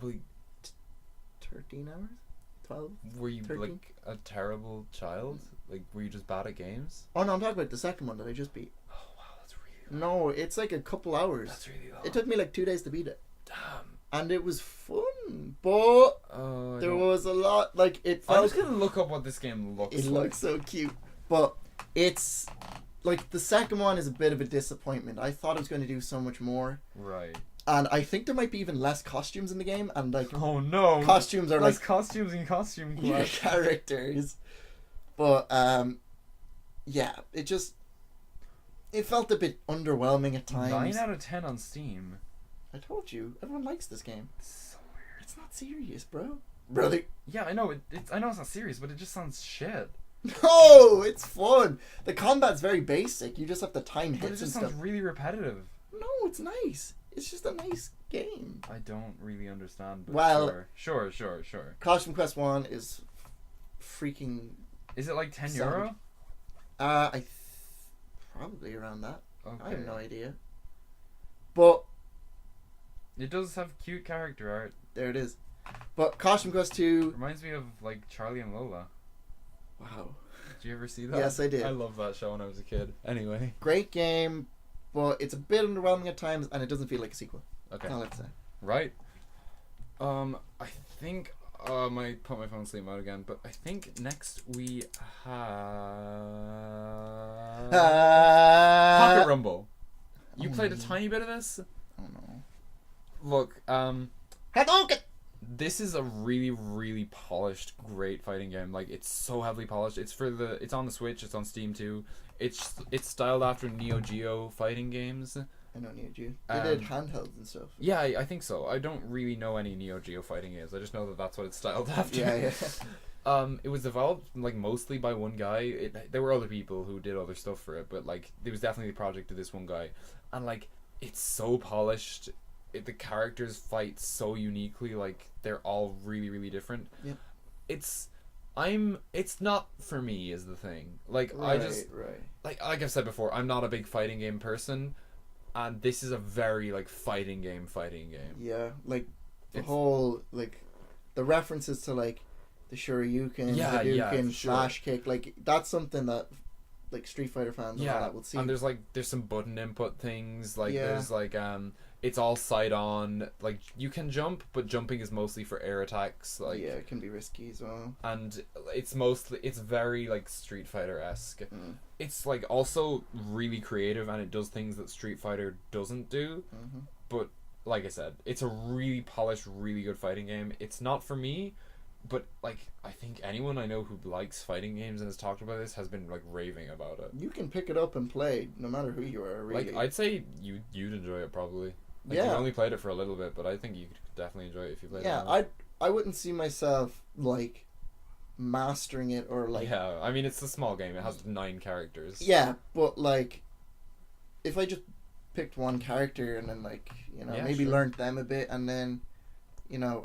Well, 13 hours? 12? were you 13? like a terrible child? Like, were you just bad at games? Oh no, I'm talking about the second one that I just beat. Oh wow, that's really No, it's like a couple hours. That's really long. It took me like 2 days to beat it. Damn. And it was fun, but Oh. there was a lot, like, it I'm felt... just gonna look up what this game looks It like. looks so cute. But it's... Like, the second one is a bit of a disappointment. I thought it was going to do so much more. Right. And I think there might be even less costumes in the game. And, like, Oh no. costumes are, Less like, costumes in Costume your Quest. characters. But, yeah, it felt a bit underwhelming at times. 9 out of 10 on Steam. I told you, everyone likes this game. It's so weird. It's not serious, bro. Brother. Yeah, I know I know it's not serious, but it just sounds shit. No, it's fun. The combat's very basic. You just have to time But it hits and just stuff. sounds really repetitive. No, it's nice. It's just a nice game. I don't really understand. But Well- sure. Costume Quest 1 is freaking... Is it like €10? Savage. Probably around that. Okay. I have no idea. But It does have cute character art. there it is. But Costume Quest 2... Reminds me of like Charlie and Lola. Wow. Did you ever see that? Yes, I did. I love that show when I was a kid. Anyway. Great game, but it's a bit underwhelming at times, and it doesn't feel like a sequel. Okay. That's all I have to say. Right. I think I might put my phone sleep mode again, but I think next we have Pocket Rumble. You played a tiny bit of this? I don't know. Look, Hadouken! this is a really, really polished, great fighting game. Like, it's so heavily polished. It's on the Switch. It's on Steam too. It's styled after Neo Geo fighting games. I know Neo Geo. They did handhelds and stuff. Yeah, I think so. I don't really know any Neo Geo fighting games. I just know that that's what it's styled after. Yeah. It was developed like mostly by one guy. There were other people who did other stuff for it, but like it was definitely the project of this one guy. And like it's so polished. The characters fight so uniquely. Like they're all really, really different. Yeah. It's not for me is the thing. Like Right. like I've said before, I'm not a big fighting game person, and this is a very like fighting game. Yeah, like the It's- whole like the references to like the Shoryuken, Yeah, Hadouken, sure. slash kick, like that's something that like Street Fighter fans and all that will see. And there's some button input things. Like Yeah. there's like it's all side on. Like you can jump, but jumping is mostly for air attacks. Like yeah, it can be risky as well. and it's very like Street Fighter esque. Mm. It's like also really creative, and it does things that Street Fighter doesn't do. Mm-hmm. But like I said, it's a really polished, really good fighting game. It's not for me, but like I think anyone I know who likes fighting games and has talked about this has been like raving about it. You can pick it up and play no matter who you are. Really. Like I'd say you'd enjoy it probably. Like, Yeah. You only played it for a little bit, but I think you could definitely enjoy it if you played it. Yeah, more. I wouldn't see myself like mastering it or like Yeah, I mean it's a small game. It has 9 characters. yeah, but like if I just picked one character and then like Yeah, maybe sure. learned them a bit and then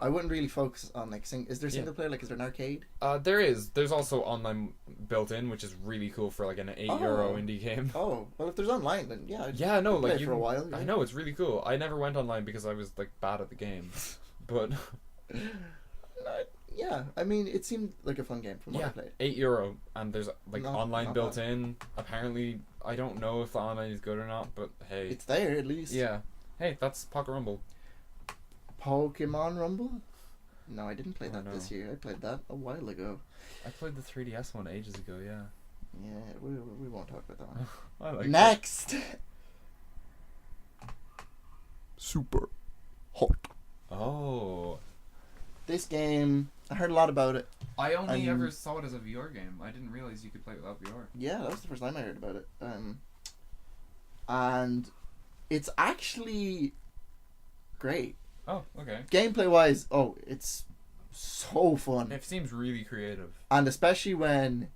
I wouldn't really focus on like is there Yeah. single player, like is there an arcade? There's also online built in, which is really cool for like an €8 indie game. Oh well, if there's online then yeah. Yeah, no, play like it you for a while. I know it's really cool. I never went online because I was like bad at the game, but Yeah, I mean it seemed like a fun game from what I yeah, played. €8, and there's like online not built bad. in. Apparently, I don't know if the online is good or not, but hey, It's there at least. yeah, hey, that's Pocket Rumble. Pokemon Rumble? No, I didn't play Oh, that no. this year. I played that a while ago. I played the 3DS one ages ago. Yeah, Yeah, we won't talk about that one. I like Next. Super hot. Oh, This game, I heard a lot about it. I only I'm- ever saw it as a VR game. I didn't realize you could play it without VR. Yeah, that was the first time I heard about it. And it's actually great. Oh, okay. Gameplay wise, it's so fun. It seems really creative. And especially when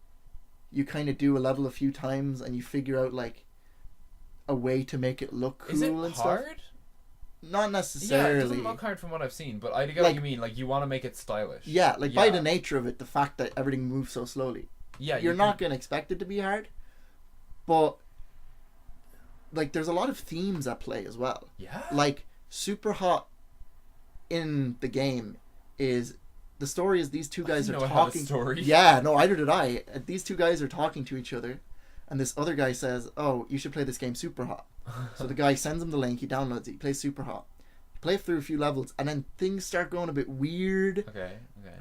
you kind of do a level a few times and you figure out like a way to make it look cool Is it and hard? stuff. Not Yeah, it necessarily. doesn't look hard from what I've seen, but I get Like- what you mean. Like you want to make it stylish. Yeah, like by Yeah. the nature of it, the fact that everything moves so slowly. Yeah, You're you not can- going to expect it to be hard. But like there's a lot of themes at play as well. Yeah. Like super hot in the game is the story is these two guys are didn't know it had a talking. story. Yeah, no, either did I. These two guys are talking to each other, and this other guy says, "Oh, you should play this game Super Hot." So the guy sends him the link. He downloads it. He plays Super Hot. He plays through a few levels, and then things start going a bit weird. Okay.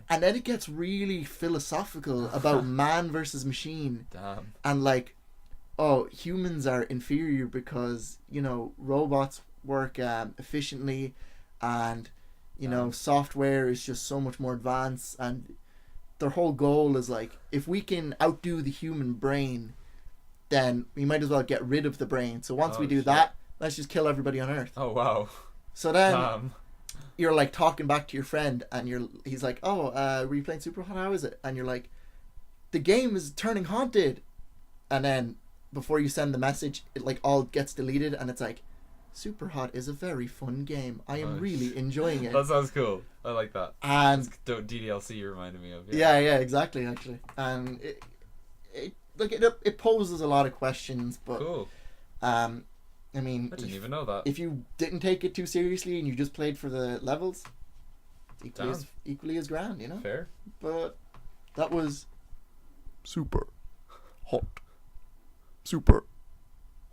And then it gets really philosophical about man versus machine, Damn. and like, oh, humans are inferior because robots work efficiently, and software is just so much more advanced, and their whole goal is like, if we can outdo the human brain, then we might as well get rid of the brain. So once we do shit. that, let's just kill everybody on Earth. Oh wow. So then you're like talking back to your friend, and he's like, "Oh, were you playing Super Hot? How is it?" And you're like, "The game is turning haunted." And then before you send the message, it like all gets deleted, and it's like, Super Hot is a very fun game. I am really enjoying it. That sounds cool. I like that. And DDLC you reminded me of. yeah, exactly, actually. And it poses a lot of questions, but Cool. I mean, I didn't even know that. if you didn't take it too seriously and you just played for the levels, it's equally as grand, you know. Fair. But that was Super Hot. Super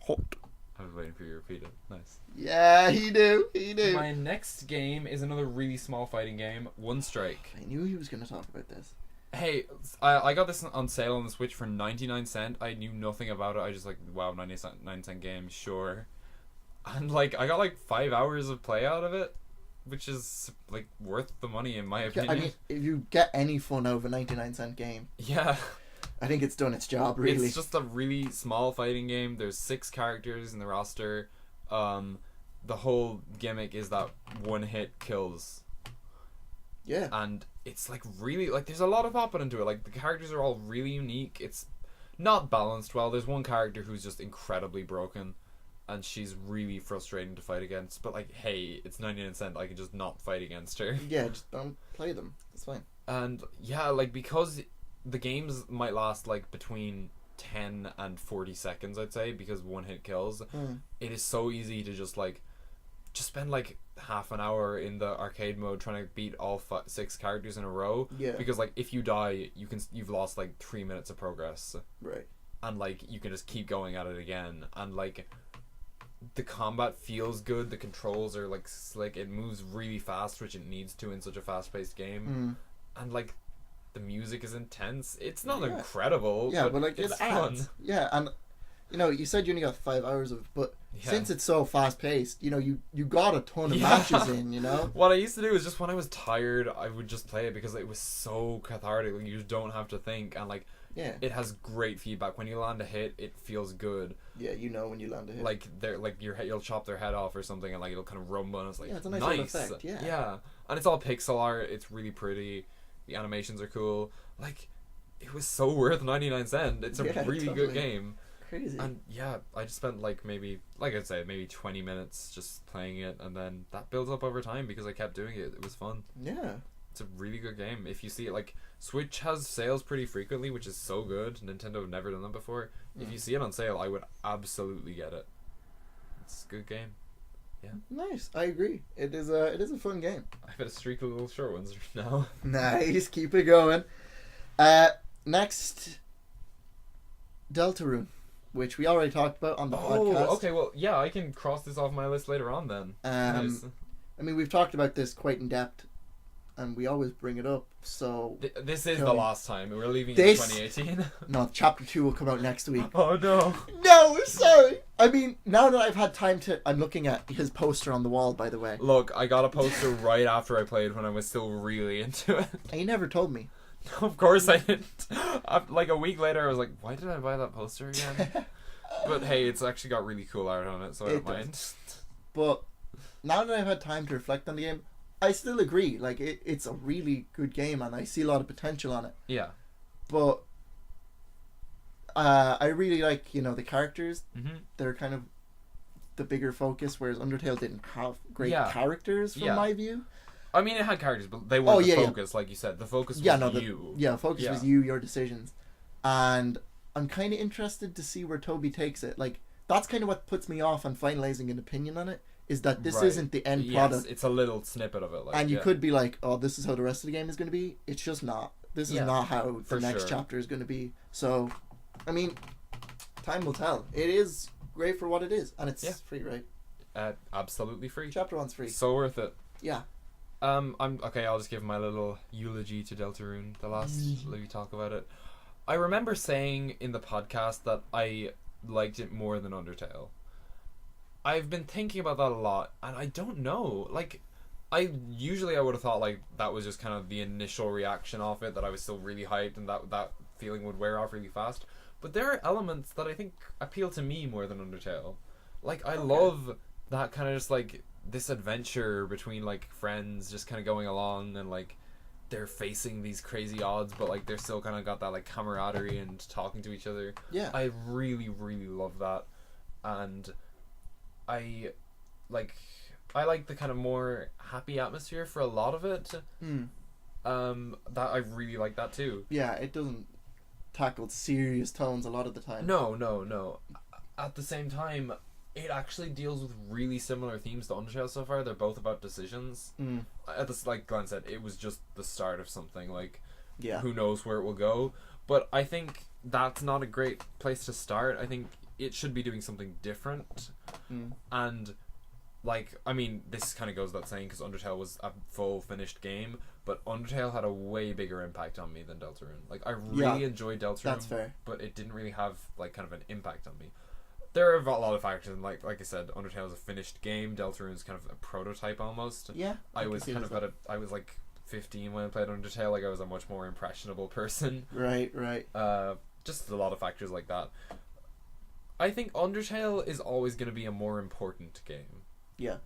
Hot. I was waiting for you to repeat it. Nice. Yeah, he knew. My next game is another really small fighting game, One Strike. I knew he was going to talk about this. Hey, I got this on sale on the Switch for 99¢. I knew nothing about it. I just like, wow, 99¢ game, sure. And like, I got like 5 hours of play out of it, which is like worth the money in my opinion. I mean, if you get any fun out of a 99¢ game, yeah. I think it's done its job, really. It's just a really small fighting game. There's 6 characters in the roster. The whole gimmick is that one hit kills. Yeah. And it's like really, like, there's a lot of thought put into it. Like, the characters are all really unique. It's not balanced well. There's one character who's just incredibly broken, and she's really frustrating to fight against. But like, hey, it's 99¢. I can just not fight against her. Yeah, just don't play them. It's fine. And yeah, like, because the games might last like between 10 and 40 seconds, I'd say, because one hit kills. It is so easy to just spend like half an hour in the arcade mode trying to beat all 6 characters in a row. Yeah. Because like, if you die, you've lost like 3 minutes of progress. Right. And like, you can just keep going at it again. And like, the combat feels good. The controls are like slick. It moves really fast, which it needs to in such a fast-paced game. And like, the music is intense. It's not incredible. Yeah, but like, it's it adds. fun. Yeah, and you know, you said you only got 5 hours of it, but since it's so fast paced, you know, you got a ton of matches in, you know. What I used to do is just when I was tired, I would just play it because it was so cathartic. Like, you just don't have to think, and like, it has great feedback. When you land a hit, it feels good. Yeah, you know when you land a hit. Like, you'll chop their head off or something, and like, it'll kind of rumble, and it's like, it's a nice little effect. Yeah, and it's all pixel art. It's really pretty. The animations are cool. Like, it was so worth 99¢. It's a really good game. Crazy. And yeah, I just spent like maybe 20 minutes just playing it, and then that builds up over time because I kept doing it. It was fun. Yeah. It's a really good game. If you see it, like, Switch has sales pretty frequently, which is so good. Nintendo have never done that before. If you see it on sale, I would absolutely get it. It's a good game. Yeah. Nice. I agree. It is a fun game. I've had a streak of little short ones now. Nice. Keep it going. Next, Deltarune, which we already talked about on the podcast. Oh, okay. Well, yeah, I can cross this off my list later on then. Nice. I mean, we've talked about this quite in depth, and we always bring it up. So this is the last time. We're leaving in 2018. No, chapter 2 will come out next week. Oh no. No, sorry. I mean, now that I've had time to, I'm looking at his poster on the wall, by the way. Look, I got a poster right after I played when I was still really into it. And you never told me. No, of course I didn't. Like a week later, I was like, why did I buy that poster again? But hey, it's actually got really cool art on it, so I don't mind. But now that I've had time to reflect on the game, I still agree. Like, it's a really good game, and I see a lot of potential on it. Yeah. But I really like, you know, the characters. Mm-hmm. They're kind of the bigger focus, whereas Undertale didn't have great characters from my view. I mean, it had characters, but they weren't the focus, like you said. The focus was you. Focus was you, your decisions. And I'm kind of interested to see where Toby takes it. Like, that's kind of what puts me off on finalizing an opinion on it, is that this isn't the end product. It's a little snippet of it. Like, and you could be like, oh, this is how the rest of the game is going to be. It's just not. This is not how the next chapter is going to be. So, I mean, time will tell. It is great for what it is, and it's free, right? Absolutely free. Chapter 1's free. So worth it. Yeah. I'll just give my little eulogy to Deltarune, the last we talk about it. I remember saying in the podcast that I liked it more than Undertale. I've been thinking about that a lot, and I don't know. Like, I would have thought like that was just kind of the initial reaction of it, that I was still really hyped and that feeling would wear off really fast. but there are elements that I think appeal to me more than Undertale. Like, I Okay. love that kind of just, like, this adventure between, like, friends just kind of going along and, like, they're facing these crazy odds, but, like, they're still kind of got that, like, camaraderie and talking to each other. Yeah. I really, really love that. And I like the kind of more happy atmosphere for a lot of it. That I really like that too. Yeah, it doesn't tackle serious tones a lot of the time. No. At the same time, it actually deals with really similar themes to Undertale so far. They're both about decisions. At this, like Glenn said, it was just the start of something. Like, Yeah. who knows where it will go? But I think that's not a great place to start. I think it should be doing something different. And, like, I mean, this kind of goes without saying because Undertale was a full finished game, but Undertale had a way bigger impact on me than Deltarune. Like, I really enjoyed Deltarune. That's fair. But it didn't really have, like, kind of an impact on me. There are a lot of factors, and like I said, Undertale is a finished game. Deltarune is kind of a prototype almost. Yeah. I was kind of I was like 15 when I played Undertale. Like, I was a much more impressionable person. Right. Just a lot of factors like that. I think Undertale is always going to be a more important game. Yeah.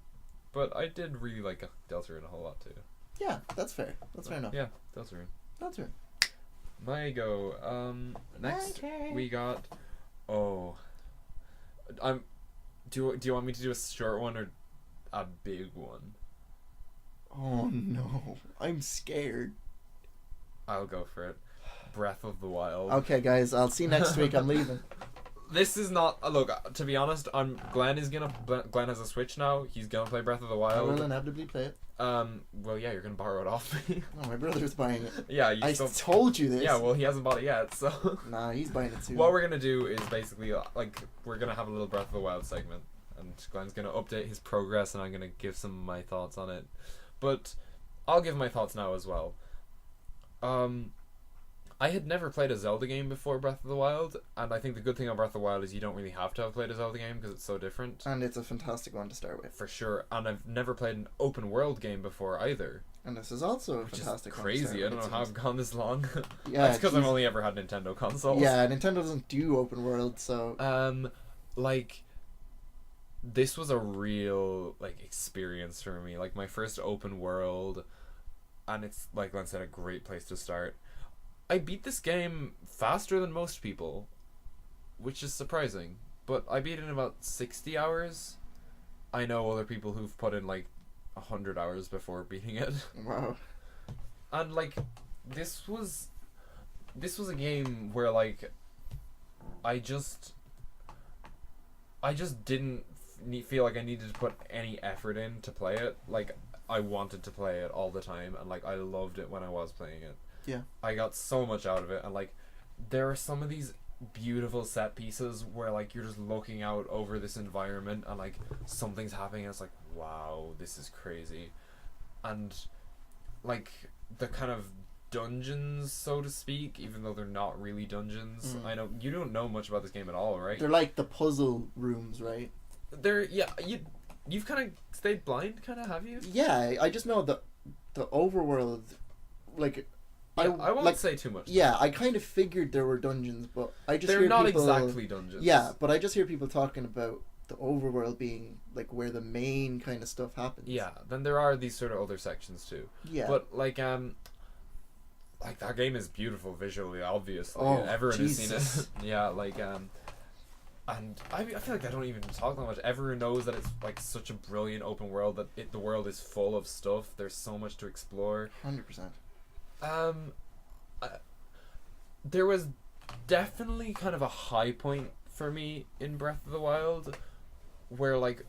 But I did really like Deltarune a whole lot too. Yeah, that's fair. That's fair enough. Yeah, Deltarune. That's fair. My go. Next My turn. we got. Do you want me to do a short one or a big one? Oh no, I'm scared. I'll go for it. Breath of the Wild. Okay, guys, I'll see you next week. I'm leaving. This is not look. To be honest, Glenn has a Switch now. He's gonna play Breath of the I Wild. will inevitably play it. Well, yeah, you're gonna borrow it off me. No, my brother's buying it. Yeah, you I still. told you this. Yeah, well, he hasn't bought it yet, so. Nah, he's buying it soon. What we're gonna do is basically like we're gonna have a little Breath of the Wild segment, and Glenn's gonna update his progress, and I'm gonna give some of my thoughts on it. But I'll give my thoughts now as well. I had never played a Zelda game before Breath of the Wild, and I think the good thing about Breath of the Wild is you don't really have to have played a Zelda game because it's so different. And it's a fantastic one to start with. For sure, and I've never played an open world game before either. And this is also a Which fantastic is one to start crazy. I with, don't it know how I've seems. gone this long. Yeah, That's because I've geez. only ever had Nintendo consoles. Yeah, Nintendo doesn't do open world, so... Like, this was a real, like, experience for me. Like, my first open world, and it's, like Glenn said, a great place to start. I beat this game faster than most people, which is surprising. But I beat it in about 60 hours. I know other people who've put in, like, 100 hours before beating it. Wow. And, like, this was a game where, like, I just didn't feel like I needed to put any effort in to play it. Like, I wanted to play it all the time, and, like, I loved it when I was playing it. Yeah. I got so much out of it, and, like, there are some of these beautiful set pieces where, like, you're just looking out over this environment, and, like, something's happening, and it's like, wow, this is crazy. And, like, the kind of dungeons, so to speak, even though they're not really dungeons. I know you don't know much about this game at all, right? They're like the puzzle rooms, right? You've kind of stayed blind, kind of, have you? Yeah, I just know the overworld, like... Yeah, I won't like, say too much. Yeah, I kind of figured there were dungeons, but I just They're hear not people... exactly dungeons. Yeah, but I just hear people talking about the overworld being, like, where the main kind of stuff happens. Yeah, then there are these sort of other sections too. Yeah. But, like that game is beautiful visually, obviously. Oh, Everyone Jesus. has seen it. Yeah, like, and I feel like I don't even talk that much. Everyone knows that it's, like, such a brilliant open world, that the world is full of stuff. There's so much to explore. 100%. There was definitely kind of a high point for me in Breath of the Wild, where, like,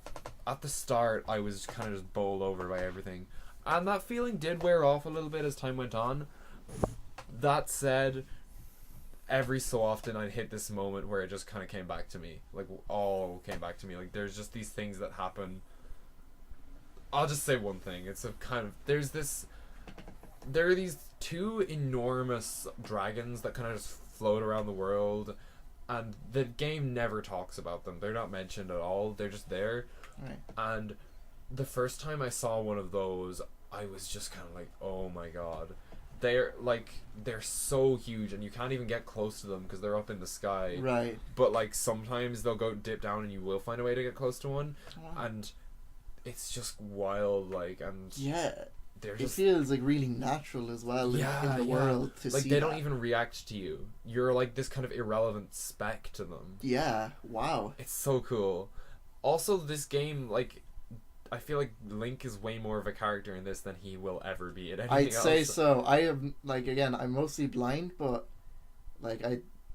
at the start I was kind of just bowled over by everything, and that feeling did wear off a little bit as time went on. That said, every so often I'd hit this moment where it just kind of came back to me, like, all came back to me. Like, there's just these things that happen. I'll just say one thing. It's a kind of, there are these two enormous dragons that kind of just float around the world, and the game never talks about them. They're not mentioned at all. They're just there. Right. And the first time I saw one of those, I was just kind of like, oh my god, they're so huge and you can't even get close to them because they're up in the sky. Right. But like sometimes they'll go dip down and you will find a way to get close to one, Wow. and it's just wild. Like, and Yeah. they're It just feels like really natural as well in the world to like see they that. don't even react to you. You're like this kind of irrelevant speck to them. Yeah. Wow. It's so cool. Also, this game, like, I feel like Link is way more of a character in this than he will ever be in anything I'd else. say so. I have, like, again, I'm mostly blind, but like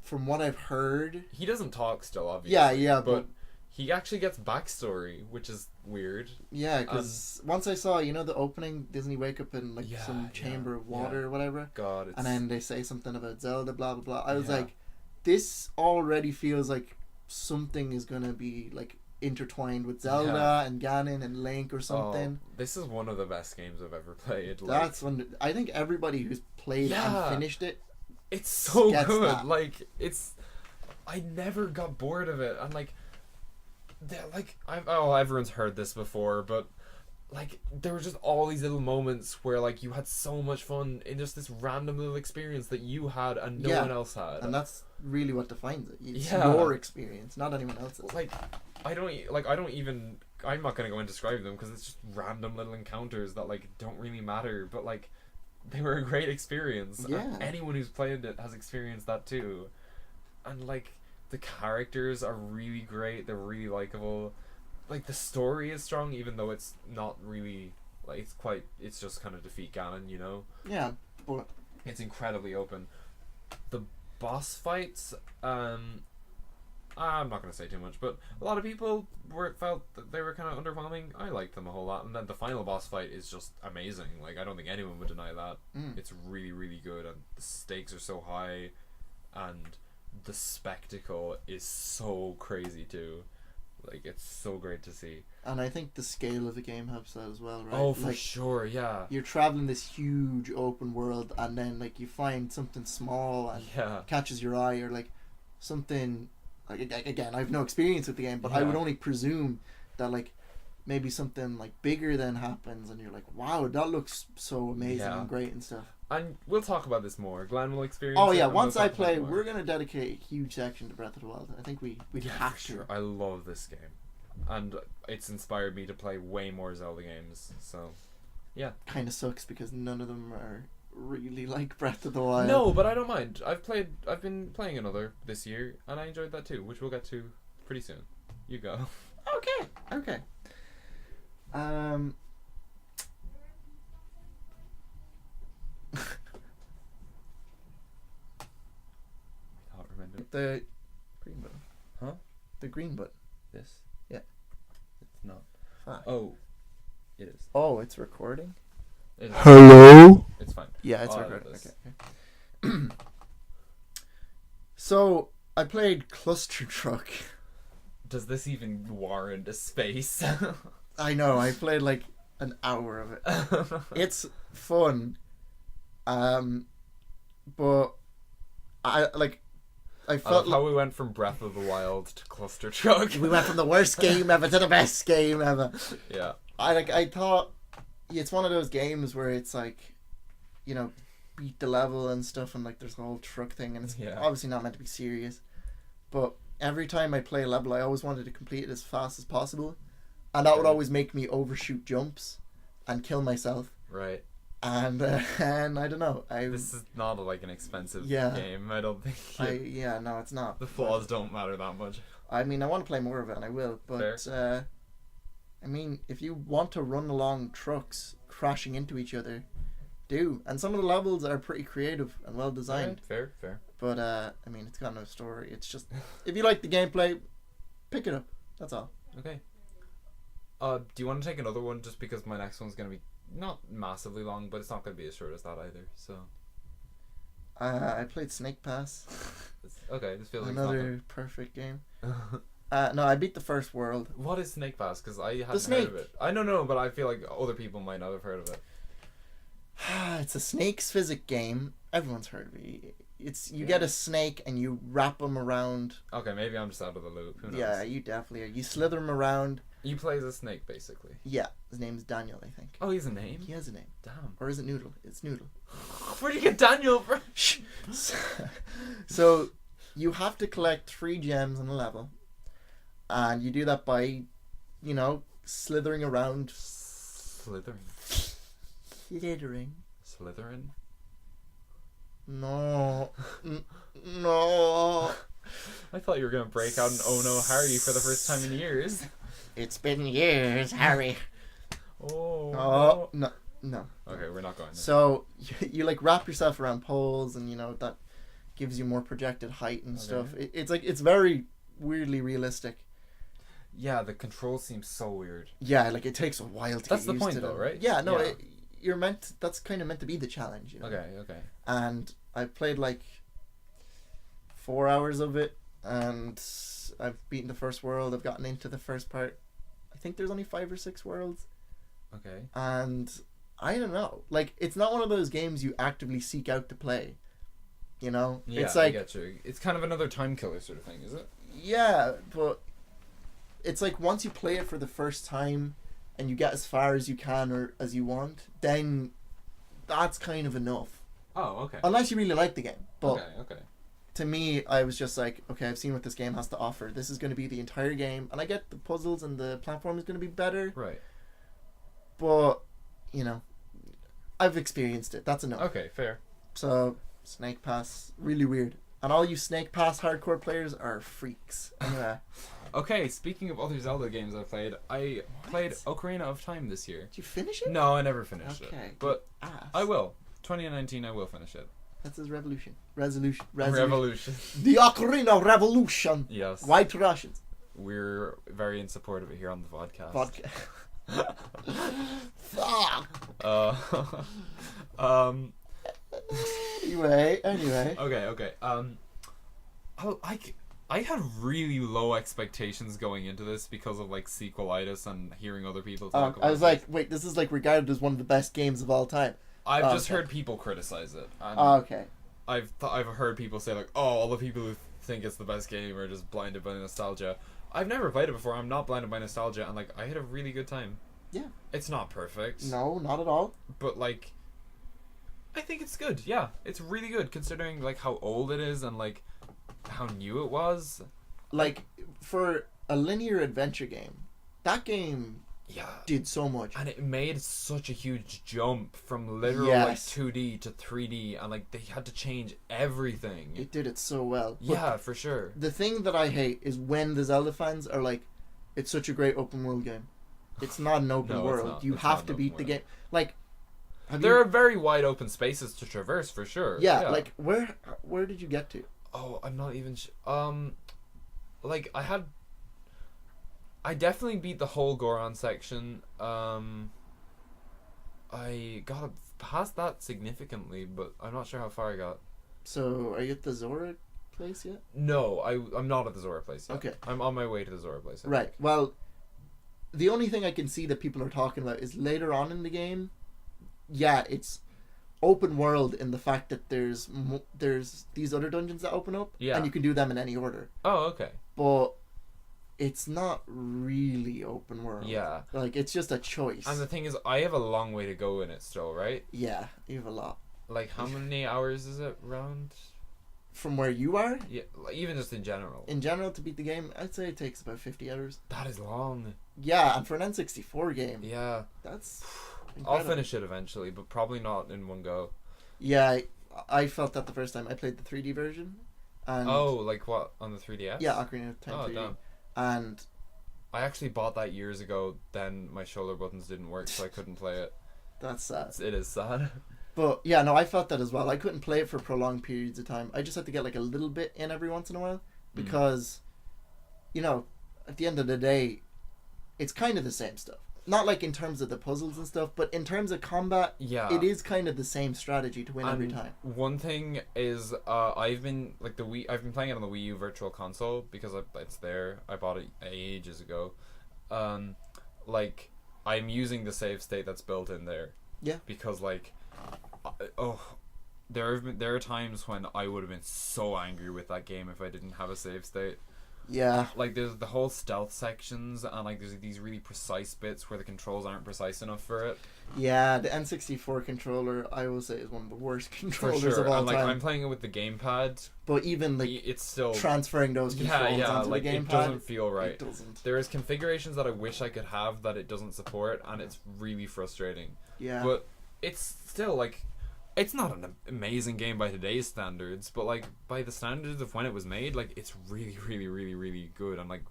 from what I've heard, He doesn't talk still, obviously. yeah, but he actually gets backstory, which is weird. yeah, because once I saw, the opening, Disney wake up in like Yeah, some chamber of water or whatever, God, it's and then they say something about Zelda, blah blah blah. I was Yeah. like, this already feels like something is gonna be like intertwined with Zelda and Ganon and Link or something. this is one of the best games I've ever played. Like, That's when I think everybody who's played Yeah. and finished it. it's so gets good. that. Like, I never got bored of it. And like, everyone's heard this before, but like there were just all these little moments where like you had so much fun in just this random little experience that you had and no one else had. And that's really what defines it. It's Yeah. your experience, not anyone else's. Like, I'm not gonna go and describe them because it's just random little encounters that like don't really matter, but like they were a great experience. And Yeah. anyone who's played it has experienced that too, and like the characters are really great. They're really likable. Like the story is strong, even though it's not really like it's just kind of defeat Ganon, Yeah, but It's incredibly open. The boss fights, I'm not gonna say too much, but a lot of people felt that they were kind of underwhelming. I liked them a whole lot, and then the final boss fight is just amazing. Like, I don't think anyone would deny that. It's really, really good, and the stakes are so high, and the spectacle is so crazy too. Like, it's so great to see. and I think the scale of the game helps that as well, right? Oh, for like, sure, yeah. you're traveling this huge open world, and then like you find something small and Yeah. catches your eye, or like something. Like, again, I have no experience with the game, but I would Yeah. only presume that like maybe something like bigger then happens, and you're like, wow, that looks so amazing Yeah. and great and stuff. And we'll talk about this more. Glenn will experience Oh it, yeah, and we'll once I talk about play, it more. we're gonna dedicate a huge section to Breath of the Wild. I think we have for to. sure. I love this game, and it's inspired me to play way more Zelda games. So, yeah. Kind of sucks because none of them are really like Breath of the Wild. No, but I don't mind. I've been playing another this year, and I enjoyed that too, which we'll get to pretty soon. You go. Okay. I can't remember The green button. Huh? The green button. this. Yeah. It's not. Fuck. Oh, it is. Oh, it's recording? It is. Hello? It's fine. Yeah, it's Oh, I recording. love this. Okay. So, I played Cluster Truck. Does this even warrant a space? I know, I played like an hour of it. It's fun. But I I felt love how we went from Breath of the Wild to Cluster Truck. we went from the worst game ever to the best game ever. Yeah. I thought it's one of those games where it's like, beat the level and stuff, and like there's the whole truck thing, and it's obviously not meant to be serious. But every time I play a level, I always wanted to complete it as fast as possible, and that would always make me overshoot jumps and kill myself. Right. And I don't know. This is not like an expensive Yeah. game. I don't think. No, it's not. The flaws don't matter that much. I mean, I want to play more of it, and I will. But I mean, if you want to run along trucks crashing into each other, do. And some of the levels are pretty creative and well designed. Right, fair. But I mean, it's got no story. It's just, if you like the gameplay, pick it up. That's all. Okay. Do you want to take another one? Just because my next one's gonna be not massively long, but it's not gonna be as short as that either. So. I played Snake Pass. Okay, this feels like Another perfect game. it's No, I beat the first world. What is Snake Pass? Because I hadn't snake. heard of it. I don't know, but I feel like other people might not have heard of it. It's a snakes physics game. Everyone's heard of it. You get a snake and you wrap them around. Okay, maybe I'm just out of the loop. Who knows? Yeah, you definitely are. You slither them around. You play as a snake, basically. Yeah, his name's Daniel, I think. Oh, he's a name? He has a name. Damn. Or is it Noodle? It's Noodle. Where do you get Daniel from? So you have to collect 3 gems in a level, and you do that by, slithering around. Slytherin. Slytherin. No. No. I thought you were gonna break out an "Oh no, Harry" for the first time in years. It's been years, Harry. Oh. No. Okay, we're not going there. So you like wrap yourself around poles, and that gives you more projected height and stuff. It's very weirdly realistic. Yeah, the control seems so weird. Yeah, like it takes a while to That's get the used point, to though, them. right? Yeah, no, Yeah. that's kind of meant to be the challenge. Okay. And I played like 4 hours of it, and I've beaten the first world. I've gotten into the first part. I think there's only 5 or 6 worlds. Okay. And I don't know. Like, it's not one of those games you actively seek out to play. Yeah, it's like, I get you. It's kind of another time killer sort of thing, is it? yeah, but it's like once you play it for the first time and you get as far as you can or as you want, then that's kind of enough. Oh, okay. Unless you really like the game. But Okay. to me, I was just like, okay, I've seen what this game has to offer. This is going to be the entire game. And I get the puzzles and the platform is going to be better. Right. But, I've experienced it. That's enough. Okay, fair. So, Snake Pass, really weird. And all you Snake Pass hardcore players are freaks. Anyway. Okay, speaking of other Zelda games I played played Ocarina of Time this year. Did you finish it? No, I never finished it. Okay. But Ass. I will. 2019, I will finish it. That's his resolution. Revolution. The Ocarina Revolution. Yes. White Russians. We're very in support of it here on the podcast. Vodka. Fuck. Anyway. Okay. I had really low expectations going into this because of like sequelitis and hearing other people talk about I was it. like, wait, this is like regarded as one of the best games of all time. I've just okay. heard people criticize it. And Okay. I've heard people say like, oh, all the people who think it's the best game are just blinded by nostalgia. I've never played it before. I'm not blinded by nostalgia, and like I had a really good time. Yeah. It's not perfect. No, not at all. But like, I think it's good. Yeah, it's really good considering like how old it is and like how new it was. Like, for a linear adventure game, that game Yeah. did so much. And it made such a huge jump from literal Yes. like 2D to 3D, and like they had to change everything. It did it so well. But Yeah, for sure. the thing that I hate is when the Zelda fans are like, it's such a great open world game. It's not an open No, it's world. not. You It's have not to an beat open the world. game. Like, There are very wide open spaces to traverse for sure. yeah, like where did you get to? Oh, I'm not even like I definitely beat the whole Goron section. I got past that significantly, but I'm not sure how far I got. So, are you at the Zora place yet? No, I'm not at the Zora place yet. Okay. I'm on my way to the Zora place. I Right. think. Well, the only thing I can see that people are talking about is later on in the game. Yeah, it's open world in the fact that there's these other dungeons that open up, Yeah. and you can do them in any order. Oh, okay. But it's not really open world. Yeah. Like, it's just a choice. And the thing is, I have a long way to go in it still, right? Yeah, you have a lot. Like, how many hours is it round? From where you are, Yeah, like, even just in general. in general, to beat the game, I'd say it takes about 50 hours. That is long. Yeah, and for an N64 game, Yeah. that's I'll incredible. finish it eventually, but probably not in one go. Yeah, I felt that the first time I played the 3D version. And Oh, like what? On the 3DS? yeah, Ocarina of Time Oh, 3D. damn. And I actually bought that years ago, then my shoulder buttons didn't work, so I couldn't play it. that's sad. It is sad. But yeah, no, I felt that as well. I couldn't play it for prolonged periods of time. I just had to get like a little bit in every once in a while because, at the end of the day, it's kind of the same stuff. Not like in terms of the puzzles and stuff, but in terms of combat, Yeah. it is kind of the same strategy to win every And time. One thing is, I've been playing it on the Wii U Virtual Console because it's there. I bought it ages ago. Like, I'm using the save state that's built in there. Yeah. Because there are times when I would have been so angry with that game if I didn't have a save state. Yeah. Like there's the whole stealth sections, and like there's these really precise bits where the controls aren't precise enough for it. Yeah, the N64 controller, I will say, is one of the worst For controllers sure. of all And like time. I'm playing it with the gamepad. But even like It's still transferring those controls onto like the gamepad, it doesn't feel right. It doesn't. There is configurations that I wish I could have that it doesn't support, and it's really frustrating. Yeah. But it's still like, it's not an amazing game by today's standards, but like by the standards of when it was made, like it's really, really, really, really good. And like,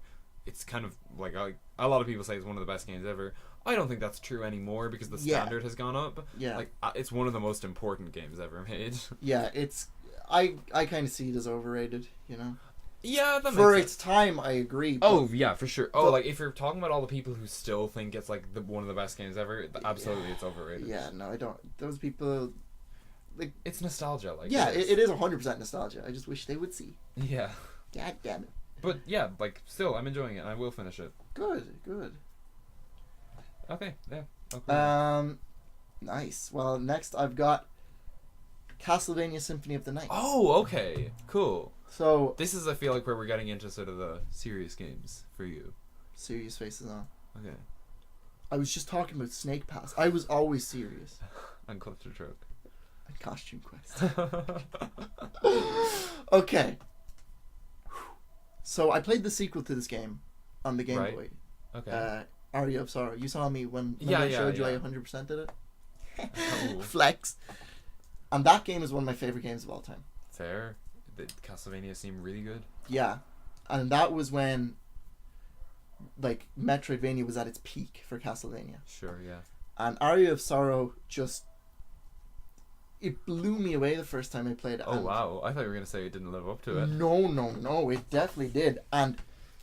it's kind of like a lot of people say it's one of the best games ever. I don't think that's true anymore because the standard has gone up. Yeah. Like it's one of the most important games ever made. Yeah, it's I kind of see it as overrated, you know. Yeah, that For makes its time, I agree. Oh yeah, for sure. Oh, but- like if you're talking about all the people who still think it's like one of the best games ever, absolutely, it's overrated. Yeah, no, I don't. Those people, It's nostalgia, like yeah, it is 100% nostalgia. I just wish they would see. Yeah, God damn it. but yeah, like still, I'm enjoying it, and I will finish it. Good, good. Okay, yeah. Okay. Nice. Well, next I've got Castlevania Symphony of the Night. Oh, okay, cool. So This is, I feel like, where we're getting into sort of the serious games for you. serious faces on. Okay. I was just talking about Snake Pass. I was always serious. And Cluster Truck. And Costume Quest. Okay. So I played the sequel to this game on the Game Right. Boy. Okay. Aria of Sorrow. You saw me when Yeah, I yeah, showed you yeah. I 100% did it. Oh. Flex. And that game is one of my favorite games of all time. Fair. The Castlevania seemed really good. Yeah. And that was when like Metroidvania was at its peak for Castlevania. Sure, yeah. And Aria of Sorrow just it blew me away the first time I played it. Oh And wow, I thought you were gonna say it didn't live up to it. No, it definitely did. And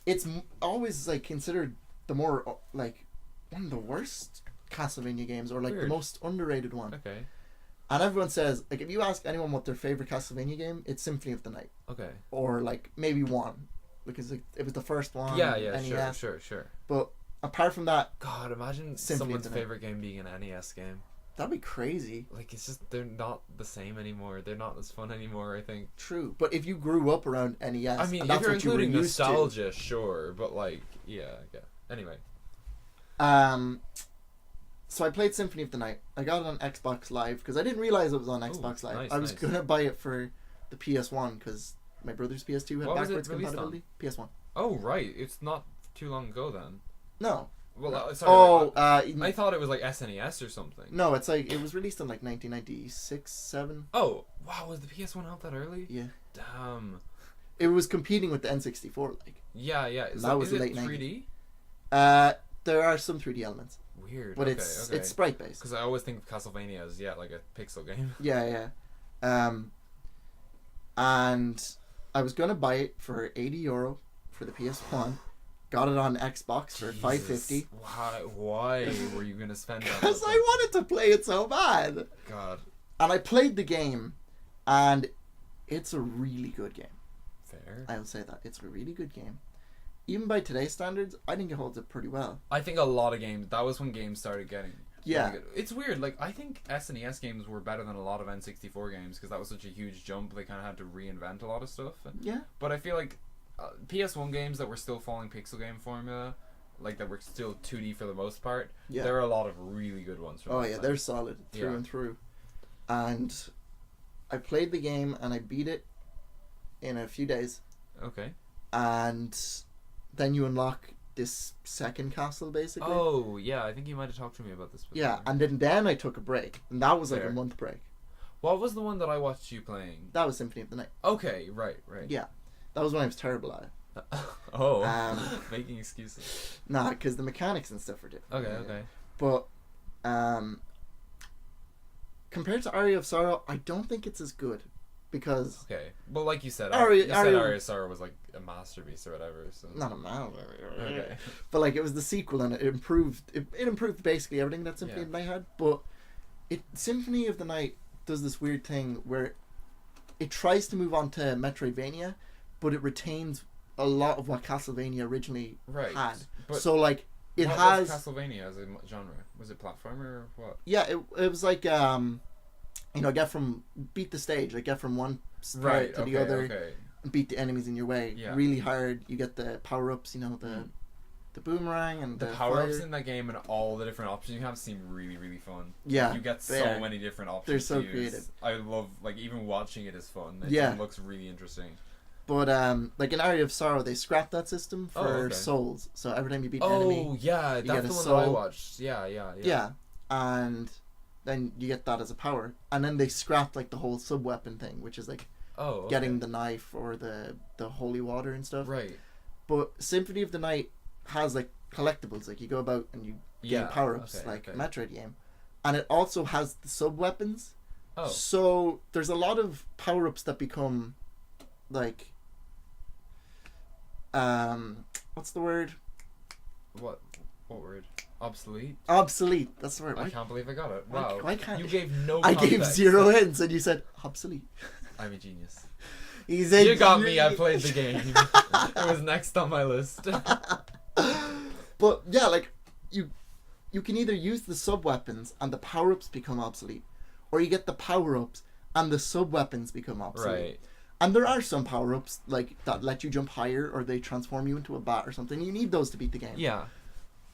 it's always like considered the more like one of the worst Castlevania games, or like Weird. the most underrated one. Okay. And everyone says, like, if you ask anyone what their favorite Castlevania game, it's Symphony of the Night, Okay. or like maybe one, because like, it was the first one. Yeah, yeah, NES. sure. But apart from that, God, imagine Symphony of someone's the Night. favorite game being an NES game. that'd be crazy. Like, it's just, they're not the same anymore. They're not as fun anymore, I think. True, but if you grew up around NES, I mean, and if that's you're what you were including used to. nostalgia, sure, but like, yeah. Anyway. So I played Symphony of the Night. I got it on Xbox Live because I didn't realize it was on Xbox Live. nice, I was nice. gonna buy it for the PS1 because my brother's PS2 had What was it backwards released on? compatibility. PS1. Oh, right. It's not too long ago then. No. Well, No. sorry. Oh, I thought it was like SNES or something. no, it's like it was released in like 1996, 7. Oh, wow. Was the PS1 out that early? Yeah. Damn. It was competing with the N64. Like, Yeah. That was is late it 90s. 3D? there are some 3D elements, Weird. but okay, it's sprite based. Because I always think of Castlevania as like a pixel game. Yeah. And I was gonna buy it for €80 for the PS1. Got it on Xbox for $5.50. Why were you gonna spend that? Because I wanted to play it so bad. God. And I played the game, and it's a really good game. Fair. I would say that. It's a really good game. Even by today's standards, I think it holds up pretty well. I think a lot of games. That was when games started getting. Yeah. really good. It's weird. Like I think SNES games were better than a lot of N64 games because that was such a huge jump. They kind of had to reinvent a lot of stuff. Yeah. But I feel like PS1 games that were still following pixel game formula, like that were still 2D for the most part. Yeah. There are a lot of really good ones. From Oh, that yeah, time. they're solid through Yeah. and through. And I played the game, and I beat it in a few days. Okay. And then you unlock this second castle, basically. Oh yeah, I think you might have talked to me about this before. Yeah, and then I took a break, and that was like Fair. a month break. What was the one that I watched you playing? That was Symphony of the Night. Okay, right. Yeah, that was when I was terrible at it. Oh, Um, making excuses. Nah, because the mechanics and stuff were different. Okay. But compared to Aria of Sorrow, I don't think it's as good because Okay. Well, like you said, Aria Aria Sorrow was like a masterpiece or whatever. So. not a mal. Okay. But like it was the sequel, and it improved. It improved basically everything that Symphony Yeah. of the Night had. But Symphony of the Night does this weird thing where it tries to move on to Metroidvania, but it retains a lot of what Castlevania originally Right. had. But So like it what has was Castlevania as a genre? Was it platformer or what? yeah. It was like get from beat the stage, like get from one sprite to the other. Okay. beat the enemies in your way Yeah. really hard. You get the power ups, you know, the boomerang and The the power ups fire. in that game and all the different options you have seem really, really fun. Yeah, You get they so are. many different options. They're so to use. creative. I love, like, even watching it is fun. It Yeah. just looks really interesting. But like in Area of Sorrow, they scrapped that system for okay. souls. So every time you beat an enemy, Oh, yeah, you that's get the a one that I soul. watched. Yeah. yeah, and then you get that as a power. And then they scrapped like the whole sub weapon thing, which is like Oh, okay. getting the knife or the holy water and stuff. Right. But Symphony of the Night has like collectibles, like you go about and you gain Yeah, power ups, okay, like a okay. Metroid game, and it also has the sub weapons. Oh. So there's a lot of power ups that become like what's the word? What word? Obsolete? Obsolete. That's the word. I Why, can't believe I got it. why- Wow. why can't you you- gave no I gave context. 0 hints and you said obsolete. I'm a genius. He's a You got me. I genius. played the game. It was next on my list. But yeah, like you can either use the sub weapons and the power ups become obsolete, or you get the power ups and the sub weapons become obsolete. Right. And there are some power ups like that let you jump higher, or they transform you into a bat or something. You need those to beat the game. Yeah.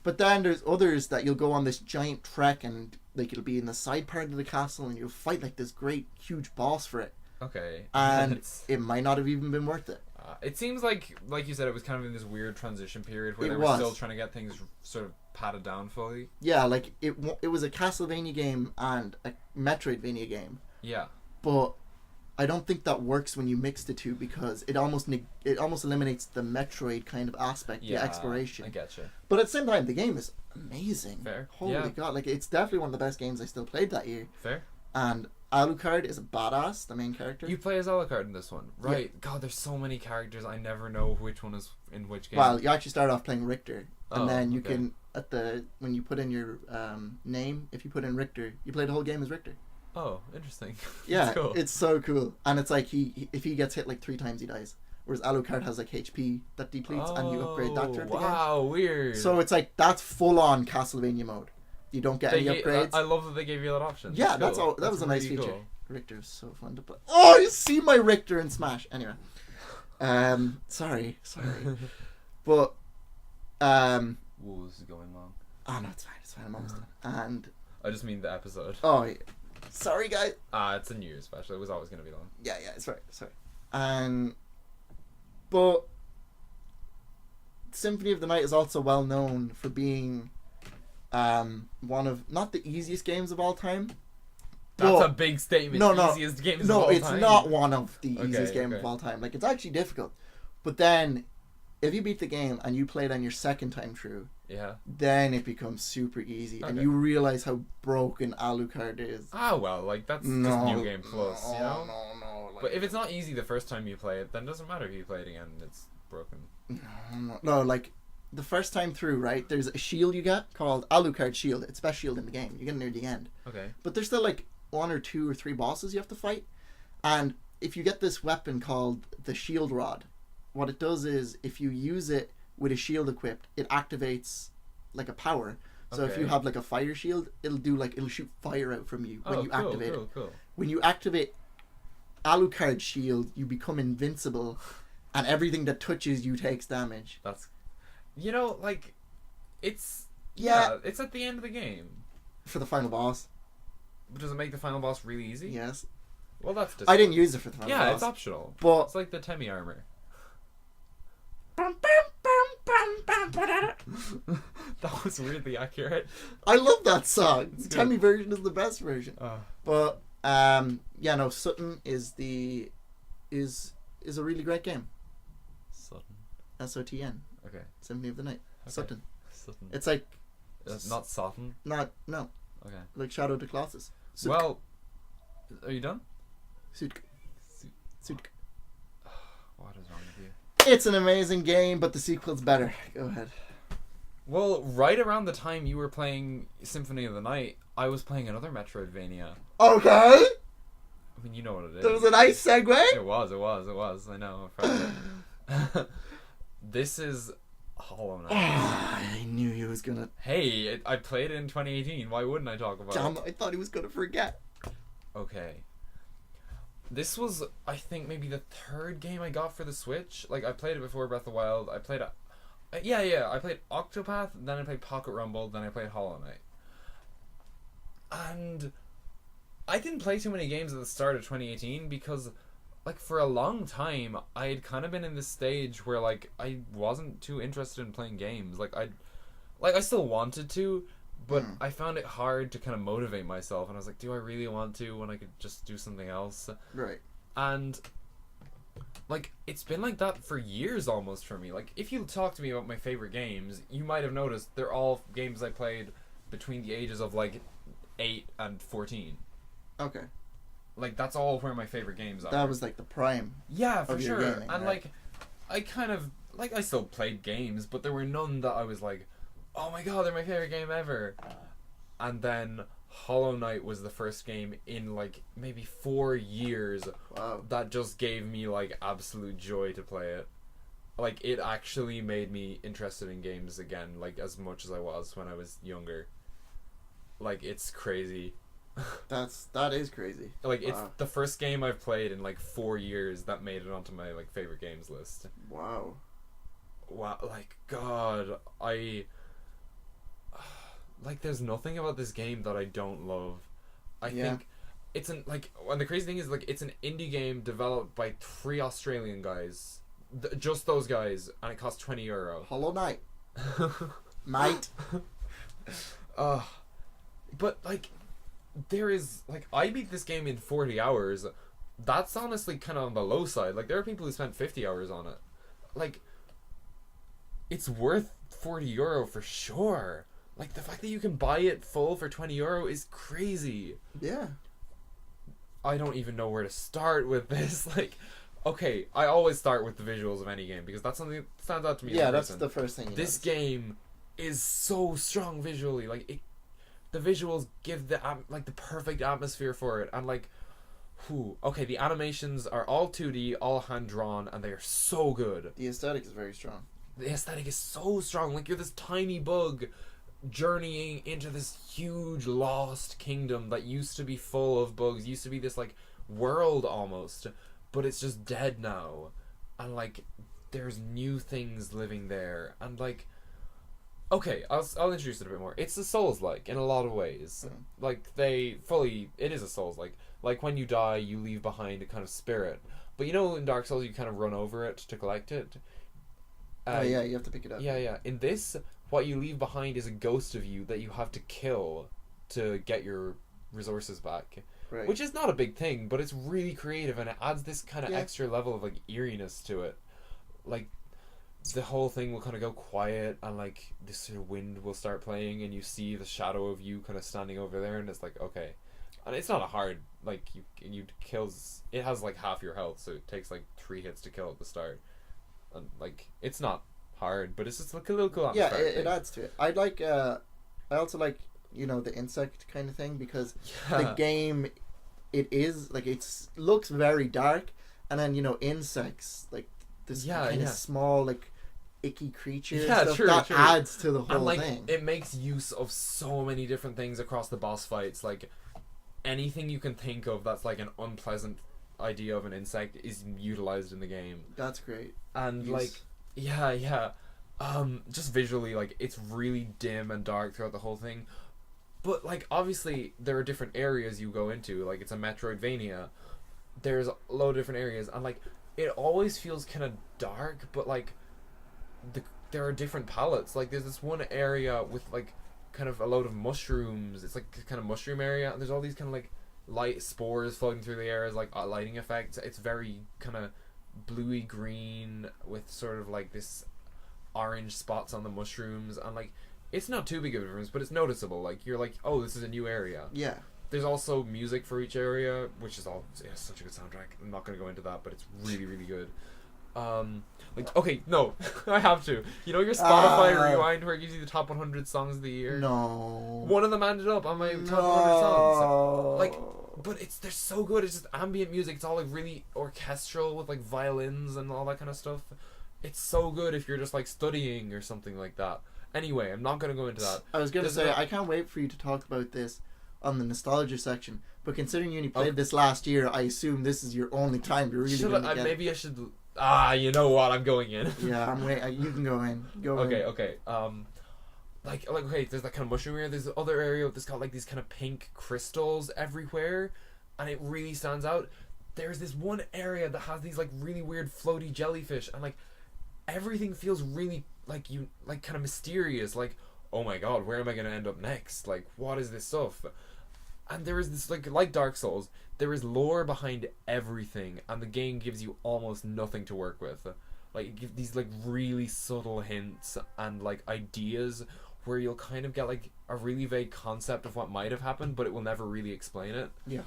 But then there's others that you'll go on this giant trek and like it'll be in the side part of the castle and you'll fight like this great huge boss for it, Okay. and It's- it might not have even been worth it. it seems like you said, it was kind of in this weird transition period where It they were was. still trying to get things sort of patted down fully. Yeah, like it was a Castlevania game and a Metroidvania game, Yeah. but I don't think that works when you mix the two because it almost eliminates the Metroid kind of aspect, Yeah. the exploration. I getcha. But at the same time, the game is amazing. Fair. Holy Yeah. god, like it's definitely one of the best games I still played that year. Fair. And Alucard is a badass, the main character. You play as Alucard in this one, right? God, there's so many characters. I never know which one is in which game. Well, you actually start off playing Richter, and Oh, then you okay. can when you put in your name, if you put in Richter, you play the whole game as Richter. Oh, interesting. Yeah, That's cool. it's so cool, and it's like if he gets hit like 3 times, he dies. Whereas Alucard has like HP that depletes, and you upgrade that throughout the game. Wow, weird. So it's like that's full on Castlevania mode. You don't get any upgrades. I love that they gave you that option. Yeah, That's cool. that was a nice really feature. cool. Richter's so fun to play. Oh, you see my Richter in Smash. Anyway, sorry, but Ooh, this is going long. oh no, it's fine. I'm almost done. And I just mean the episode. oh, yeah. Sorry guys. It's a New Year's special. It was always going to be long. Yeah, it's right. But Symphony of the Night is also well known for being one of not the easiest games of all time. That's but- a big statement. No. Easiest games of No, all it's time. not one of the Okay, easiest games okay. of all time. Like, it's actually difficult. But then, if you beat the game and you play it on your second time through, Yeah. then it becomes super easy. And Okay. you realize how broken Alucard is. Well, like, that's just New Game Plus, you know? No. Like, But if it's not easy the first time you play it, then it doesn't matter if you play it again and it's broken. No, like, the first time through, right, there's a shield you get called Alucard Shield. It's best shield in the game. You get it near the end. Okay. But there's still, like, 1 or 2 or 3 bosses you have to fight. And if you get this weapon called the Shield Rod, what it does is, if you use it with a shield equipped, it activates, like, a power. So if Okay. you have, like, a fire shield, it'll shoot fire out from you when you cool, activate it. cool. When you activate Alucard Shield, you become invincible, and everything that touches you takes damage. That's... You know, like, it's... Yeah. It's at the end of the game. For the final boss, Does it make the final boss really easy? yes. Well, that's just... I didn't use it for the final Yeah, boss. it's optional. But It's like the Temi armor. That was weirdly accurate. I love that song. The good. Temmie version is the best version. Oh. But Sutton is a really great game. Sutton. SOTN. Okay. Symphony of the Night. Okay. Sutton. Sutton. It's like Not Sutton. no, Okay. like Shadow of the Colossus. Sutka. Well, are you done? Sutka. Sutka. What is wrong with you? It's an amazing game, but the sequel's better. Go ahead. Well, right around the time you were playing Symphony of the Night, I was playing another Metroidvania. Okay. I mean, you know what it is. That was a nice segue. It was. I know. I found it. This is Hollow Knight. I knew he was gonna. Hey, I played it in 2018. Why wouldn't I talk about Damn, it? I thought he was gonna forget. Okay. This was, I think, maybe the third game I got for the Switch. Like, I played it before Breath of the Wild. I played I played Octopath, then I played Pocket Rumble, then I played Hollow Knight. And I didn't play too many games at the start of 2018 because, like, for a long time, I had kind of been in this stage where, like, I wasn't too interested in playing games. I still wanted to, but I found it hard to kind of motivate myself. And I was like, do I really want to when I could just do something else? Right. And, like, it's been like that for years almost for me. Like, if you talk to me about my favorite games, you might have noticed they're all games I played between the ages of, like, 8 and 14. Okay. Like, that's all where my favorite games are. That was like the prime. Yeah, for of your sure. gaming, And, right? like, I kind of, like, I still played games, but there were none that I was like, oh my god, they're my favorite game ever. And then Hollow Knight was the first game in, like, maybe 4 years Wow. that just gave me, like, absolute joy to play it. Like, it actually made me interested in games again, like, as much as I was when I was younger. Like, it's crazy. That is crazy. Like, it's Wow. the first game I've played in, like, 4 years that made it onto my, like, favorite games list. Wow. Wow, like, God, like, there's nothing about this game that I don't love. I think it's and the crazy thing is, like, it's an indie game developed by 3 Australian guys. Just those guys, and it costs €20. Hollow Knight. Mate. But, like, there is, like, I beat this game in 40 hours. That's honestly kind of on the low side. Like, there are people who spent 50 hours on it. Like, it's worth €40 for sure. Like, the fact that you can buy it full for €20 is crazy. Yeah. I don't even know where to start with this. Like, okay, I always start with the visuals of any game because that's something that stands out to me. Yeah, as a that's person. the first thing. This game is so strong visually. Like, the visuals give the perfect atmosphere for it, and like, okay, the animations are all 2D, all hand drawn, and they are so good. The aesthetic is very strong. The aesthetic is so strong. Like, you're this tiny bug journeying into this huge lost kingdom that used to be full of bugs, used to be this, like, world almost, but it's just dead now. And, like, there's new things living there. And, like, okay, I'll introduce it a bit more. It's a Souls-like in a lot of ways. Like, it is a Souls-like. Like, when you die, you leave behind a kind of spirit. But you know in Dark Souls, you kind of run over it to collect it? Yeah, you have to pick it up. Yeah. In this, what you leave behind is a ghost of you that you have to kill to get your resources back. Right. Which is not a big thing, but it's really creative, and it adds this kind of extra level of, like, eeriness to it. Like, the whole thing will kind of go quiet, and, like, this sort of wind will start playing, and you see the shadow of you kind of standing over there, and it's like, okay. And it's not a hard, like, it has, like, half your health, so it takes, like, 3 hits to kill at the start. And, like, it's not hard, but it's just, like, a little cool Yeah, atmosphere. it adds to it. I also like, the insect kind of thing, because the game, it is, like, looks very dark, and then, insects, like, this kind of small, like, icky creature and stuff, true. adds to the whole and, like, thing. it makes use of so many different things across the boss fights. Like, anything you can think of that's, like, an unpleasant idea of an insect is utilized in the game. That's great. And, Use. like, yeah. Just visually, like, it's really dim and dark throughout the whole thing. But, like, obviously, there are different areas you go into. Like, it's a Metroidvania. There's a load of different areas. And, like, it always feels kind of dark, but, like, there are different palettes. Like, there's this one area with, like, kind of a load of mushrooms. It's, like, kind of mushroom area. And there's all these kind of, like, light spores floating through the air as, like, lighting effects. It's very kind of bluey green with sort of, like, this orange spots on the mushrooms. And, like, it's not too big of a difference, but it's noticeable. Like, you're like, oh, this is a new area. Yeah. There's also music for each area, which is such a good soundtrack. I'm not going to go into that, but it's really, really good. Like, okay, no, I have to. You know your Spotify Rewind where it gives you the top 100 songs of the year? No. One of them ended up on my top 100 songs. Like, but they're so good. It's just ambient music. It's all, like, really orchestral with, like, violins and all that kind of stuff. It's so good if you're just, like, studying or something like that. Anyway, I'm not going to go into that. I was going to say, I can't wait for you to talk about this on the nostalgia section. But considering you only played this last year, I assume this is your only time you're really going to get. Maybe I should. You know what? I'm going in. Yeah, I'm waiting. You can go in. Okay. Like okay, there's that kind of mushroom area. There's the other area that's got like these kind of pink crystals everywhere, and it really stands out. There's this one area that has these like really weird floaty jellyfish, and like everything feels really like kind of mysterious. Like, oh my god, where am I gonna end up next? Like, what is this stuff? And there is this like Dark Souls, there is lore behind everything, and the game gives you almost nothing to work with. Like, it gives these like really subtle hints and like ideas where you'll kind of get like a really vague concept of what might have happened, but it will never really explain it. Yeah.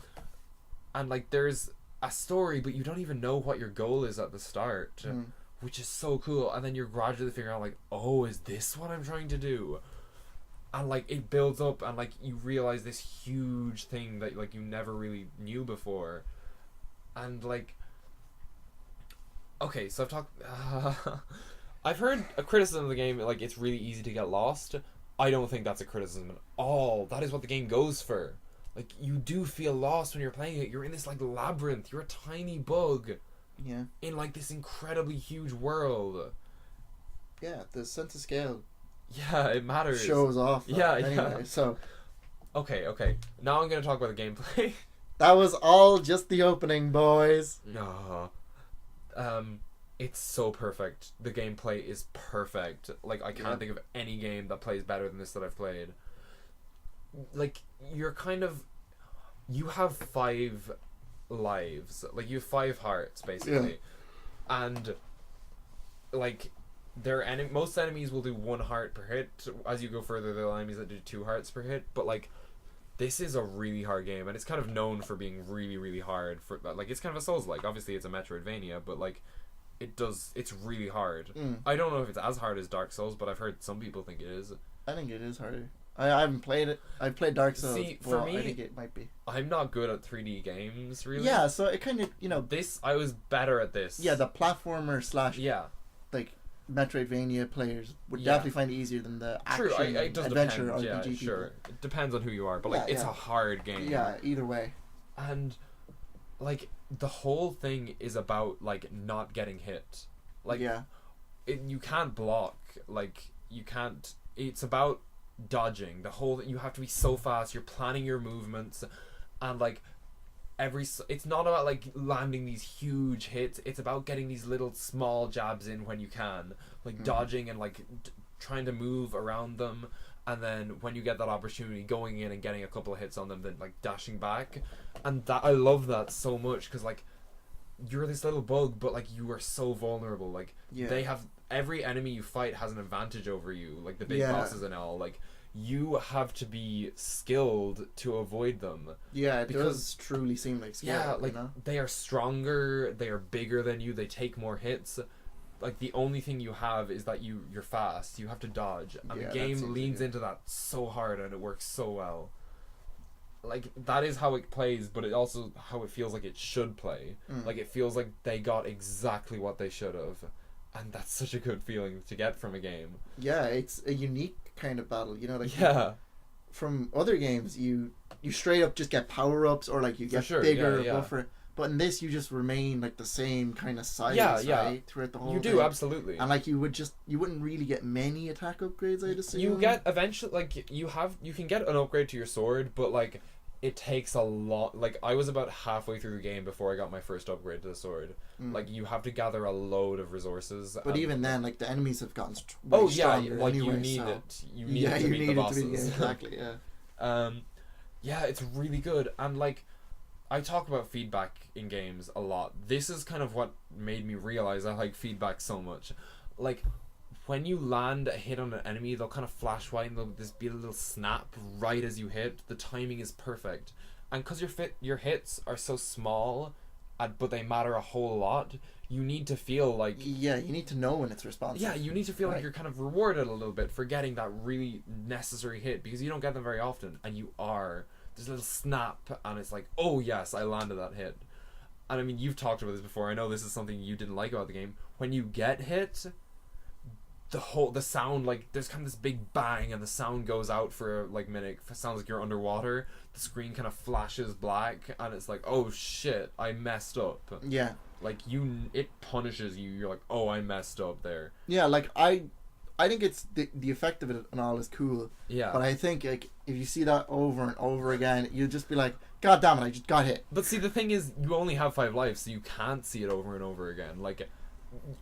And like there's a story, but you don't even know what your goal is at the start, which is so cool. And then you're gradually figuring out like, oh, is this what I'm trying to do? And like it builds up, and like you realize this huge thing that like you never really knew before. And like, okay, so I've heard a criticism of the game, like it's really easy to get lost. I don't think that's a criticism at all. That is what the game goes for. Like, you do feel lost when you're playing it. You're in this like labyrinth. You're a tiny bug. Yeah. In like this incredibly huge world. Yeah, the sense of scale. Yeah, it matters. Shows off. Anyway, yeah. So. Okay. Now I'm gonna talk about the gameplay. That was all just the opening, boys. No. It's so perfect. The gameplay is perfect. Like, I can't think of any game that plays better than this that I've played. Like, you have 5 lives. Like, you have 5 hearts, basically. Yeah. And, like, most enemies will do 1 heart per hit. As you go further, there are enemies that do 2 hearts per hit. But, like, this is a really hard game, and it's kind of known for being really, really hard. Like, it's kind of a Souls-like. Obviously, it's a Metroidvania, but, like, it's really hard. I don't know if it's as hard as Dark Souls, but I've heard some people think it is. I think it is harder. I haven't played it. I've played Dark Souls. See, for me, I think it might be. I'm not good at 3D games, really. Yeah, so it kind of, I was better at this. Yeah, the platformer / yeah, like, Metroidvania players would definitely find it easier than the action adventure RPG. Yeah, sure. People. It depends on who you are, but like it's a hard game. Yeah, either way. And like the whole thing is about like not getting hit. Like you can't block. Like you can't. It's about dodging. You have to be so fast. You're planning your movements, and like it's not about like landing these huge hits. It's about getting these little small jabs in when you can, like dodging and like trying to move around them, and then when you get that opportunity, going in and getting a couple of hits on them, then like dashing back. And that I love that so much, because like you're this little bug, but like you are so vulnerable. Like they have, every enemy you fight has an advantage over you, like the big bosses and all. Like you have to be skilled to avoid them. Yeah, it does truly seem like skill. Yeah, like they are stronger, they are bigger than you, they take more hits. Like the only thing you have is that you're fast. You have to dodge, and the game leans into that so hard, and it works so well. Like that is how it plays, but it also how it feels like it should play. Like it feels like they got exactly what they should have. And that's such a good feeling to get from a game. Yeah, it's a unique kind of battle, like from other games you straight up just get power-ups, or like you get bigger buffer, but in this you just remain like the same kind of size right, throughout the whole thing. Do absolutely. And like you wouldn't really get many attack upgrades, I'd assume. You get eventually, like you can get an upgrade to your sword, but like it takes a lot. Like I was about halfway through the game before I got my first upgrade to the sword. Like you have to gather a load of resources. But even then, like the enemies have gotten stronger. Like anyway, you need it. You need it to beat the bosses. Exactly. Yeah. Yeah, it's really good. And like, I talk about feedback in games a lot. This is kind of what made me realize I like feedback so much. Like, when you land a hit on an enemy, they'll kind of flash white and there'll just be a little snap right as you hit. The timing is perfect. And because your hits are so small, but they matter a whole lot, you need to feel like... Yeah, you need to know when it's responsive. Yeah, you need to feel like you're kind of rewarded a little bit for getting that really necessary hit, because you don't get them very often, and you are. There's a little snap, and it's like, oh yes, I landed that hit. And I mean, you've talked about this before. I know this is something you didn't like about the game. When you get hit... the sound, like there's kind of this big bang and the sound goes out for like a minute. It sounds like you're underwater. The screen kind of flashes black and it's like, oh shit, I messed up. Yeah. Like it punishes you. You're like, oh, I messed up there. Yeah, like I think it's the effect of it and all is cool. Yeah. But I think like if you see that over and over again, you'll just be like, God damn it, I just got hit. But see, the thing is, you only have 5 lives, so you can't see it over and over again. Like.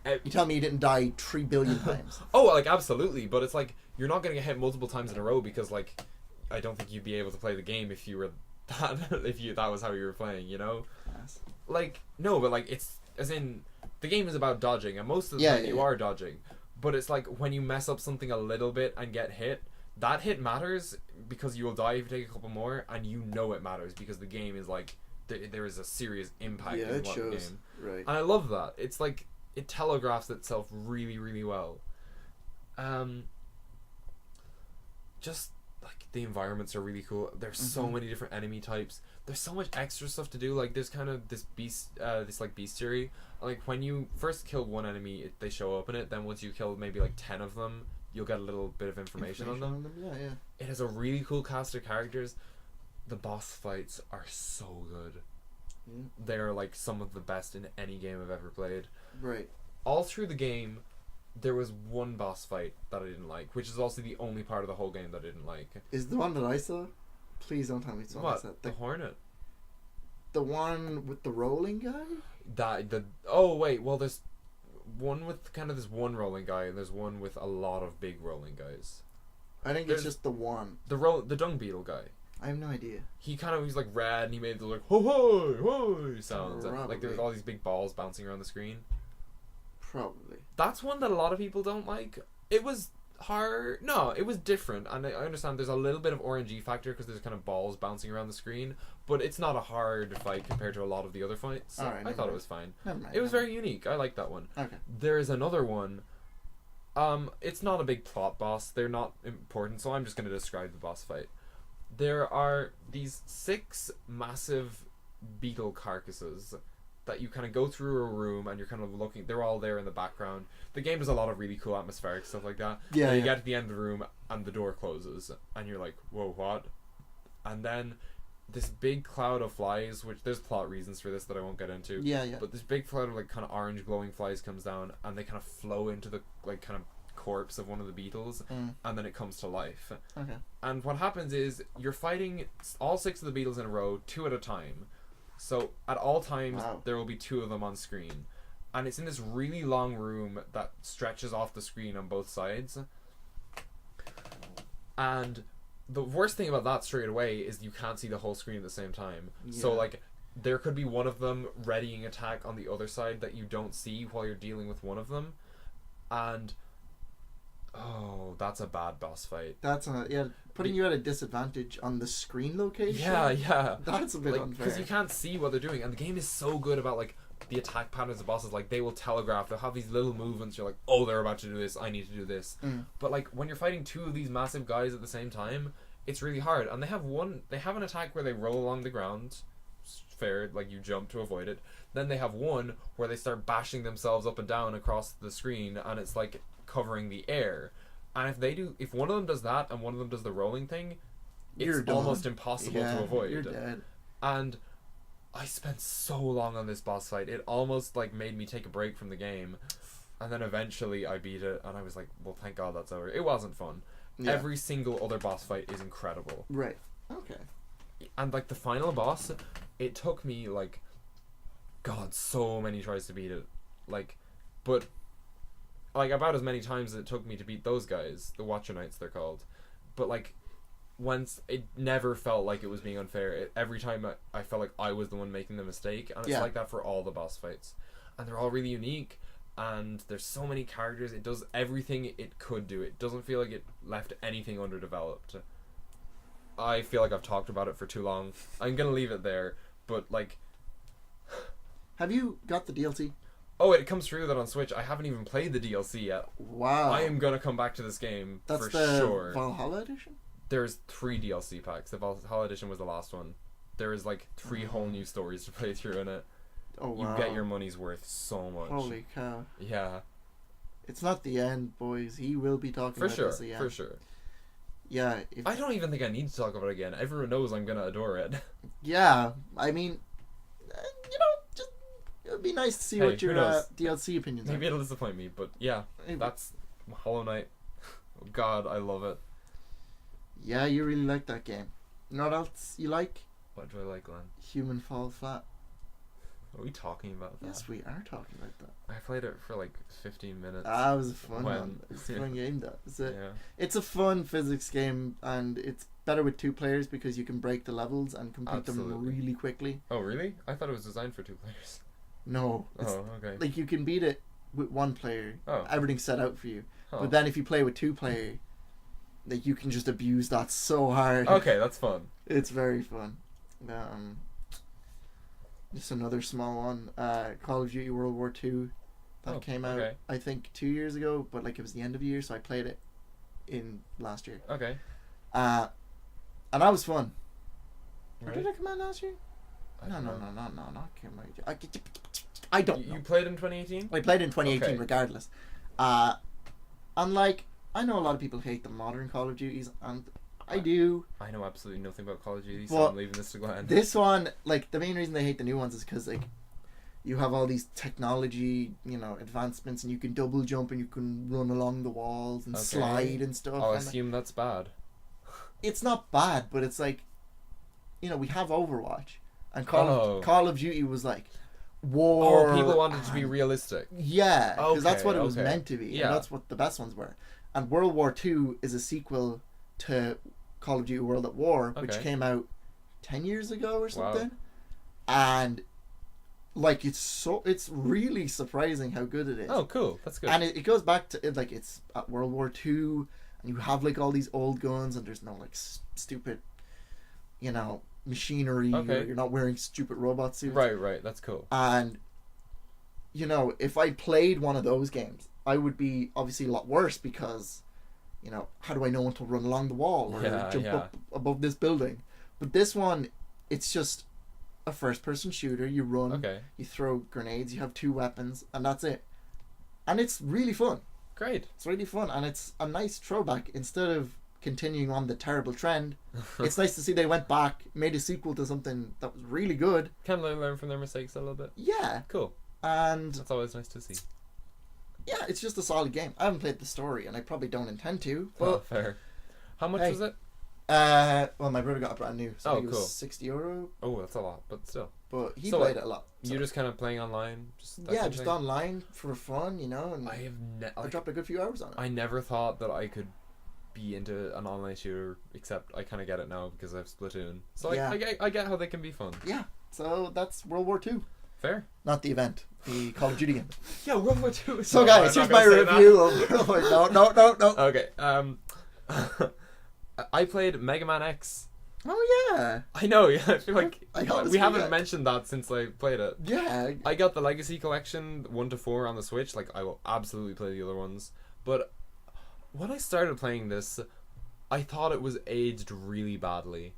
You tell me you didn't die 3 billion times. Oh, like absolutely, but it's like you're not gonna get hit multiple times in a row because like I don't think you'd be able to play the game if you were that was how you were playing, you know? Yes. Like no, but like it's as in the game is about dodging and most of the time you are dodging. But it's like when you mess up something a little bit and get hit, that hit matters because you will die if you take a couple more and you know it matters because the game is like there is a serious impact in what game. Right. And I love that. It's like it telegraphs itself really, really well. Just like the environments are really cool. There's so many different enemy types. There's so much extra stuff to do. Like there's kind of this bestiary. Like when you first kill one enemy, they show up in it. Then once you kill maybe like 10 of them, you'll get a little bit of information on them. Yeah. It has a really cool cast of characters. The boss fights are so good. Yeah. They're like some of the best in any game I've ever played. Right. All through the game, there was one boss fight that I didn't like, which is also the only part of the whole game that I didn't like. Is the one that I saw? Please don't tell me it's the one I saw. The Hornet. The one with the rolling guy? There's one with kind of this one rolling guy, and there's one with a lot of big rolling guys. I think it's just the one. The dung beetle guy. I have no idea. He's like red, and he made the like ho ho ho sounds. Probably. Like there's all these big balls bouncing around the screen. Probably. That's one that a lot of people don't like. It was hard. No, it was different, and I understand there's a little bit of RNG factor because there's kind of balls bouncing around the screen, but it's not a hard fight compared to a lot of the other fights. So I thought it was fine. Never mind. It was very unique. I like that one. Okay. There's another one. It's not a big plot boss. They're not important, so I'm just going to describe the boss fight. There are these 6 massive beetle carcasses that you kind of go through a room and you're kind of looking. They're all there in the background. The game does a lot of really cool atmospheric stuff like that. Yeah. And you get to the end of the room and the door closes and you're like, whoa, what? And then this big cloud of flies, which there's plot reasons for this that I won't get into. Yeah. But this big cloud of like kind of orange glowing flies comes down and they kind of flow into the like kind of corpse of one of the beetles and then it comes to life. Okay. And what happens is you're fighting all 6 of the beetles in a row, 2 at a time. So at all times there will be 2 of them on screen. And it's in this really long room that stretches off the screen on both sides. And the worst thing about that straight away is you can't see the whole screen at the same time. Yeah. So like there could be one of them readying attack on the other side that you don't see while you're dealing with one of them. And that's a bad boss fight. Putting you at a disadvantage on the screen location. Yeah. That's a bit unfair. Because you can't see what they're doing, and the game is so good about like the attack patterns of bosses. Like they will telegraph. They'll have these little movements. You're like, oh, they're about to do this. I need to do this. But like when you're fighting 2 of these massive guys at the same time, it's really hard. And they have an attack where they roll along the ground. Fair, like you jump to avoid it. Then they have one where they start bashing themselves up and down across the screen, and it's like covering the air. And if one of them does that and one of them does the rolling thing, it's almost impossible to avoid. You're dead. And I spent so long on this boss fight. It almost like made me take a break from the game. And then eventually I beat it and I was like, well, thank God that's over. It wasn't fun. Yeah. Every single other boss fight is incredible. Right. Okay. And like the final boss, it took me like, God, so many tries to beat it. Like, but like about as many times as it took me to beat those guys, the Watcher Knights they're called. But like once, it never felt like it was being unfair. Every time I felt like I was the one making the mistake, and it's like that for all the boss fights. And they're all really unique, and there's so many characters. It does everything it could do. It doesn't feel like it left anything underdeveloped. I feel like I've talked about it for too long. I'm gonna leave it there, but like... Have you got the DLC? Oh, it comes through that on Switch. I haven't even played the DLC yet. Wow. I am gonna come back to this game for sure. That's the Valhalla edition? There's 3 DLC packs. The Valhalla edition was the last one. There is like 3 whole new stories to play through in it. Oh wow. You get your money's worth so much. Holy cow. Yeah. It's not the end, boys. He will be talking For about sure, this again. for sure. Yeah. I don't even think I need to talk about it again. Everyone knows I'm gonna adore it. Yeah. I mean, just it would be nice to see Hey, what your who knows? DLC opinions Maybe are. it'll disappoint me, but yeah, that's Hollow Knight. Oh God, I love it. Yeah, you really like that game. You know what else you like? What do I like, Glenn? Human Fall Flat. Are we talking about that? Yes, we are talking about that. I played it for like 15 minutes. Ah, it was a fun When- one. It's a fun game, though. Yeah. It's a fun physics game, and it's better with 2 players because you can break the levels and complete them Absolutely. really quickly. Oh, really? I thought it was designed for 2 players. No, it's, Oh, okay. like you can beat it with 1 player. Oh. Everything's set out for you. Oh. But then if you play with 2 player, like you can just abuse that so hard. Okay, that's fun. It's very fun. Just another small one. Call of Duty World War II. That came out, okay. I think, 2 years ago, but like it was the end of the year, so I played it in last year. Okay. And that was fun. Or Right. did it come out last year? I No, don't no, know. no, no, no, not came out. I don't know. You played in 2018? I played in 2018 Okay. regardless. And like, I know a lot of people hate the modern Call of Duties, and I do. I know absolutely nothing about Call of Duty, Well, so I'm leaving this to Glenn. This one, like, the main reason they hate the new ones is because, like, you have all these technology, advancements, and you can double jump and you can run along the walls and Okay. slide and stuff. I'll and assume that's bad. it's not bad, but it's like, we have Overwatch, and Oh. Call of Duty was like war. Oh, people wanted it to be and- realistic. Yeah, because that's what it was Okay, meant to be. yeah. And that's what the best ones were. And World War II is a sequel to Call of Duty World at War, which Okay. came out 10 years ago or Wow. something. And like it's really surprising how good it is. Oh, cool. That's good. And it goes back to like it's at World War II, and you have like all these old guns, and there's no like stupid, machinery. Okay. Or you're not wearing stupid robot suits. Right. That's cool. And if I played one of those games, I would be obviously a lot worse because, how do I know when to run along the wall or jump up above this building? But this one, it's just a first-person shooter. You run, Okay. you throw grenades, you have 2 weapons, and that's it. And it's really fun. Great. It's really fun, and it's a nice throwback. Instead of continuing on the terrible trend, it's nice to see they went back, made a sequel to something that was really good. Can they learn from their mistakes a little bit? Yeah, Cool. and That's always nice to see. yeah, it's just a solid game. I haven't played the story, and I probably don't intend to. Oh, But fair. How much Hey. was it? well, my brother got it brand new, so I Oh, think it cool. was €60. Oh, that's a lot, but still. But he So, played it a lot. So. You're just kind of playing online? Just that Yeah, kind of just thing? online for fun, and I have I dropped a good few hours on it. I never thought that I could be into an online shooter, except I kind of get it now because I have Splatoon. So Yeah. I get how they can be fun. Yeah, so that's World War II. Fair. Not the event, the Call of Duty game. Yeah, World War II. So guys, here's my review of World War. No. Okay. I played Mega Man X. Oh yeah. I know. Yeah, I feel like I always we haven't forget. mentioned that since I played it. Yeah. I got the Legacy Collection 1 to 4 on the Switch. Like, I will absolutely play the other ones. But when I started playing this, I thought it was aged really badly.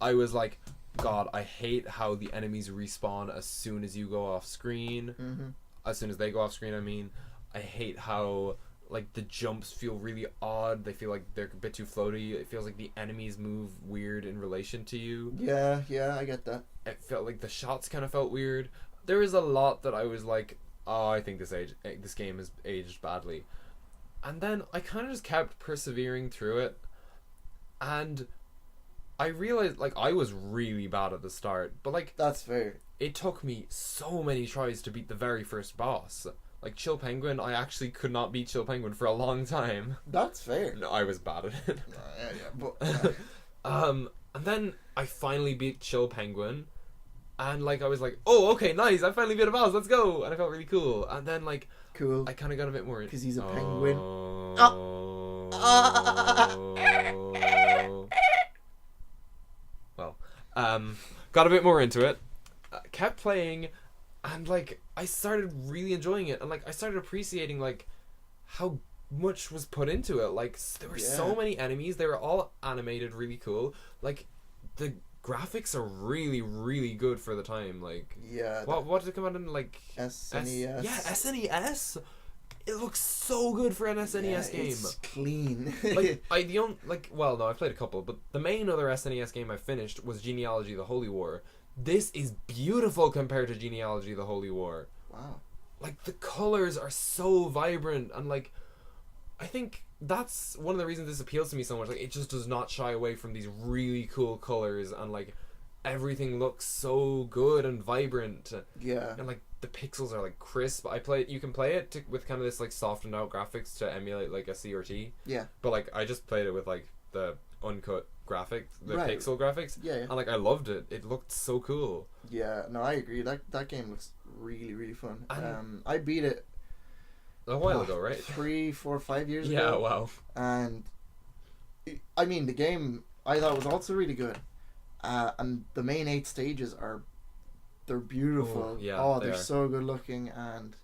I was like, God, I hate how the enemies respawn as soon as you go off screen. Mm-hmm. As soon as they go off screen, I mean. I hate how, like, the jumps feel really odd. They feel like they're a bit too floaty. It feels like the enemies move weird in relation to you. Yeah, I get that. It felt like the shots kind of felt weird. There is a lot that I was like, oh, I think this game is aged badly. And then I kind of just kept persevering through it. And I realized, like, I was really bad at the start. But, like, That's fair. it took me so many tries to beat the very first boss. Like, Chill Penguin, I actually could not beat Chill Penguin for a long time. That's fair. No, I was bad at it. But And then I finally beat Chill Penguin, and like I was like, oh, okay, nice, I finally beat a boss, let's go, and I felt really cool. And then like cool. I kind of got a bit more 'Cause he's a penguin. Well, got a bit more into it, kept playing, and like I started really enjoying it, and like I started appreciating like how much was put into it. Like there were so Yeah. many enemies, they were all animated really cool. Like the graphics are really, really good for the time. Like Yeah. what did it come out in, like SNES. yeah, SNES. it looks so good for an SNES game. It's clean. Like I've played a couple, but the main other SNES game I finished was Genealogy: The Holy War. This is beautiful compared to Genealogy: The Holy War. Wow. Like, the colors are so vibrant, and like, I think that's one of the reasons this appeals to me so much. Like, it just does not shy away from these really cool colors, and like, everything looks so good and vibrant. Yeah. And like, the pixels are like crisp. You can play it with kind of this like softened out graphics to emulate like a CRT. Yeah. But like, I just played it with like the uncut graphics, the Right. pixel graphics. Yeah. And like, I loved it. It looked so cool. Yeah. No, I agree. That game looks really, really fun. And- I beat it A while ago, right? 3, 4, 5 years Yeah, ago. wow. And I mean, the game I thought was also really good. And the main 8 stages they're beautiful. Ooh, yeah, oh, they they're are. so good looking, and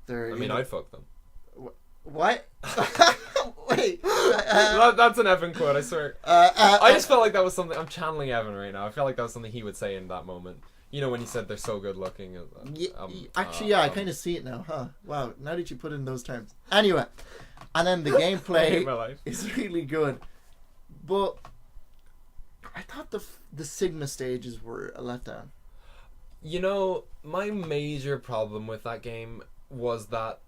they're. I mean, I'd fuck them. What? Wait. That's an Evan quote, I swear. I I just felt like that was something. I'm channeling Evan right now. I felt like that was something he would say in that moment. You know, when he said they're so good looking. Actually, yeah, I kind of see it now, huh? Wow, now that you put it in those terms. Anyway, and then the gameplay my life. is really good, but I thought the Sigma stages were a letdown. You know, my major problem with that game was that,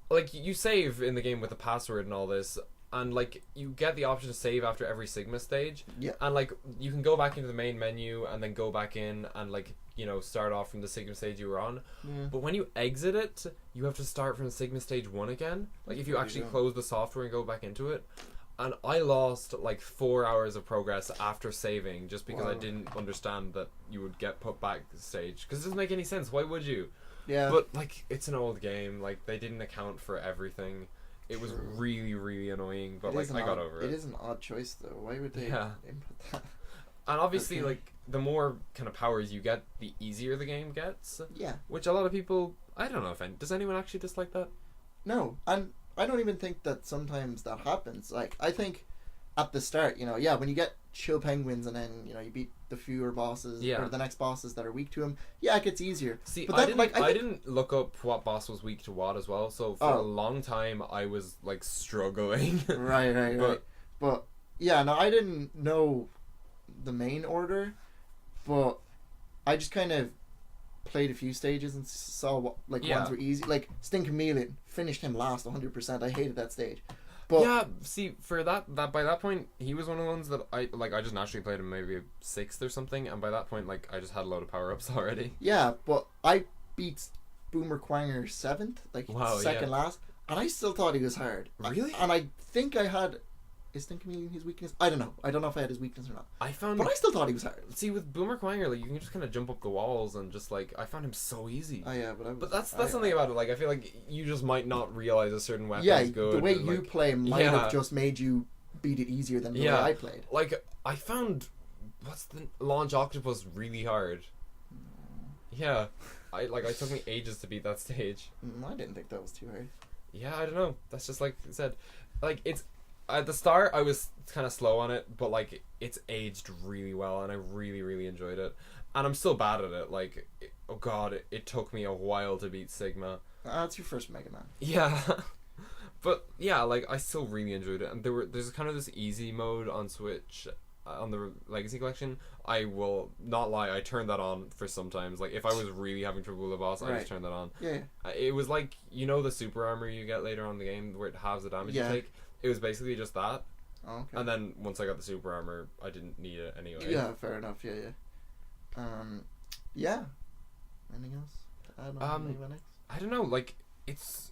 like, you save in the game with a password and all this, and like, you get the option to save after every Sigma stage. Yeah. And like, you can go back into the main menu and then go back in and like, you know, start off from the Sigma stage you were on. Yeah. But when you exit it, you have to start from Sigma stage 1 again. Like, if you There you actually go. close the software and go back into it. And I lost like 4 hours of progress after saving just because I Wow. didn't understand that you would get put back stage. Because it doesn't make any sense. Why would you? Yeah. But like, it's an old game. Like, they didn't account for everything. It was True. really, really annoying. But It like, is an I got odd- over it. It is an odd choice, though. Why would they Yeah. input that? And obviously, Okay. like, the more kind of powers you get, the easier the game gets. Yeah. Which a lot of people, I don't know if does anyone actually dislike that? No, and I don't even think that sometimes that happens. Like, I think at the start, when you get chill penguins and then, you beat the fewer bosses Yeah. or the next bosses that are weak to them, yeah, it gets easier. See, But I that, didn't. like, I I think- didn't look up what boss was weak to what as well. So for Oh. a long time, I was like struggling. Right. But- But, yeah, no, I didn't know the main order, but I just kind of played a few stages and saw what, Yeah. ones were easy. Like, Sting Chameleon, finished him last 100%. I hated that stage. But, yeah, see, for that by that point, he was one of the ones that I just naturally played him maybe 6th or something, and by that point, like, I just had a load of power ups already. yeah, but I beat Boomer Quanger 7th, Wow, second yeah. last, and I still thought he was hard. Really? And I think I had... Is Sting Chameleon his weakness? I don't know. I don't know if I had his weakness or not. I found. But I still thought he was hard. See, with Boomer Quanger, like, you can just kind of jump up the walls and just like, I found him so easy. Oh, yeah, but I was... But that's something about it. Like, I feel like you just might not realize a certain weapon Yeah, is good. the way and, you like, play might yeah. have just made you beat it easier than the Yeah. way I played. Like, I found what's the Launch Octopus really hard. Yeah, I took me ages to beat that stage. I didn't think that was too hard. Yeah, I don't know. That's just like I said. Like, it's at the start I was kind of slow on it, but like, it's aged really well, and I really, really enjoyed it. And I'm still bad at it. Like, oh god, it took me a while to beat Sigma. That's your first Mega Man. Yeah. But yeah, like, I still really enjoyed it, and there's kind of this easy mode on Switch on the Legacy Collection. I will not lie, I turned that on for sometimes. Like, if I was really having trouble with a boss, I Right. just turned that on. Yeah. It was like, you know, the super armor you get later on in the game where it halves the damage Yeah. you take. It was basically just that, Oh, okay. and then once I got the super armor, I didn't need it anyway. Yeah, fair enough. Yeah. Yeah. Anything else to add on Mega Man X? I don't know, like,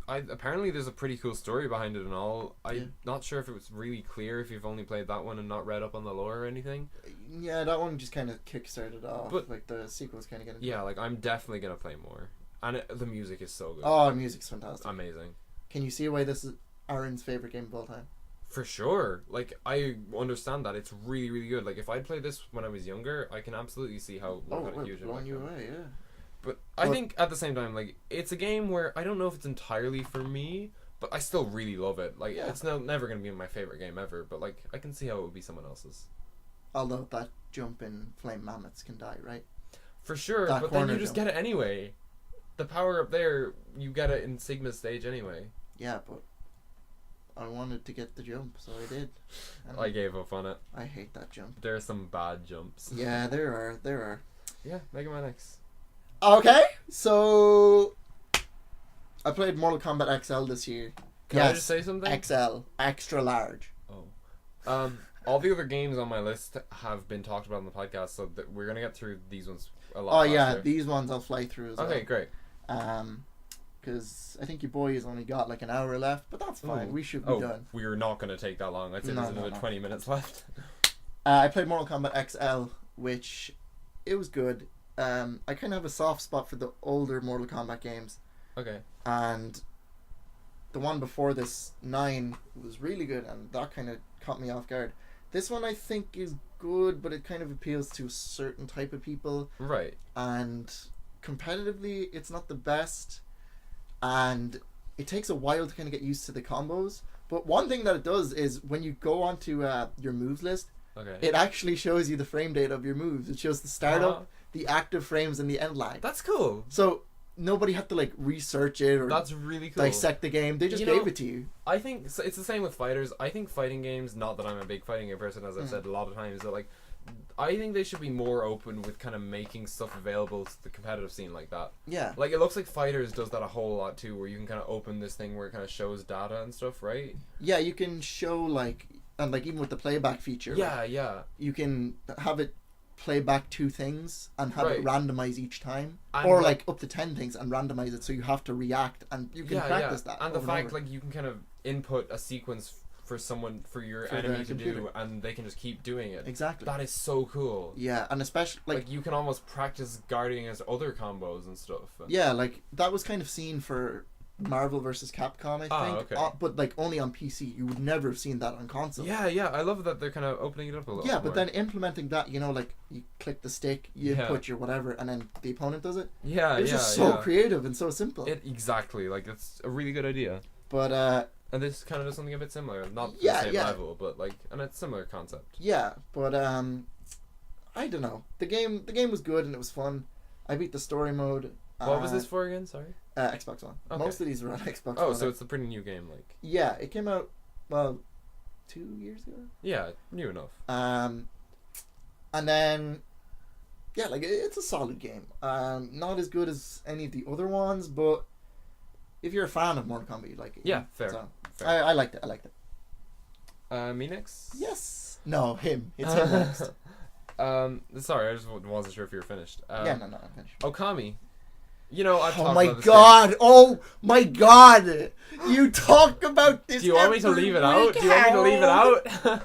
apparently there's a pretty cool story behind it and all. Yeah. I'm not sure if it was really clear if you've only played that one and not read up on the lore or anything. Yeah, that one just kind of kick-started off. But- like, the sequel's kind of getting... Yeah, like, I'm definitely gonna play more, and the music is so good. Oh, music's fantastic. Amazing. Can you see why this is Aaron's favorite game of all time? For sure. Like, I understand that. It's really, really good. Like, if I'd played this when I was younger, I can absolutely see how it Oh, got a we're huge blowing impact you on it. away, yeah. But I But- think at the same time, like, it's a game where I don't know if it's entirely for me, but I still really love it. Like, Yeah. it's never going to be my favorite game ever, but, like, I can see how it would be someone else's. Although that jump in flame mammoths can die, right? For sure, That but then corner you just jump. get it anyway. the power up there, you get it in Sigma stage anyway. Yeah, but I wanted to get the jump, so I did. And I gave up on it. I hate that jump. There are some bad jumps. Yeah, there are. Yeah, Mega Man X. Okay, so I played Mortal Kombat XL this year. Can I just say something? XL, extra large. Oh. All the other games on my list have been talked about on the podcast, so that we're gonna get through these ones a lot faster. Yeah, these ones I'll fly through as well. Okay, great. Because I think your boy has only got like an hour left, but that's fine. Ooh. We should be done. We're not gonna take that long. I'd say there's another 20 minutes left. I played Mortal Kombat XL, which it was good. I kind of have a soft spot for the older Mortal Kombat games, Okay. and the one before this, 9, was really good, and that kind of caught me off guard. This one I think is good, but it kind of appeals to a certain type of people, Right. and competitively it's not the best, and it takes a while to kind of get used to the combos. But one thing that it does is when you go onto your moves list, Okay. it actually shows you the frame date of your moves. It shows the startup, the active frames, and the end lag. That's cool. So nobody had to like research it or That's really cool. dissect the game. They just You know, gave it to you. I think it's the same with fighters. I think fighting games, not that I'm a big fighting game person, as I've said a lot of times, but like, I think they should be more open with kind of making stuff available to the competitive scene like that. Yeah. Like, it looks like Fighters does that a whole lot too, where you can kind of open this thing where it kind of shows data and stuff, right? Yeah, you can show like, and like even with the playback feature. Yeah, like, yeah. you can have it play back 2 things and have it Right. randomize each time, And or like up to 10 things and randomize it, so you have to react, and you can Yeah, practice that. And the over fact, over. like, you can kind of input a sequence for your For the enemy to do, computer. and they can just keep doing it. Exactly. That is so cool. Yeah, and especially Like, you can almost practice guarding as other combos and stuff. yeah, like that was kind of seen for Marvel vs. Capcom, I think. okay. But like only on PC. You would never have seen that on console. Yeah, yeah. I love that they're kind of opening it up a little. Yeah, more. but then implementing that, you know, like you click the stick, you Yeah. put your whatever, and then the opponent does it. yeah, It was yeah, just so yeah. creative and so simple. Exactly. Like, it's a really good idea. But And this kind of does something a bit similar, not Yeah, the same yeah. level, but like, and it's similar concept. yeah, but I don't know. The game was good and it was fun. I beat the story mode. What was this for again? Sorry. Xbox One. Okay. Most of these are on Xbox Oh, One. so it's a pretty new game, like. Yeah, it came out 2 years ago. Yeah, new enough. And then, yeah, like it's a solid game. Not as good as any of the other ones, but if you're a fan of Mortal Kombat, you like it. Yeah, fair. So, fair. I liked it. Me next? Yes. No, him. It's him next. Sorry, I just wasn't sure if you were finished. No, I'm finished. Okami. You know, I've talked Oh my about this god! Oh my god! You talk about this. game. Do you want me to every leave it out? week, Do you want me to leave it Harold. out?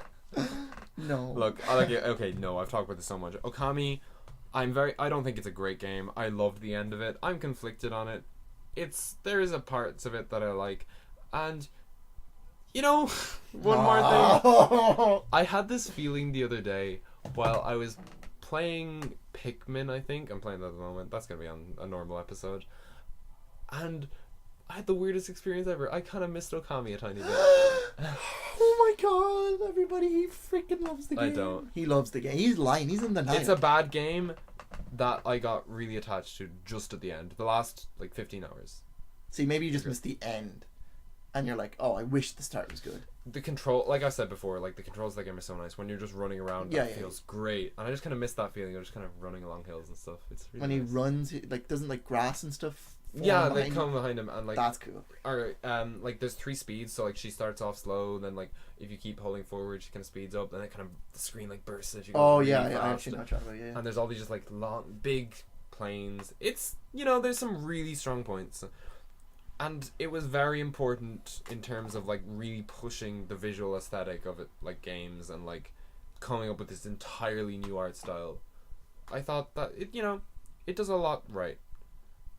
No. Look, I like it. Okay, no, I've talked about this so much. Okami, I don't think it's a great game. I loved the end of it. I'm conflicted on it. There is a parts of it that I like, and you know, one more thing. I had this feeling the other day while I was playing Pikmin. I think I'm playing that at the moment. That's gonna be on a normal episode, and I had the weirdest experience ever. I kind of missed Okami a tiny bit. Oh my god! Everybody, he freaking loves the game. I don't. He loves the game. He's lying. He's in the night. It's a bad game that I got really attached to just at the end. The last, like, 15 hours. See, maybe you just missed the end, and you're like, "Oh, I wish the start was good." The control, like I said before, like, the controls of that game are so nice. When you're just running around, Yeah, that yeah. feels great. And I just kind of miss that feeling of just kind of running along hills and stuff. It's really When he nice. runs, like doesn't like grass and stuff. form Yeah, they behind come him? behind him and, like... That's cool. Or, like, there's 3 speeds, so, like, she starts off slow, and then, like, if you keep holding forward, she kind of speeds up, then it kind of, the screen, like, bursts as you go Oh really yeah, I fast. actually know what you're talking about. Yeah. And there's all these just, like, long, big planes. It's, you know, there's some really strong points. And it was very important in terms of, like, really pushing the visual aesthetic of it, like, games, and, like, coming up with this entirely new art style. I thought that, it, you know, it does a lot right.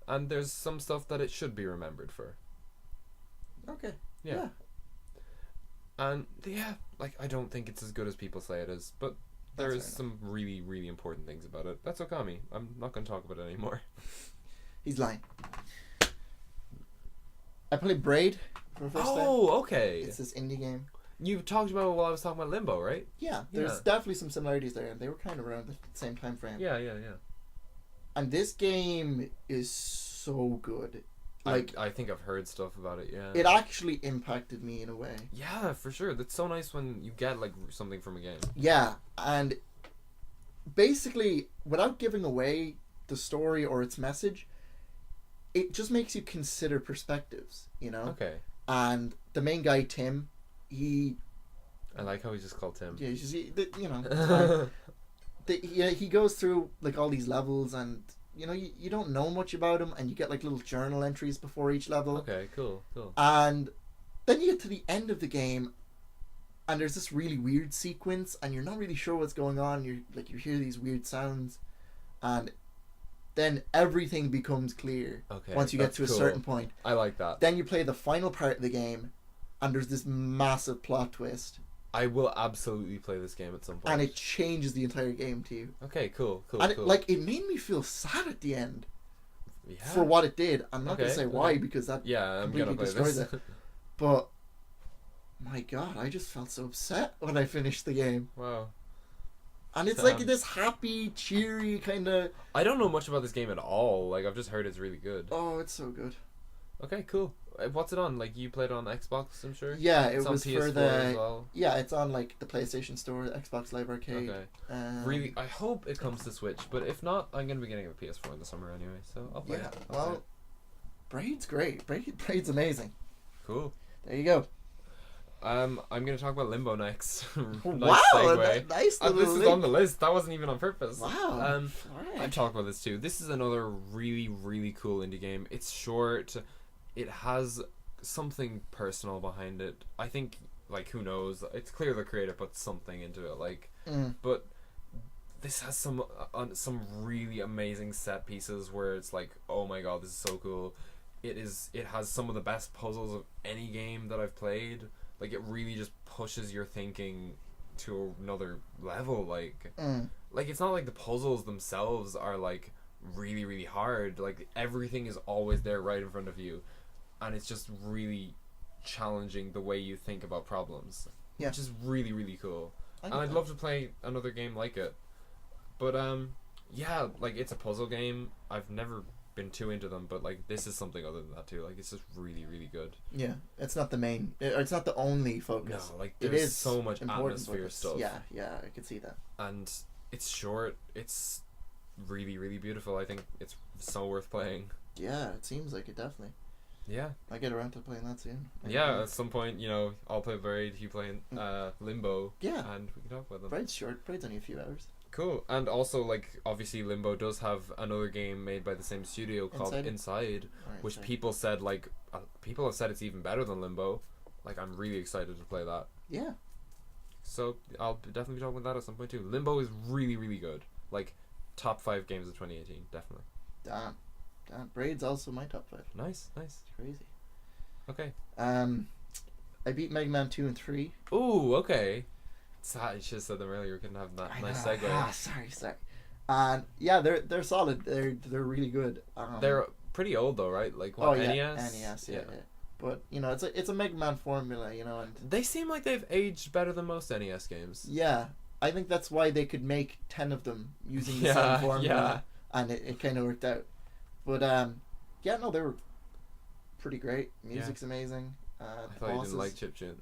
And there's some stuff that it should be remembered for. Okay. Yeah. And, yeah, like, I don't think it's as good as people say it is, but That's there's fair some really, really important things about it. That's Okami. I'm not going to talk about it anymore. He's lying. I played Braid for the first time. Oh, okay. It's this indie game. You talked about it while I was talking about Limbo, right? Yeah, there's Yeah. definitely some similarities there. They were kind of around the same time frame. Yeah. And this game is so good. Like, I think I've heard stuff about it. Yeah. it actually impacted me in a way. Yeah, for sure. That's so nice when you get like something from a game. Yeah, and basically, without giving away the story or its message, it just makes you consider perspectives, you know? Okay. And the main guy, Tim, he... I like how he's just called Tim. Yeah, he's just, you know, it's fine. He goes through, like, all these levels, and, you know, you don't know much about him, and you get, like, little journal entries before each level. Okay, cool. And then you get to the end of the game, and there's this really weird sequence, and you're not really sure what's going on. You hear these weird sounds, and then everything becomes clear. Okay. Once you get that's to a cool. certain point. I like that. Then you play the final part of the game, and there's this massive plot twist, I will absolutely play this game at some point. and it changes the entire game to you. Okay, cool. And it made me feel sad at the end Yeah. for what it did. I'm not gonna Okay, say why okay. because that Yeah, I'm completely gonna play destroys this. it. But my God, I just felt so upset when I finished the game. Wow. And it's Sam. like this happy, cheery kind of. I don't know much about this game at all. Like, I've just heard it's really good. Oh, it's so good. Okay, cool. What's it on? Like, you played it on Xbox, I'm sure? Yeah, it It's on was PS4 for the. as well. Yeah, it's on like the PlayStation Store, Xbox Live Arcade. Okay. Really? I hope it comes to Switch, but if not, I'm gonna be getting a PS4 in the summer anyway, so I'll play Yeah. it. I'll play Well, it. Braid's great. Braid's amazing. Cool. There you go. I'm gonna talk about Limbo next. Nice Wow, segue. nice little This is link. on the list. That wasn't even on purpose. Wow. I've Alright. talked about this too. This is another really, really cool indie game. It's short. It has something personal behind it. I think, like, who knows? It's clear the creator put something into it. Like, but this has some really amazing set pieces where it's like, oh my god, this is so cool. It has some of the best puzzles of any game that I've played. Like, it really just pushes your thinking to another level. Like, it's not like the puzzles themselves are like really, really hard. Like, everything is always there right in front of you, and it's just really challenging the way you think about problems, which is really, really cool. And I'd love to play another game like it. But yeah, like, it's a puzzle game. I've never been too into them, but like, this is something other than that too. Like, it's just really, really good. Yeah, it's not the main. It's not the only focus. No, like, It there's is so much important atmosphere focus. stuff. Yeah, I can see that. And it's short. It's really, really beautiful. I think it's so worth playing. Yeah, it seems like it definitely. Yeah. I get around to playing that soon. Yeah, at some point, I'll play Braid, you play Limbo. Yeah. And we can talk about them. Braid's short. Braid's only a few hours. Cool. And also, like, obviously Limbo does have another game made by the same studio called Inside, Alright, which sorry. people said, like, people have said it's even better than Limbo. Like, I'm really excited to play that. Yeah. So I'll definitely be talking about that at some point too. Limbo is really, really good. Like, top 5 games of 2018, definitely. Damn. Braid's also my top 5. Nice. It's crazy. Okay. I beat Mega Man 2 and 3. Ooh, okay. I should have said them earlier. We couldn't have that I nice know. segue. Sorry. And yeah, they're solid. They're really good. They're pretty old though, right? Like, what, NES? NES, yeah. But it's a Mega Man formula, and They seem like they've aged better than most NES games. yeah, I think that's why they could make 10 of them using the same formula, and it kind of worked out. But yeah, no, they were pretty great. Music's amazing. I thought you didn't like chiptune.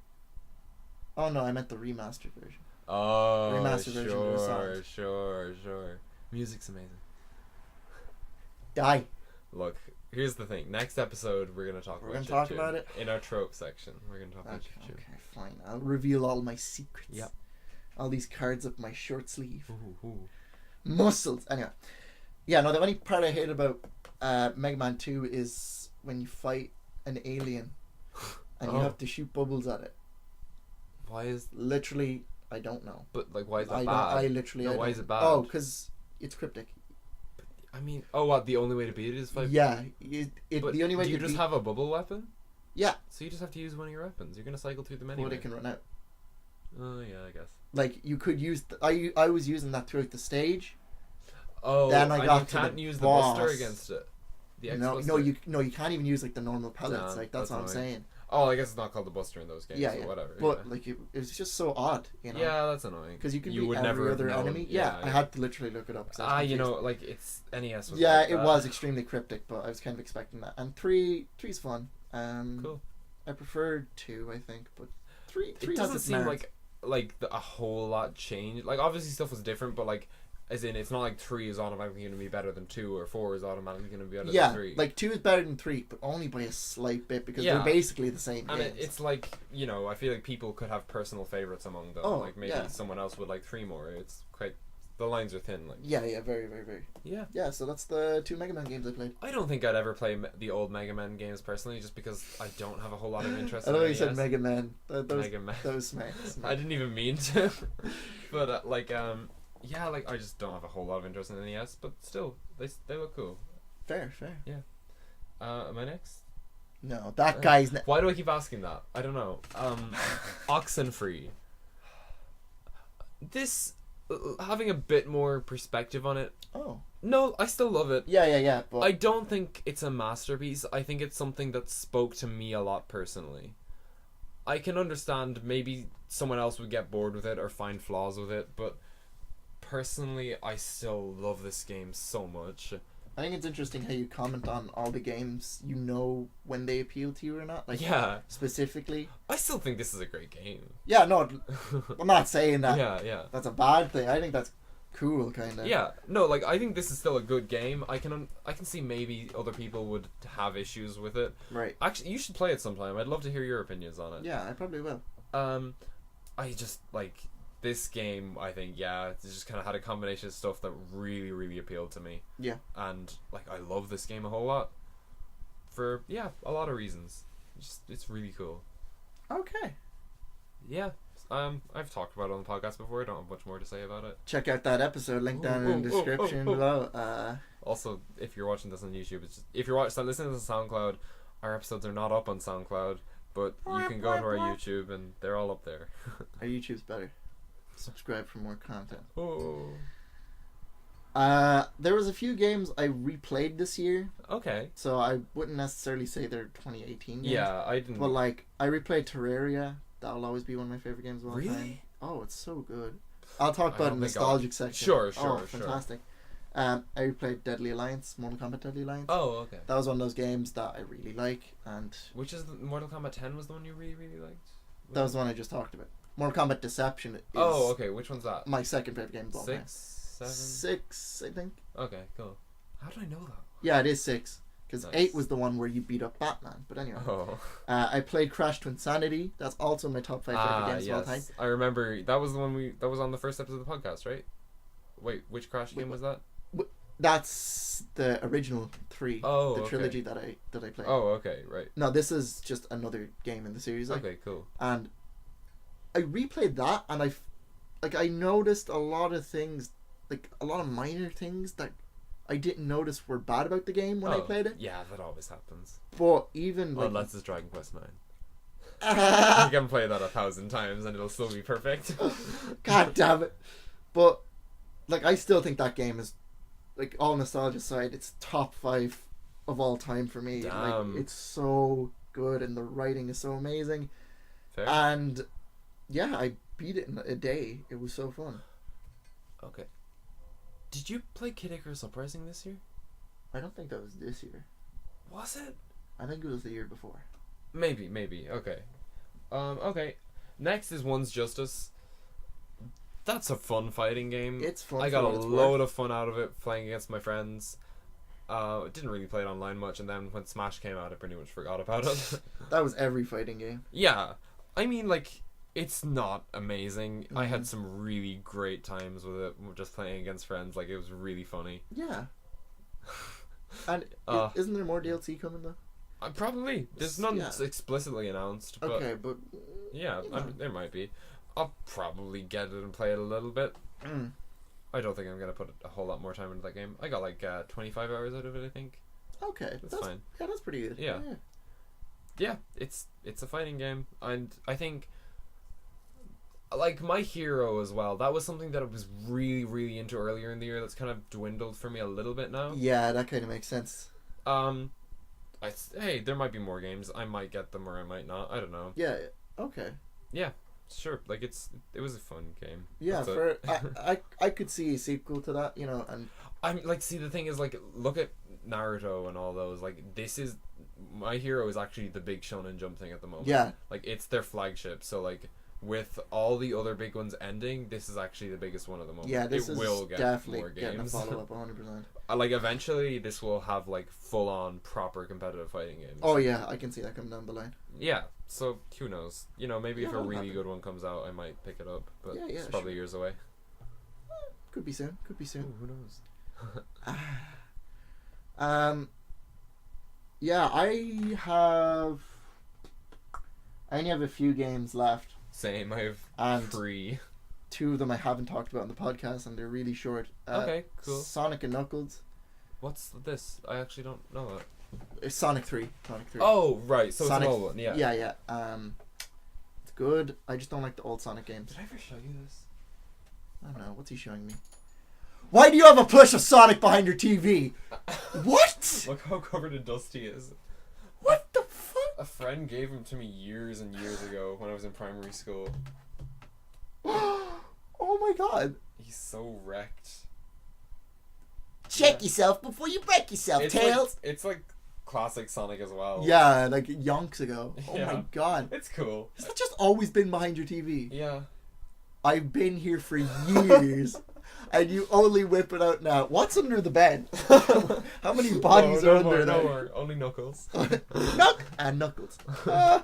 Oh no, I meant the remastered version. Oh, Remastered version of the songs. sure. Music's amazing. Die. Look, here's the thing. Next episode, we're gonna talk We're about gonna talk chiptune. about it? In our trope section. We're gonna talk about chiptune. Okay, fine. I'll reveal all my secrets. Yep. All these cards up my short sleeve. Ooh. Muscles. Anyway. Yeah, no, the only part I hate about Mega Man 2 is when you fight an alien and you Oh. have to shoot bubbles at it. Why is... Literally, I don't know. But, like, why is that I bad? literally... No, I why don't- is it bad? Oh, because it's cryptic. I mean... Oh, what? The only way to beat it is fight... Yeah. But The only way do you to just beat... have a bubble weapon? Yeah. So you just have to use one of your weapons. You're gonna cycle through them anyway. But it can run out. Oh, yeah, I guess. Like, you could use... I was using that throughout the stage. Oh, Then I and got you to can't the use boss. the buster against it. The X No, buster. you can't even use, like, the normal pellets. Nah, like, that's what I'm annoying. saying. Oh, I guess it's not called the Buster in those games. Yeah, So yeah. whatever. But yeah. like it was just so odd, you know. Yeah, that's annoying. Because you can You beat would every never have other known. enemy. Yeah, I had to literally look it up. 'Cause I was You confused. know, like it's NES. Was Yeah, like it that. was extremely cryptic, but I was kind of expecting that. And three's fun. Cool. I preferred 2, I think, but three It has doesn't its seem merits. a whole lot changed. Like obviously stuff was different, but like as in it's not like 3 is automatically going to be better than 2 or 4 is automatically going to be better than 3. Like 2 is better than 3, but only by a slight bit because Yeah. they're basically the same and games. it's like, you know, I feel like people could have personal favorites among them. Oh, like maybe yeah. someone else would like 3 more. It's quite the lines are thin. Like Yeah, very, very, very. yeah. Yeah, so that's the 2 Mega Man games I played. I don't think I'd ever play the old Mega Man games personally, just because I don't have a whole lot of interest. I know in you said NES. Mega Man. Mega Man. That was smart. I didn't even mean to, but yeah, like I just don't have a whole lot of interest in NES, but still, they look cool. Fair. Am I next? No, that guy's... Why do I keep asking that? I don't know. Oxenfree. This, having a bit more perspective on it. Oh. No, I still love it. Yeah, but... I don't think it's a masterpiece. I think it's something that spoke to me a lot personally. I can understand maybe someone else would get bored with it or find flaws with it, but personally, I still love this game so much. I think it's interesting how you comment on all the games, you know when they appeal to you or not. Like, Yeah. specifically. I still think this is a great game. Yeah, no, I'm not saying that Yeah. that's a bad thing. I think that's cool, kind of. Yeah, no, like I think this is still a good game. I can see maybe other people would have issues with it. Right. Actually, you should play it sometime. I'd love to hear your opinions on it. Yeah, I probably will. I just like this game. I think it just kind of had a combination of stuff that really, really appealed to me. Yeah. And like I love this game a whole lot for a lot of reasons. It's really cool. Okay. Yeah. I've talked about it on the podcast before. I don't have much more to say about it. Check out that episode, link down in the description below. Also, if you're watching this on YouTube, if you're listening to this on SoundCloud, our episodes are not up on SoundCloud, but you can go to our YouTube and they're all up there. Our YouTube's better. Subscribe for more content. Oh. There was a few games I replayed this year, Okay. so I wouldn't necessarily say they're 2018 games. Yeah, I didn't. But like, I replayed Terraria. That'll always be one of my favorite games of all time. Really? Oh, it's so good. I'll talk I about don't the think nostalgic section. Sure. Fantastic. I replayed Deadly Alliance, Mortal Kombat Deadly Alliance. Oh, okay. That was one of those games that I really like, and Which is Mortal Kombat 10 was the one you really, really liked? that was the one I just talked about. Mortal Kombat Deception is Oh, okay. Which one's that? my second favorite game of all time. 6, 7? 6, I think. Okay, cool. How do I know that? Yeah, it is 6. Because Nice. 8 was the one where you beat up Batman. But anyway. Oh. I played Crash to Insanity. That's also my top 5 favorite games of all time. I remember that was the one that was on the first episode of the podcast, right? Wait, which Crash game was that? That's the original 3. Oh, the okay. trilogy that I played. Oh, okay, right. No, this is just another game in the series. Like, Okay, cool. and I replayed that, and I noticed a lot of things, like a lot of minor things that I didn't notice were bad about the game when I played it. Yeah, that always happens. But even like, Unless it's Dragon Quest 9. You can play that 1,000 times and it'll still be perfect. God damn it! But like, I still think that game is, like, all nostalgia aside, it's top 5 of all time for me. Damn. Like, it's so good, and the writing is so amazing. Fair. And yeah, I beat it in a day. It was so fun. Okay. Did you play Kid Icarus Uprising this year? I don't think that was this year. Was it? I think it was the year before. Maybe. Okay. Okay. Next is One's Justice. That's a fun fighting game. It's fun. I got a for what it's load worth. of fun out of it playing against my friends. Didn't really play it online much, and then when Smash came out, I pretty much forgot about it. That was every fighting game. Yeah. I mean, like, it's not amazing. I Mhm. had some really great times with it, just playing against friends. Like, it was really funny. Yeah. And isn't there more DLC coming though? Probably. There's none Yeah. explicitly announced, but Okay, but yeah, you know. there might be. I'll probably get it and play it a little bit. Mm. I don't think I'm going to put a whole lot more time into that game. I got like 25 hours out of it, I think. Okay, That's fine. Yeah, that's pretty good. Yeah. Yeah, it's a fighting game, and I think like My Hero as well. That was something that I was really, really into earlier in the year. That's kind of dwindled for me a little bit now. Yeah, that kind of makes sense. hey, there might be more games. I might get them or I might not. I don't know. Yeah. Okay. Yeah, sure. Like it was a fun game. Yeah. That's I could see a sequel to that. You know, and I'm like, see, the thing is, like, look at Naruto and all those. Like, this is My Hero is actually the big Shonen Jump thing at the moment. yeah. Like, it's their flagship. So like, with all the other big ones ending, this is actually the biggest one at the moment. Yeah, this it is will get definitely more getting a games. follow-up 100%. Like, eventually, this will have like full-on proper competitive fighting games. Oh yeah, I can see that coming down the line. Yeah. So who knows? You know, maybe if a that'll really happen. good one comes out, I might pick it up. But Yeah, it's probably sure. years away. Could be soon. Could be soon. Ooh, who knows? Yeah, I only have a few games left. Same. I have And 3. 2 of them I haven't talked about on the podcast, and they're really short. Okay, cool. Sonic and Knuckles. What's this? I actually don't know that. It's Sonic 3. Sonic 3. Oh, right. So Sonic, it's an old one. Yeah. Yeah. It's good. I just don't like the old Sonic games. Did I ever show you this? I don't know. What's he showing me? Why do you have a plush of Sonic behind your TV? What? Look how covered in dust he is. What the fuck? A friend gave him to me years and years ago when I was in primary school. Oh my god. He's so wrecked. Check Yeah. yourself before you break yourself, Tails. It's like classic Sonic as well. Yeah, like yonks ago. Oh Yeah. my god. It's cool. Has that just always been behind your TV? Yeah. I've been here for years. And you only whip it out now. What's under the bed? How many bodies are under no there? more. Only Knuckles. And Knuckles. Yeah.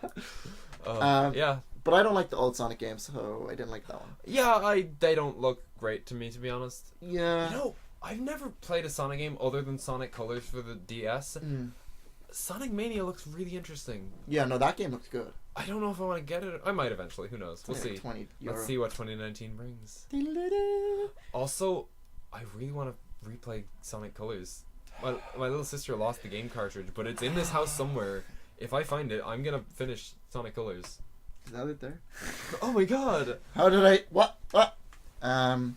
But I don't like the old Sonic games, so I didn't like that one. Yeah, they don't look great to me, to be honest. Yeah. You know, I've never played a Sonic game other than Sonic Colors for the DS. Mm. Sonic Mania looks really interesting. Yeah, no, that game looks good. I don't know if I want to get it. I might eventually. Who knows? We'll It's like see. 20 Let's euro. see what 2019 brings. Also, I really want to replay Sonic Colors. My little sister lost the game cartridge, but it's in this house somewhere. If I find it, I'm gonna finish Sonic Colors. Is that it there? Oh my god! How did I... What? I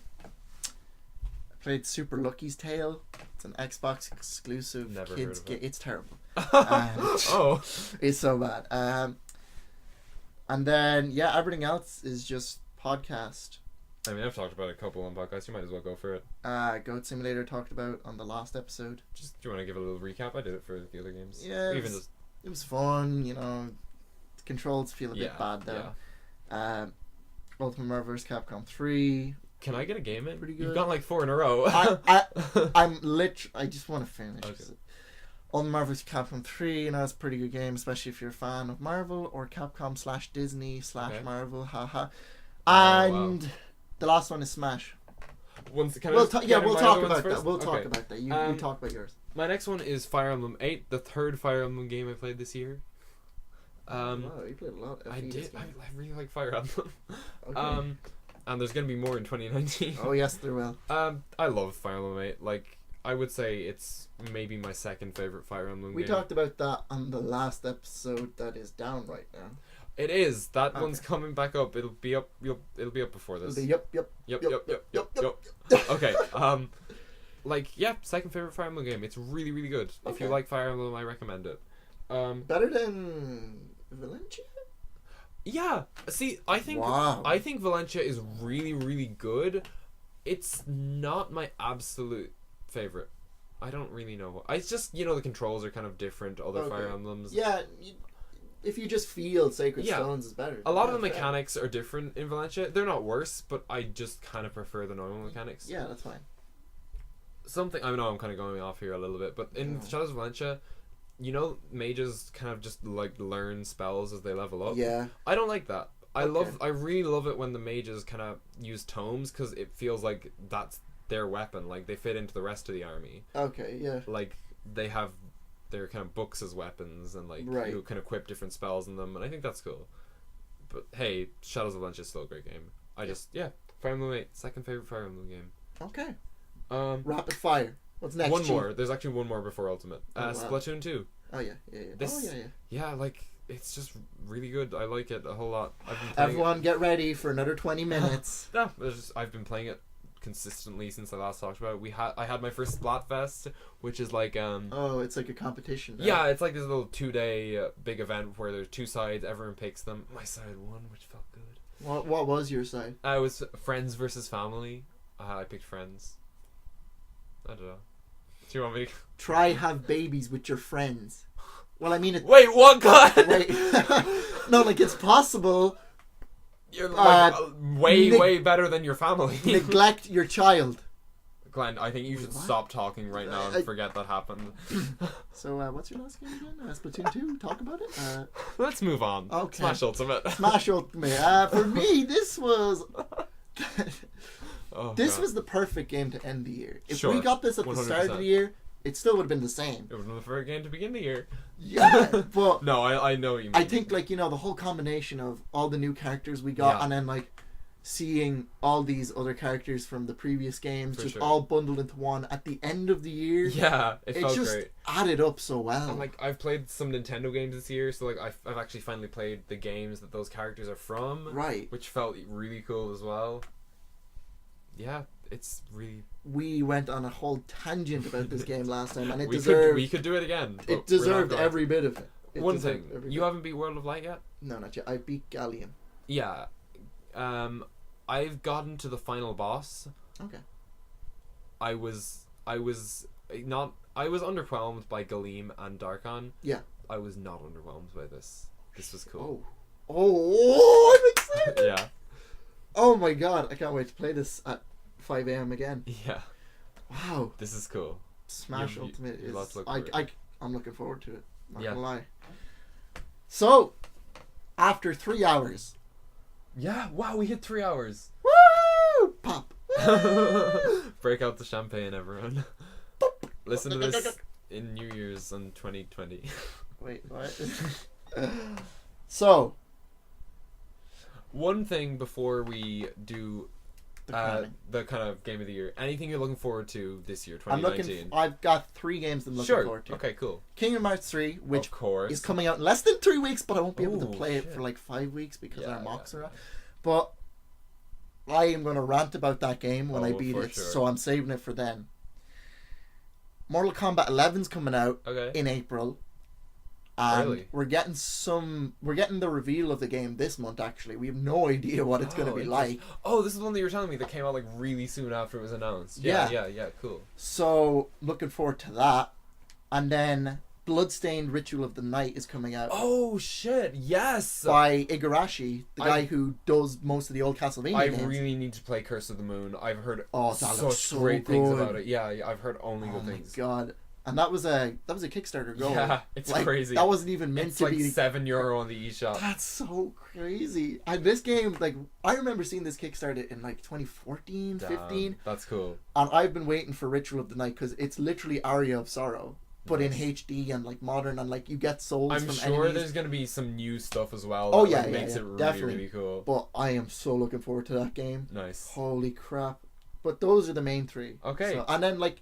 played Super Lucky's Tale. It's an Xbox exclusive Never kids heard of it. It's terrible. Oh. It's so bad. And then, yeah, everything else is just podcast. I mean, I've talked about a couple on podcasts. You might as well go for it. Goat Simulator talked about on the last episode. Just, do you want to give a little recap? I did it for the other games. Yeah, Even just it was fun, you know. The controls feel a bit yeah, bad though. yeah. Ultimate Marvel vs. Capcom 3. Can I get a game in? Pretty You've good. got like 4 in a row. I just want to finish. Okay. Ultimate Marvel vs. Capcom 3, you know, it's a pretty good game, especially if you're a fan of Marvel or Capcom / Disney / Okay. Marvel, haha. Oh, And wow. the last one is Smash. Can I We'll just talk get in my about other ones that. first? We'll talk Okay. about that. You talk about yours. My next one is Fire Emblem 8, the third Fire Emblem game I played this year. Wow, you played a lot. I did. I really like Fire Emblem. Okay. And there's gonna be more in 2019. Oh yes, there will. I love Fire Emblem 8. Like, I would say it's maybe my second favorite Fire Emblem We game. talked about that on the last episode that is down right now. It is. That Okay. one's coming back up. It'll be up. It'll be up before this. Yep. Yep. Okay. Like, yeah, second favorite Fire Emblem game. It's really, really good. If you Okay. like Fire Emblem, I recommend it. Better than Valencia? Yeah. See, I think Wow. Valencia is really, really good. It's not my absolute favorite. I don't really know. It's just, you know, the controls are kind of different to other Okay. Fire Emblems. Yeah, if you just feel Sacred Yeah. Stones is better. A lot of the Yeah, fair. mechanics are different in Valencia. They're not worse, but I just kind of prefer the normal mechanics. Yeah, that's fine. Something, I know I'm kind of going off here a little bit, but in Yeah. Shadows of Valencia, you know, mages kind of just like learn spells as they level up. Yeah. I don't like that. Okay. I really love it when the mages kind of use tomes, because it feels like that's their weapon. Like, they fit into the rest of the army. Okay, yeah. Like, they have their kind of books as weapons, and like Right. you can equip different spells in them, and I think that's cool. But hey, Shadows of Valencia is still a great game. Fire Emblem 8, second favorite Fire Emblem game. Okay. Um, Rapid fire. What's next? one Chief? more. There's actually one more before Ultimate. Oh, wow. Splatoon 2. Oh yeah. This- Oh yeah. Yeah, like, it's just really good. I like it a whole lot. I've been playing Everyone, get ready for another 20 minutes. No, I've been playing it consistently since I last talked about it. I had my first Splatfest, which is like Oh, it's like a competition. Right? yeah, it's like this little 2-day big event where there's 2 sides, everyone picks them. My side won, which felt good. What was your side? I was friends versus family. I picked friends. I don't know. Do you want me to... Try have babies with your friends. Well, I mean it. Wait, what God? Wait. No, like it's possible. You're like way, neg- way better than your family. Neglect your child. Glenn, I think you should What? stop talking right now and forget that happened. So, what's your last game again? Splatoon 2? Talk about it? Let's move on. Okay. Smash Ultimate. Smash Ultimate. For me, this was... Oh, this God. was the perfect game to end the year. If Sure. we got this at the start of the year, it still would have been the same. It was the first game to begin the year. Yeah, but... No, I know what you mean. I think, like, the whole combination of all the new characters we got, Yeah. and then, like, seeing all these other characters from the previous games For just sure. all bundled into one at the end of the year. Yeah, it felt just great. added up so well. And, like, I've played some Nintendo games this year, so, like, I've actually finally played the games that those characters are from. Right. Which felt really cool as well. Yeah, it's really... We went on a whole tangent about this game last time, and it we deserved... could do it again. but It we're not deserved going. every bit of it. It One deserved thing, every you bit. haven't beat World of Light yet? No, not yet. I beat Galleon. Yeah. I've gotten to the final boss. Okay. I was underwhelmed by Galeem and Darkon. Yeah. I was not underwhelmed by this. This was cool. Oh, I'm excited! Yeah. Oh my god, I can't wait to play this at 5 a.m. again. Yeah. Wow. This is cool. Smash You- Ultimate you is... lots to look forward to. I'm looking forward to it. Not Yeah. gonna lie. So, after 3 hours... Yeah. Wow, we hit 3 hours. Woo! Pop. Break out the champagne, everyone. Listen to this in New Year's on 2020. Wait, what? So, One thing before we do the crowning. the kind of game of the year. Anything you're looking forward to this year, I'm 2019? looking. I've got 3 games I'm looking Sure. forward to. Okay, cool. Kingdom Hearts 3, which of course. is coming out in less than 3 weeks, but I won't be able to Ooh, play it shit. for like 5 weeks because Yeah, our mocks yeah, are out. But I am going to rant about that game when I beat for it, sure. so I'm saving it for then. Mortal Kombat 11's coming out Okay. in April. And Really? we're getting the reveal of the game this month. Actually, we have no idea what it's going to be like. Oh, this is one that you were telling me that came out like really soon after it was announced. Yeah. Yeah, cool. So looking forward to that. And then Bloodstained Ritual of the Night is coming out Oh shit! Yes. by Igarashi, the guy who does most of the old Castlevania I games. really need to play Curse of the Moon. I've heard Oh, that such looks so great things good. about it. Yeah, I've heard only Oh good my things. god! And that was a Kickstarter goal. Yeah, it's Like, crazy. That wasn't even meant It's to like be. €7 on the eShop. That's so crazy. And this game, like, I remember seeing this Kickstarter in like 2014, 15, That's cool. and I've been waiting for Ritual of the Night because it's literally Aria of Sorrow, but Nice. in HD and like modern, and like you get souls I'm from sure enemies. there's gonna be some new stuff as well. Oh, that, yeah, like, yeah, makes yeah, it really, definitely. really cool. But I am so looking forward to that game. Nice. Holy crap! But those are the main 3. Okay. So, and then like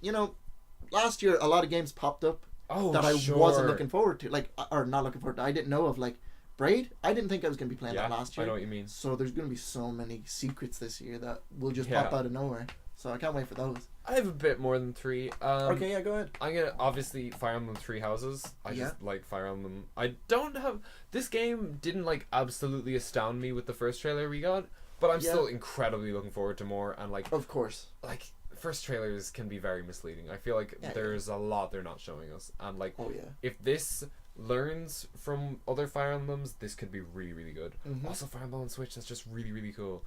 last year a lot of games popped up Oh, that I sure. wasn't looking forward to, like, or not looking forward to. I didn't know of, like Braid. I didn't think I was going to be playing Yeah, that last I year. know what you mean. So there's going to be so many secrets this year that will just Yeah. pop out of nowhere. So I can't wait for those. I have a bit more than 3. Okay, yeah, go ahead. I'm gonna obviously Fire Emblem Three Houses. I Yeah. just like Fire Emblem. I don't have this game didn't like absolutely astound me with the first trailer we got, but I'm Yeah. still incredibly looking forward to more. And like Of course. first trailers can be very misleading. I feel like Yeah, there's a lot they're not showing us, and like Oh yeah. if this learns from other Fire Emblems, this could be really, really good. Mhm. Also, Fire Emblem on Switch, that's just really, really cool.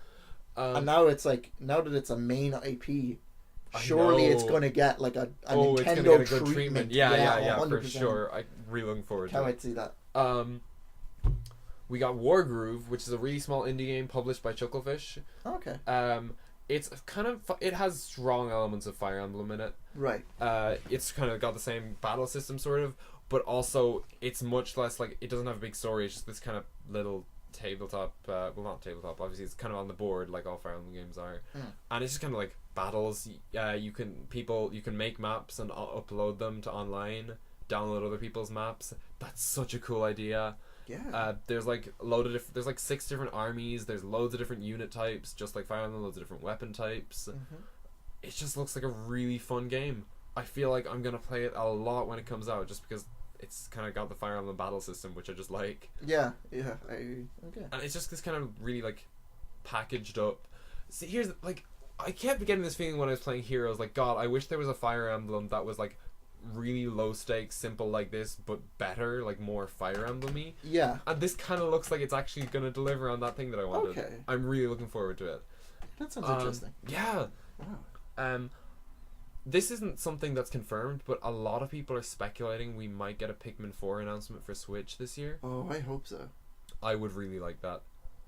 And now it's like, now that it's a main IP, I surely it's know. going to get like a it's Nintendo gonna get a good treatment. Yeah, for 100%. sure. I'm really looking forward Can't to wait it. to see that. We got Wargroove, which is a really small indie game published by Chucklefish. Okay. It's kind of it has strong elements of Fire Emblem in it. Right. It's kind of got the same battle system sort of, but also it's much less like it doesn't have a big story. It's just this kind of little tabletop. Well, not tabletop. Obviously, it's kind of on the board like all Fire Emblem games are, and it's just kind of like battles. You can make maps and upload them to online. Download other people's maps. That's such a cool idea. Yeah. There's like there's like 6 different armies. There's loads of different unit types, just like Fire Emblem. Loads of different weapon types. it just looks like a really fun game. I feel like I'm gonna play it a lot when it comes out, just because it's kind of got the Fire Emblem battle system, which I just like. Yeah. Okay. And it's just this kind of really like packaged up. See, here's like, I kept getting this feeling when I was playing Heroes, like, God, I wish there was a Fire Emblem that was like really low stakes, simple like this, but better, like more Fire Emblem-y. Yeah. And this kind of looks like it's actually gonna deliver on that thing that I wanted. Okay. I'm really looking forward to it. That sounds interesting. Yeah. Wow. This isn't something that's confirmed, but a lot of people are speculating we might get a Pikmin 4 announcement for Switch this year. Oh, I hope so. I would really like that.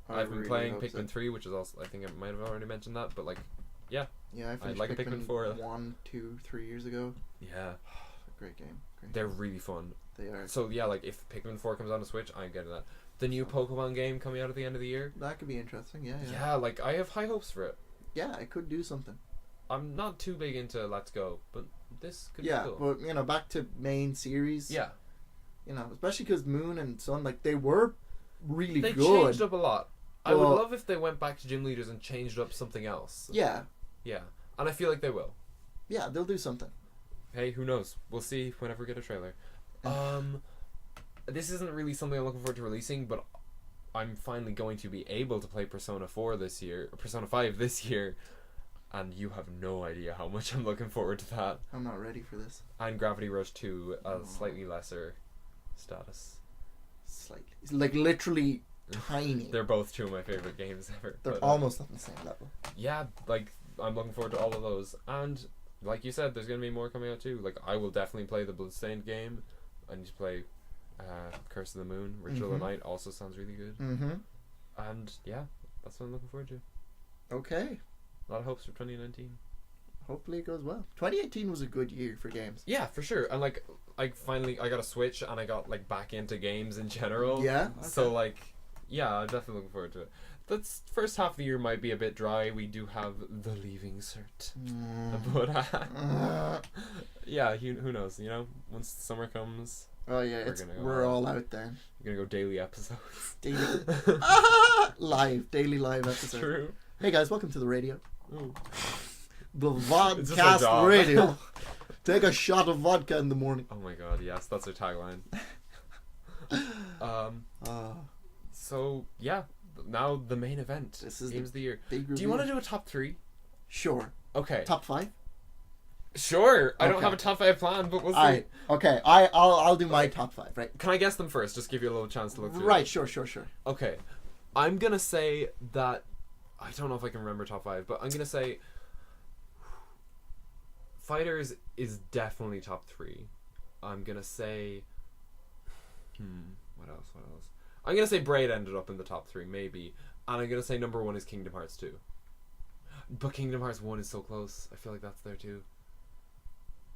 I've been playing Pikmin 3, which is also, I think I might have already mentioned that, but like, yeah. Yeah, I finished like Pikmin 4. 1, 2, 3 years ago. Yeah. Great game. They're really fun. They are. So yeah, like if Pikmin 4 comes on a Switch, I'm getting that. The new Pokemon game coming out at the end of the year. That could be interesting. Yeah. Yeah, like I have high hopes for it. Yeah, it could do something. I'm not too big into Let's Go, but this could be cool. But you know, back to main series. Yeah. You know, especially because Moon and Sun, like they were really They good. changed up a lot. I would love if they went back to Gym Leaders and changed up something else. Yeah. Yeah. And I feel like they will. Yeah, they'll do something. Hey, who knows? We'll see whenever we get a trailer. This isn't really something I'm looking forward to releasing, but I'm finally going to be able to play Persona 4 this year, or Persona 5 this year, and you have no idea how much I'm looking forward to that. I'm not ready for this. And Gravity Rush 2, a slightly lesser status. Slightly. It's like literally tiny. They're both two of my favorite games ever. They're but, almost on the same level. Yeah, like, I'm looking forward to all of those. And, like you said, there's going to be more coming out too. Like, I will definitely play the Bloodstained game. I need to play Curse of the Moon. Ritual of the Night also sounds really good. Mm-hmm. And, yeah, that's what I'm looking forward to. Okay. A lot of hopes for 2019. Hopefully it goes well. 2018 was a good year for games. Yeah, for sure. And, like, I got a Switch and I got, like, back into games in general. Yeah? Okay. So, like, yeah, I'm definitely looking forward to it. The first half of the year might be a bit dry. We do have the Leaving Cert. But, yeah, who knows, you know? Once summer comes... Oh, yeah, we're all out then. You're gonna go daily episodes. Daily live episode. True. Hey guys, welcome to the radio. Ooh. The It's just our vodcast job. radio. Take a shot of vodka in the morning. Oh my god, yes, that's our tagline. So, yeah, now the main event. This is Games of the Year. big Do you review. want to do a top 3? Sure. Okay. Top 5? Sure. I don't Okay. have a top 5 plan, but we'll see. Alright. Okay. I'll do my top 5. Right. Can I guess them first? Just give you a little chance to look through. Right. Sure. Okay. I'm gonna say that I don't know if I can remember top 5, but I'm gonna say Fighters is definitely top 3. I'm gonna say what else? I'm gonna say Braid ended up in the top 3, maybe. And I'm gonna say number 1 is Kingdom Hearts 2. But Kingdom Hearts 1 is so close. I feel like that's there too.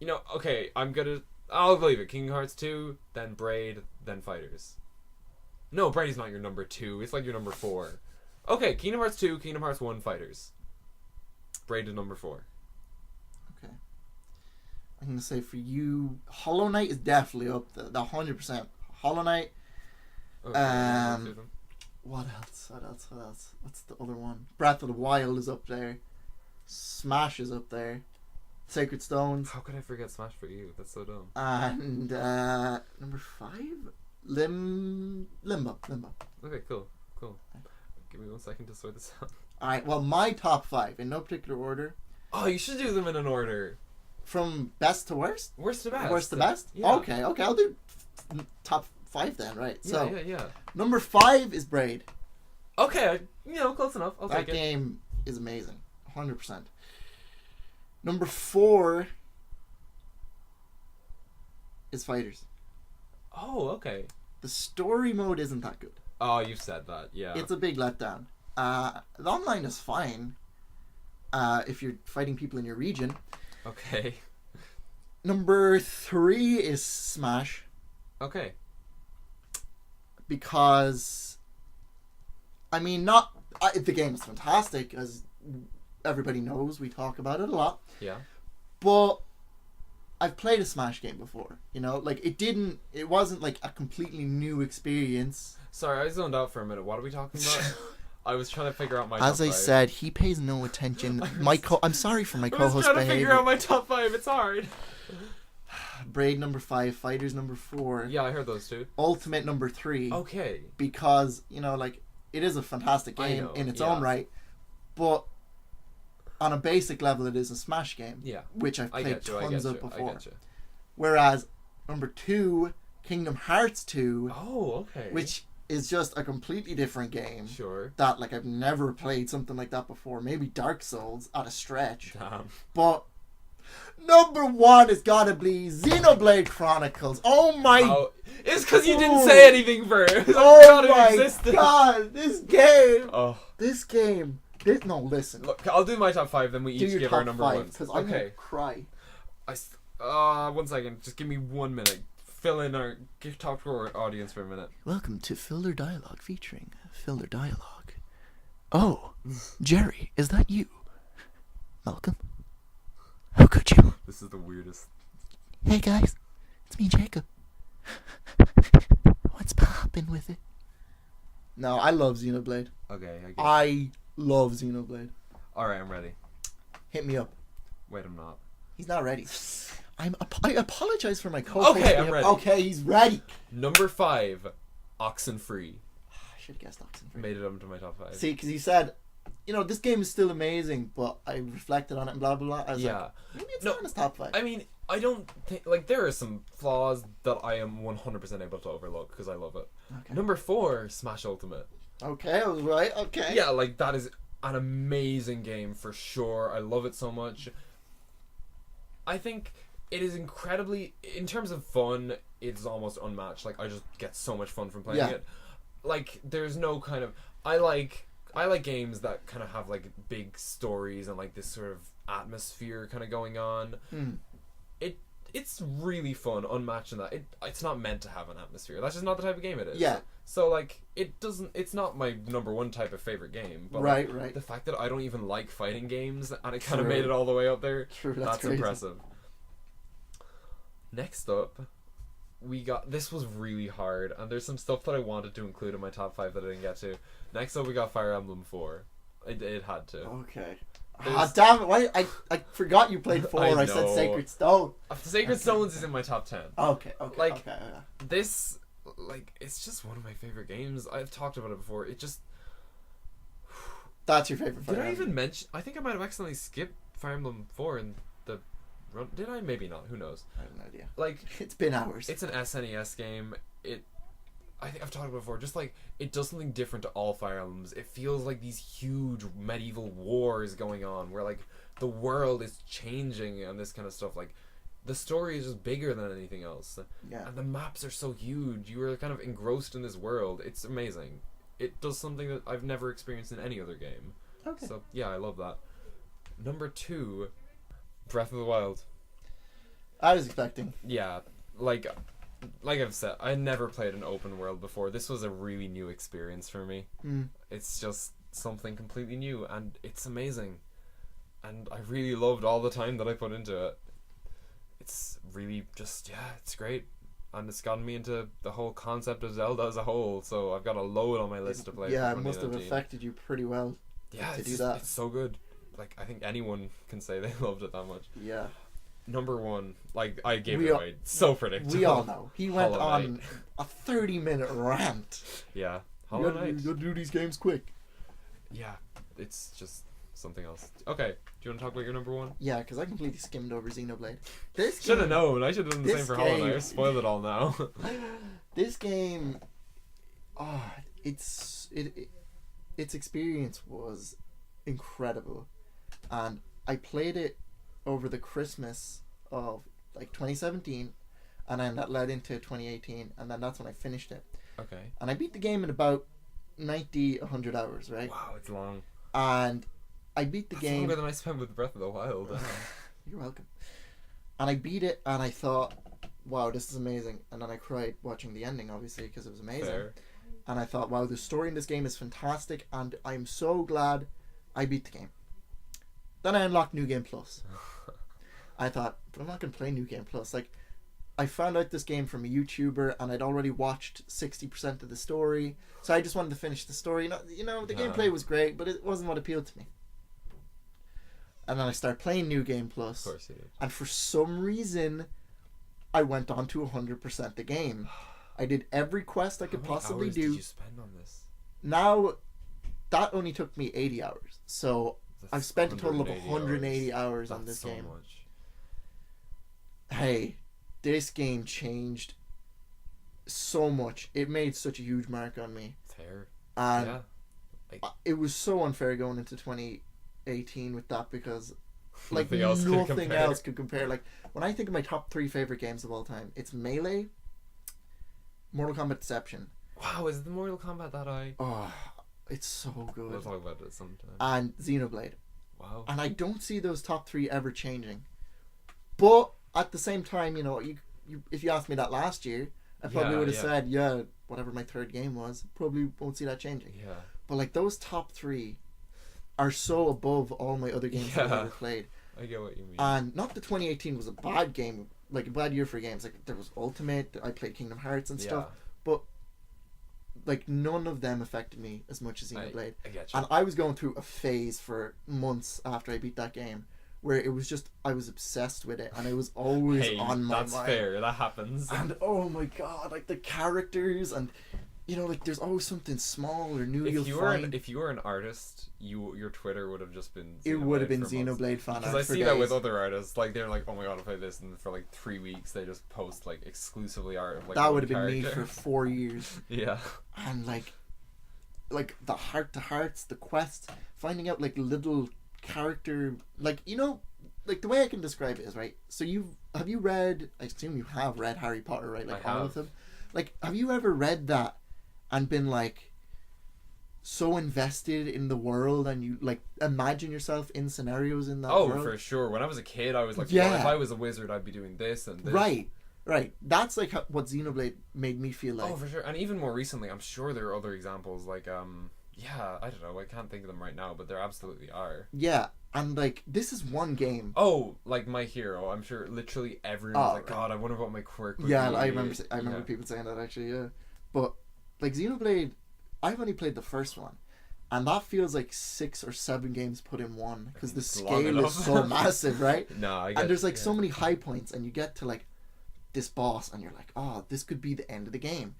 You know, okay, I'll believe it. Kingdom Hearts 2, then Braid, then Fighters. No, Braid is not your number 2. It's like your number 4. Okay, Kingdom Hearts 2, Kingdom Hearts 1, Fighters. Braid is number 4. Okay. I'm gonna say for you, Hollow Knight is definitely up there. 100%. Hollow Knight. Okay, What else? What's the other one? Breath of the Wild is up there. Smash is up there. Sacred Stones. How could I forget Smash for You? That's so dumb. And number 5? Limbo. Okay, cool. Give me 1 second to sort this out. Alright, well, my top 5, in no particular order. Oh, you should do them in an order. From best to worst? Worst to best. Worst to best? Yeah. Okay, I'll do top 5 then, right? Yeah. Number 5 is Braid. Okay, close enough. I'll That take it. game is amazing. 100%. Number 4 is Fighters. Oh, okay. The story mode isn't that good. Oh, you've said that, yeah. It's a big letdown. The online is fine if you're fighting people in your region. Okay. Number 3 is Smash. Okay. Because, the game is fantastic, as everybody knows. We talk about it a lot. Yeah. But I've played a Smash game before, it wasn't like a completely new experience. Sorry, I zoned out for a minute. What are we talking about? I was trying to figure out my As top I 5. said, he pays no attention. I'm sorry for my I was co-host trying to figure behavior. out my top 5. It's hard. Braid number 5, Fighters number 4, Yeah, I heard those two. Ultimate number 3. Okay. Because, like, it is a fantastic I game know, in its yeah. own right, but on a basic level, it is a Smash game. Yeah. Which I've I played get you. tons I of get you. before. I get you. Whereas number 2, Kingdom Hearts 2, Oh, okay. which is just a completely different game. Sure. That, like, I've never played something like that before. Maybe Dark Souls at a stretch. Damn. But number 1 has got to be Xenoblade Chronicles. Oh my Oh, it's because you didn't say anything first. Oh my god, this game. Oh. No, listen. Look, I'll do my top 5, then we Do each your give top our number 5, ones. because I'm Okay. gonna cry. 1 second. Just give me 1 minute. Fill in our talk to our audience for a minute. Welcome to Filler Dialogue featuring Filler Dialogue. Oh, Jerry, is that you? Malcolm? How could you? This is the weirdest. Hey guys, it's me, Jacob. What's poppin' with it? No, I love Xenoblade. Okay, I get it. I love Xenoblade. Alright, I'm ready. Hit me up. Wait, I'm not. He's not ready. I apologize for my co-host. Okay, I'm ready. Okay, he's ready. Number 5, Oxenfree. I should have guessed Oxenfree. Made it up to my top 5. See, because he said, this game is still amazing, but I reflected on it and blah, blah, blah. I was like, maybe it's not in his top 5. I mean, I don't think... Like, there are some flaws that I am 100% able to overlook, because I love it. Okay. Number 4, Smash Ultimate. Okay, I was right. Okay. Yeah, like, that is an amazing game for sure. I love it so much. I think it is incredibly... In terms of fun, it's almost unmatched. Like, I just get so much fun from playing it. Like, there's no kind of... I like games that kind of have, like, big stories and, like, this sort of atmosphere kind of going on. It's really fun, unmatched in that. It's not meant to have an atmosphere. That's just not the type of game it is. Yeah. So, like, it's not my number 1 type of favorite game. But Right, like, right. the fact that I don't even like fighting games and it kind of True. made it all the way up there, True, that's crazy. impressive. Next up, this was really hard, and there's some stuff that I wanted to include in my top 5 that I didn't get to. Next up, we got Fire Emblem 4. It had to. Okay. There's- Damn it. Why? I forgot you played 4. I I said know. Sacred Stone. Sacred Stones is in my top 10. Okay. Like, okay. This, like, it's just one of my favorite games. I've talked about it before. It just... That's your favorite Fire Did I Emblem. even mention... I think I might have accidentally skipped Fire Emblem 4 in the run. Did I? Maybe not. Who knows? I have no idea. Like, It's been hours. it's an SNES game. I think I've talked about it before. Just, like, it does something different to all Fire Emblems. It feels like these huge medieval wars going on where, like, the world is changing and this kind of stuff. Like, the story is just bigger than anything else. Yeah. And the maps are so huge. You are kind of engrossed in this world. It's amazing. It does something that I've never experienced in any other game. Okay. So, yeah, I love that. Number 2, Breath of the Wild. I was expecting. Yeah, like I've said, I never played an open world before. This was a really new experience for me. It's just something completely new, and it's amazing. And I really loved all the time that I put into it. It's really just, it's great. And it's gotten me into the whole concept of Zelda as a whole, so I've got a load on my list to play. Yeah, for it must have 2019. affected you pretty well. Yeah, to it's, do that. It's so good. Like, I think anyone can say they loved it that much. Yeah. Number 1, like, I gave We it all- away. So predictable. We all know. He went Hollow on Knight. a 30-minute rant. Yeah. Hollow Knight. You gotta do these games quick. Yeah, it's just something else. Okay, do you want to talk about your number 1? Yeah, because I completely skimmed over Xenoblade. This Should have game- known. I should have done the this same for Hollow Knight. game- I spoiled it all now. This game, its experience was incredible, and I played it over the Christmas of like 2017, and then that led into 2018, and then that's when I finished it. Okay. And I beat the game in about 100 hours, right? Wow, it's long. And I beat the That's game. longer than I spent with Breath of the Wild. You're welcome. And I beat it, and I thought, wow, this is amazing. And then I cried watching the ending, obviously, because it was amazing. Fair. And I thought, wow, the story in this game is fantastic, and I'm so glad I beat the game. Then I unlocked New Game Plus. I thought, but I'm not going to play New Game Plus. Like, I found out this game from a YouTuber, and I'd already watched 60% of the story, so I just wanted to finish the story. The gameplay was great, but it wasn't what appealed to me. And then I started playing New Game Plus, Of course you did. and for some reason, I went on to 100% the game. I did every quest I could possibly hours do. did you spend on this? Now, that only took me 80 hours, so That's I've spent a total of 180 180 hours on That's this so game. much. Hey, this game changed so much. It made such a huge mark on me. Fair. And Yeah. it was so unfair going into 2018 with that, because like Nothing else could nothing compare. else could compare. Like, when I think of my top 3 favorite games of all time, it's Melee, Mortal Kombat Deception. Wow, is the Mortal Kombat that high? Oh, it's so We'll good. talk about it sometime. And Xenoblade. Wow. And I don't see those top 3 ever changing. But at the same time, you if you asked me that last year, I probably Yeah, would have yeah. said, yeah, whatever my third game was, probably won't see that changing. Yeah. But like, those top 3 are so above all my other games that I've Yeah. ever played. I get what you mean. And not that 2018 was a bad game, like a bad year for games. Like, there was Ultimate, I played Kingdom Hearts and stuff, but like, none of them affected me as much as Xenoblade. I get you. And I was going through a phase for months after I beat that game where it was just, I was obsessed with it, and it was always Hey, on my that's mind. fair. That happens. And oh my god, like the characters, and like, there's always something small or new If you'll you were find. if you were an artist, your Twitter would have just been. It would have been for months. Xenoblade fan Because art I for see that with days. other artists, like they're like, oh my god, I played this, and for like 3 weeks they just post like exclusively art of like. That one would have been me character. for 4 years. Yeah. And like the heart-to-hearts, the quests, finding out like little character, like, like the way I can describe it is, right, so have you read, I assume you have read Harry Potter, right, like I all have. of them, like, have you ever read that and been like so invested in the world, and you like imagine yourself in scenarios in that Oh, world? for sure. When I was a kid, I was like, Yeah. well, if I was a wizard, I'd be doing this and this. Right, that's like what Xenoblade made me feel like. Oh, for sure. And even more recently, I'm sure there are other examples. Like, yeah, I don't know. I can't think of them right now, but there absolutely are. Yeah, and like, this is one game. Oh, like My Hero. I'm sure literally everyone's Oh, like, God, I wonder what my quirk would Yeah, be. I remember Yeah. people saying that, actually, yeah. But like, Xenoblade, I've only played the first one, and that feels like 6 or 7 games put in one, because the It's long scale is enough. so massive, right? No, I get And there's like yeah. so many high points, and you get to like this boss, and you're like, oh, this could be the end of the game.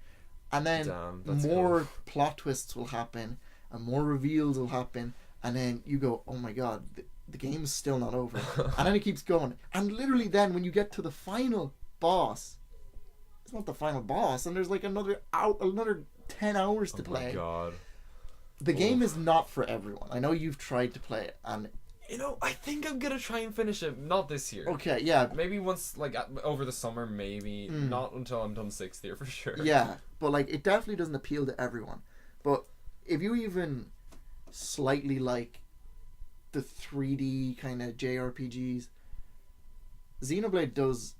And then Damn, that's more cool. plot twists will happen, and more reveals will happen, and then you go, oh my god, the game is still not over. And then it keeps going, and literally then when you get to the final boss, it's not the final boss, and there's like another 10 hours to Oh my play. God. The game is not for everyone. I know you've tried to play it, and I think I'm gonna try and finish it. Not this year. okay, yeah, Maybe once, like, over the summer, maybe. Not until I'm done 6th year, for sure. yeah, but like, it definitely doesn't appeal to everyone. But if you even slightly like the 3D kind of JRPGs, Xenoblade does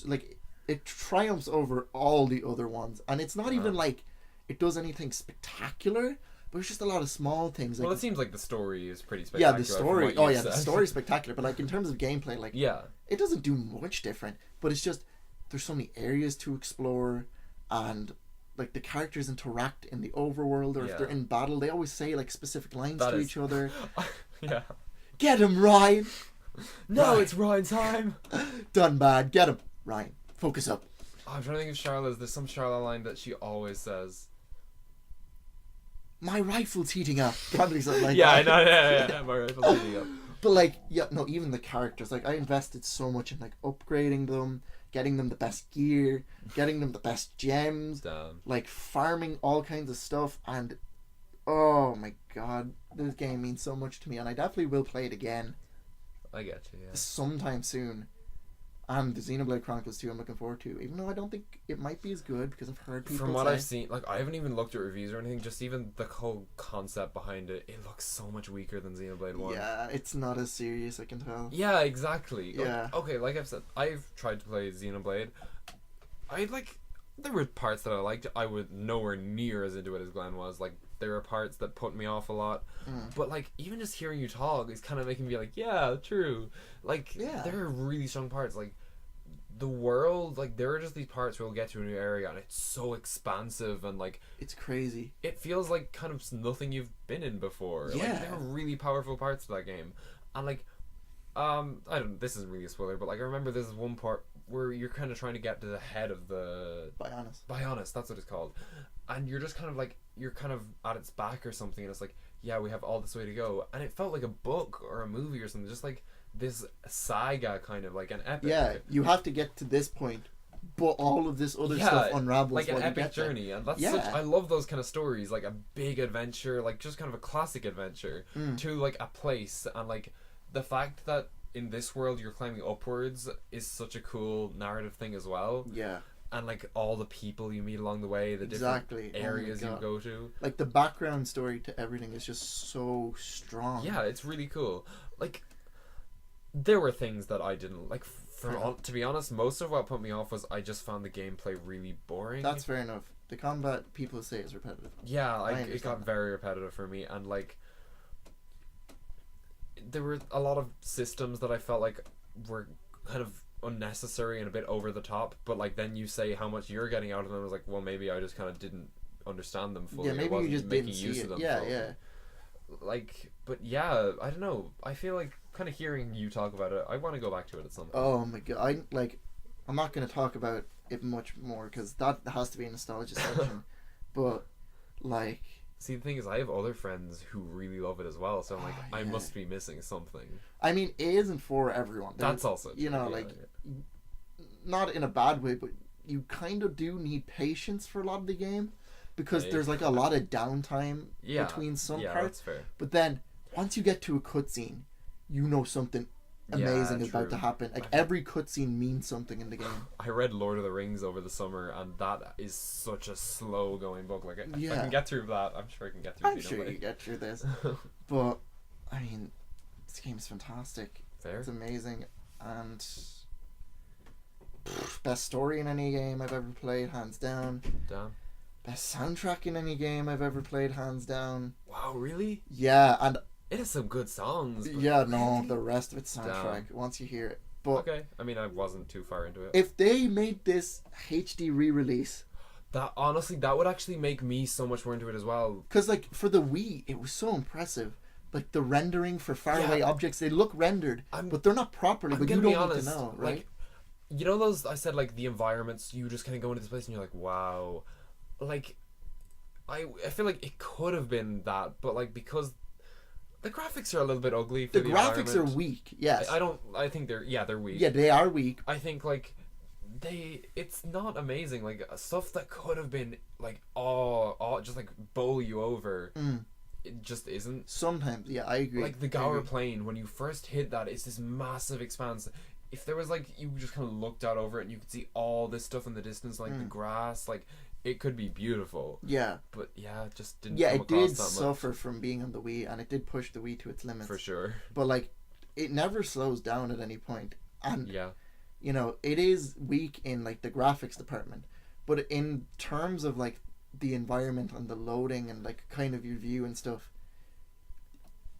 like, it triumphs over all the other ones, and it's not even like it does anything spectacular, but it's just a lot of small things. Like, Well, it seems like the story is pretty yeah, spectacular. the from story. what Oh you've yeah, the said. story's spectacular. But like, in terms of gameplay, like, Yeah. it doesn't do much different. But it's just, there's so many areas to explore, and like, the characters interact in the overworld, or if Yeah. they're in battle, they always say like specific lines That to is- each other. Yeah. Get him, Ryan. No, Right. it's Ryan time. Done bad. Get him, Ryan. Focus up. Oh, I'm trying to think of Charlotte's. There's some Charlotte line that she always says. My rifle's heating up. Probably something like Yeah, I that. know. Yeah. My rifle's heating up. But like, yeah, no, even the characters, like, I invested so much in like upgrading them, getting them the best gear, getting them the best gems, Damn. like farming all kinds of stuff, and oh my god, this game means so much to me, and I definitely will play it again I get you. Yeah. sometime soon. And the Xenoblade Chronicles 2 I'm looking forward to, even though I don't think it might be as good, because I've heard people From what say, I've seen, like, I haven't even looked at reviews or anything. Just even the whole concept behind it, it looks so much weaker than Xenoblade 1. yeah, it's not as serious, I can tell. Yeah, exactly. Yeah. Okay, like I've said, I've tried to play Xenoblade. There were parts that I liked. I was nowhere near as into it as Glenn was. Like, there were parts that put me off a lot. But, like, even just hearing you talk is kind of making me like, yeah, true. Like, Yeah. there are really strong parts. Like, the world, like, there are just these parts where we'll get to a new area and it's so expansive and, like, It's crazy. it feels like kind of nothing you've been in before. Like, Yeah. there are really powerful parts to that game. And, like, this isn't really a spoiler, but, like, I remember there's one part where you're kind of trying to get to the head of the Bionis, that's what it's called. And you're just kind of, like, you're kind of at its back or something, and it's like, yeah, we have all this way to go. And it felt like a book or a movie or something, just, like, this saga, kind of, like, an epic. Yeah, you have to get to this point, but all of this other stuff unravels like an while you epic get there. journey. And that's Yeah. I love those kind of stories, like a big adventure, like just kind of a classic adventure to, like, a place. And, like, the fact that in this world you're climbing upwards is such a cool narrative thing as well. Yeah. And, like, all the people you meet along the way, the Exactly. different areas you go to. Like, the background story to everything is just so strong. Yeah, it's really cool. Like, there were things that I didn't like. To be honest, most of what put me off was I just found the gameplay really boring. That's fair enough. The combat, people say, is repetitive. Yeah, like, it got that. very repetitive for me, and, like, there were a lot of systems that I felt like were kind of unnecessary and a bit over the top, but, like, then you say how much you're getting out of them. I was like, well, maybe I just kind of didn't understand them fully. Yeah, maybe you just didn't see it. Yeah, fully. yeah. Like, but yeah, I don't know. I feel like kind of hearing you talk about it, I want to go back to it at some point. Oh my god, I'm not going to talk about it much more because that has to be a nostalgia section. But, like, see, the thing is, I have other friends who really love it as well, so I'm like, I yeah. must be missing something. I mean, it isn't for everyone. That's also true, you know, yeah, like, not in a bad way, but you kind of do need patience for a lot of the game because there's, like, a lot of downtime between some parts. That's fair. But then once you get to a cutscene, you know something amazing is about true. to happen. Like, every cutscene means something in the game. I read Lord of the Rings over the summer, and that is such a slow going book. Like, if I Yeah. can get through that, I'm sure I can get through. I'm sure you get through this. But I mean, this game's fantastic. Fair. It's amazing, and best story in any game I've ever played, hands down. Damn. Best soundtrack in any game I've ever played, hands down. Wow, really? Yeah, and It has some good songs. But yeah, no, the rest of its soundtrack once you hear it. But okay, I mean, I wasn't too far into it. if they made this HD re-release, That honestly, that would actually make me so much more into it as well. because, like, for the Wii, it was so impressive. Like, the rendering for faraway objects, they look rendered, but they're not properly. But you don't need to know, right? Like, you know those, I said, like, the environments, you just kind of go into this place and you're like, wow. Like, I feel like it could have been that, but, like, because the graphics are a little bit ugly for The graphics are weak, yes. I think they're weak. Yeah, they are weak. I think, like, it's not amazing. Like, stuff that could have been, like, just, like, bowl you over, it just isn't. Sometimes, yeah, I agree. Like, the Gower Plain, when you first hit that, it's this massive expanse. If there was, like, you just kind of looked out over it and you could see all this stuff in the distance, like the grass, like, it could be beautiful. Yeah. But yeah, it just didn't. Yeah, come it across did that suffer from being on the Wii, and it did push the Wii to its limits. for sure. But, like, it never slows down at any point. And, Yeah. you know, it is weak in, like, the graphics department. But in terms of, like, the environment and the loading and, like, kind of your view and stuff,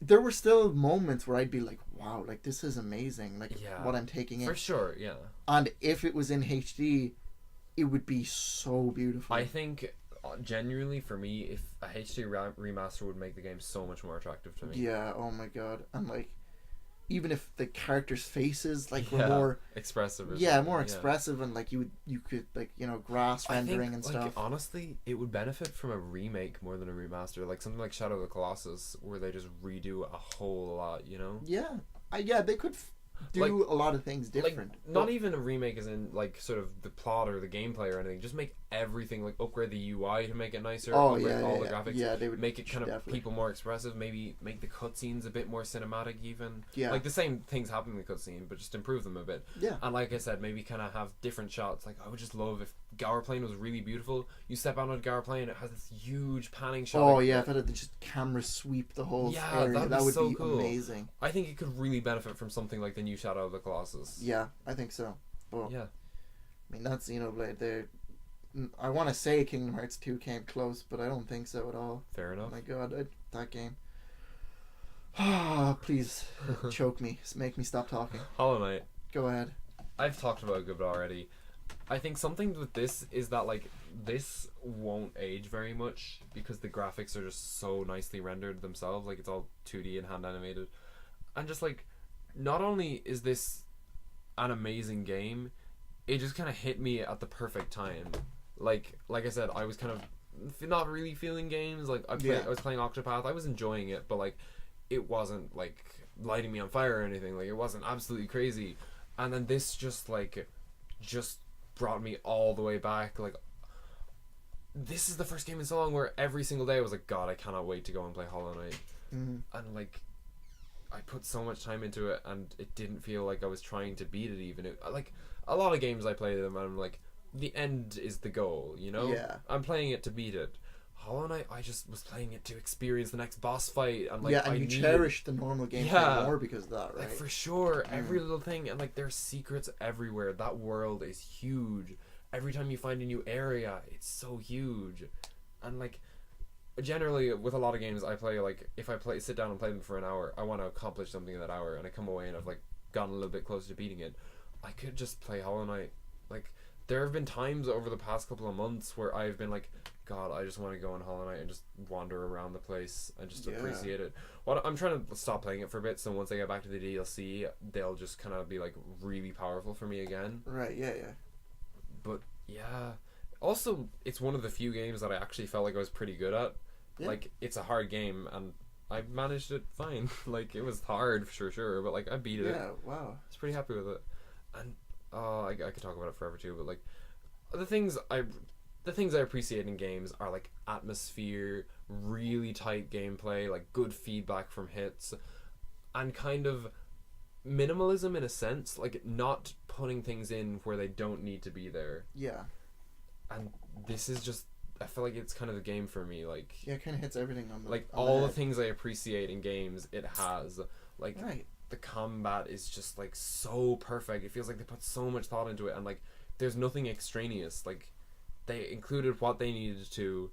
there were still moments where I'd be like, wow, like, this is amazing, like, what I'm taking in. For sure, yeah. And if it was in HD, it would be so beautiful. I think, genuinely, for me, if a HD remaster would make the game so much more attractive to me. Yeah, oh my god. And, like, even if the characters' faces, like, were more expressive. more expressive, and, like, you could, like, you know, grass rendering and stuff. Like, honestly, it would benefit from a remake more than a remaster, like something like Shadow of the Colossus, where they just redo a whole lot, you know? Yeah, they could do Like, a lot of things different. Like, not even a remake as in, like, sort of the plot or the gameplay or anything. Just make everything, like, upgrade the UI to make it nicer. Oh, upgrade yeah, all yeah, the graphics. yeah, they would make it kind of definitely. people more expressive. Maybe make the cutscenes a bit more cinematic even. Yeah. Like, the same things happen in the cutscene, but just improve them a bit. Yeah. And like I said, maybe kind of have different shots. Like, I would just love if Gower Plain was really beautiful. You step out on Gower Plain, it has this huge panning shot. Oh, yeah, if it had just camera sweep the whole area, that would so be cool. amazing. I think it could really benefit from something like the new Shadow of the Colossus. Yeah, I think so. But, yeah. I mean, that's Xenoblade. I want to say Kingdom Hearts 2 came close, but I don't think so at all. Fair enough. Oh my god, that game. Please choke me. Make me stop talking. Hollow Knight. Go ahead. I've talked about it a bit already. I think something with this is that like this won't age very much because the graphics are just so nicely rendered themselves. Like it's all 2D and hand animated, and just like not only is this an amazing game, it just kind of hit me at the perfect time. Like I said, I was kind of not really feeling games. Like I was playing Octopath. I was enjoying it, but like it wasn't like lighting me on fire or anything. Like it wasn't absolutely crazy. And then this just brought me all the way back. Like this is the first game in so long where every single day I was like, God, I cannot wait to go and play Hollow Knight. And like I put so much time into it, and it didn't feel like I was trying to beat it. Even like a lot of games I play them, and I'm like, the end is the goal, you know? Yeah. I'm playing it to beat it. Hollow Knight, I just was playing it to experience the next boss fight, and like and you cherish the normal gameplay more because of that, right? Like for sure, every little thing, and like there's secrets everywhere. That world is huge. Every time you find a new area, it's so huge, and like generally with a lot of games I play, like if I sit down and play them for an hour, I want to accomplish something in that hour, and I come away and I've like gotten a little bit closer to beating it. I could just play Hollow Knight. Like there have been times over the past couple of months where I've been like, God, I just want to go on Hollow Knight and just wander around the place and just appreciate it. Well, I'm trying to stop playing it for a bit, so once I get back to the DLC, they'll just kind of be like really powerful for me again. Right, yeah. But yeah, also it's one of the few games that I actually felt like I was pretty good at. Yeah. Like it's a hard game, and I managed it fine. Like it was hard for sure, but like I beat it. Yeah, wow. I was pretty happy with it, and I could talk about it forever too. But like the things I appreciate in games are like atmosphere, really tight gameplay, like good feedback from hits, and kind of minimalism in a sense, like not putting things in where they don't need to be there. Yeah. And this is just, I feel like it's kind of the game for me. Like yeah, it kind of hits everything on the like on all the the things I appreciate in games, it has. Like right. The combat is just like so perfect. It feels like they put so much thought into it, and like there's nothing extraneous. Like they included what they needed to,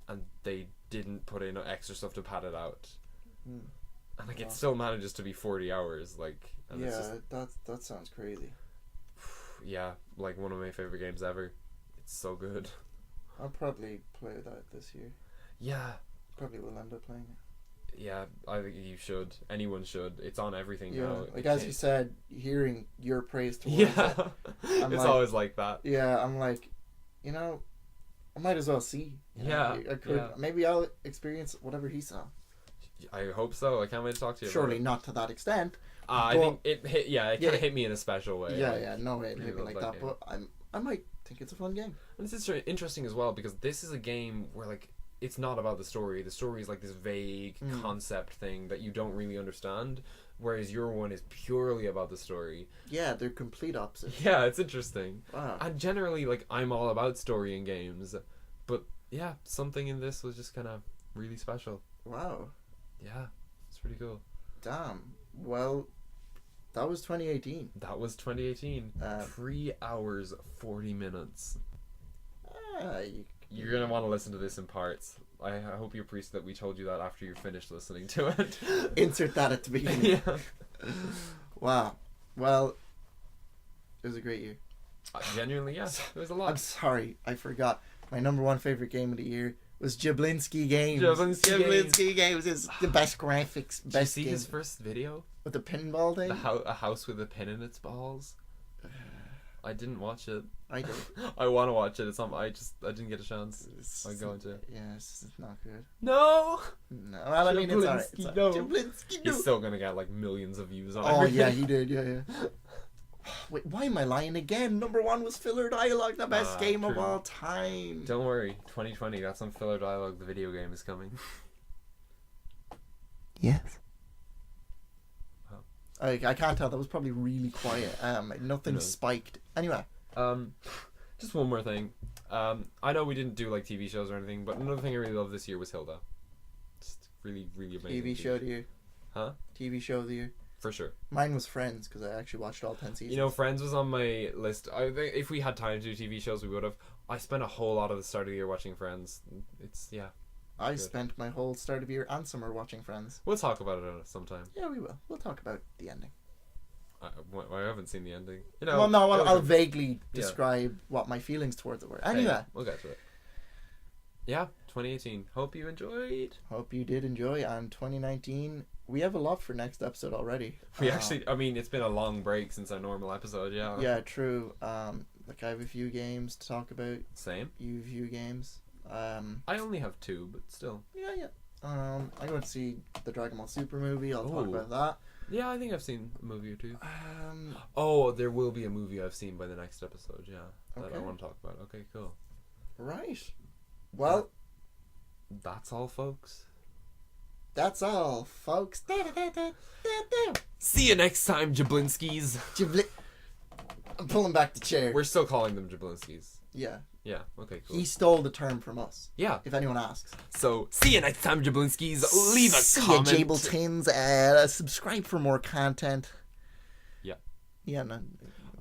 and they didn't put in extra stuff to pad it out. And like it still manages to be 40 hours. Like and yeah, it's just, that sounds crazy. Yeah, like one of my favorite games ever. It's so good. I'll probably play that this year. Yeah, probably will end up playing it. Yeah, I think you should. Anyone should. It's on everything now. Like as you said, hearing your praise towards it, it's like, always like that. Yeah, I'm like, I might as well see. I could. Maybe I'll experience whatever he saw. I hope so. I can't wait to talk to you. Surely not to that extent. I think it hit. Yeah, it kind of hit me in a special way. Yeah, no way it hit me like that. But I might think it's a fun game. And it's interesting as well because this is a game where like it's not about the story. The story is like this vague concept thing that you don't really understand, whereas your one is purely about the story. Yeah, they're complete opposites. Yeah, it's interesting. Wow. And generally, like, I'm all about story in games, but yeah, something in this was just kind of really special. Wow. Yeah, it's pretty cool. Damn. Well, that was 2018. That was 2018. 3 hours, 40 minutes. You're going to want to listen to this in parts. I hope you appreciate that we told you that after you finished listening to it. Insert that at the beginning. Yeah. Wow. Well, it was a great year. Genuinely, yeah. It was a lot. I'm sorry. I forgot. My number one favorite game of the year was Jablinski Games. Jablinski Games is the best graphics. Did you see his first video? With the pinball thing? A house with a pin in its balls? I didn't watch it. I did. I want to watch it. It's not. I didn't get a chance. I'm going to. Yeah, it's not good. No. Well, I mean, it's alright. No. Jablinski, no. He's still gonna get like millions of views on. Oh yeah, he did. Yeah. Wait, why am I lying again? Number one was filler dialogue, the best game of all time. Don't worry, 2020 got some filler dialogue. The video game is coming. Yes. I can't tell. That was probably really quiet. Nothing spiked. Anyway. Just one more thing. I know we didn't do like TV shows or anything, but another thing I really loved this year was Hilda. Just really, really amazing. TV show of the year. Huh? TV show of the year. For sure. Mine was Friends because I actually watched all 10 seasons. You know, Friends was on my list. I think if we had time to do TV shows, we would have. I spent a whole lot of the start of the year watching Friends. I spent my whole start of year and summer watching Friends. We'll talk about it sometime. Yeah, we will. We'll talk about the ending. I haven't seen the ending. You know. Well, no, it was I'll a- vaguely Yeah. describe what my feelings towards it were. Hey, Anyway, we'll get to it. Yeah, 2018. Hope you enjoyed. hope you did enjoy. And 2019, we have a lot for next episode already. We actually, I mean, it's been a long break since our normal episode. Yeah. Yeah, true. Like I have a few games to talk about. Same. You have a few games. I only have 2, but still. Yeah. I'm going to see the Dragon Ball Super movie. I'll talk Ooh. about that. Yeah, I think I've seen a movie or 2. Um, Oh, there will be a movie I've seen by the next episode. Yeah, that I Okay. want to talk about. Okay, cool. right. Well, That's all, folks. that's all, folks. See you next time, Jablinskis. I'm pulling back the chair. We're still calling them Jablinskis. Yeah. Yeah. Okay. Cool. He stole the term from us, Yeah. if anyone asks. So see you next time, Jablinskis. Leave a See comment. ya, Jabletins. Subscribe for more content. Yeah. Yeah, no.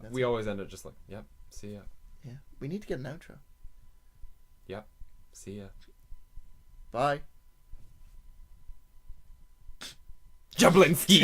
That's We always end it just like, yep. See ya. yeah. We need to get an outro. Yep. See ya. Bye. Jablinski.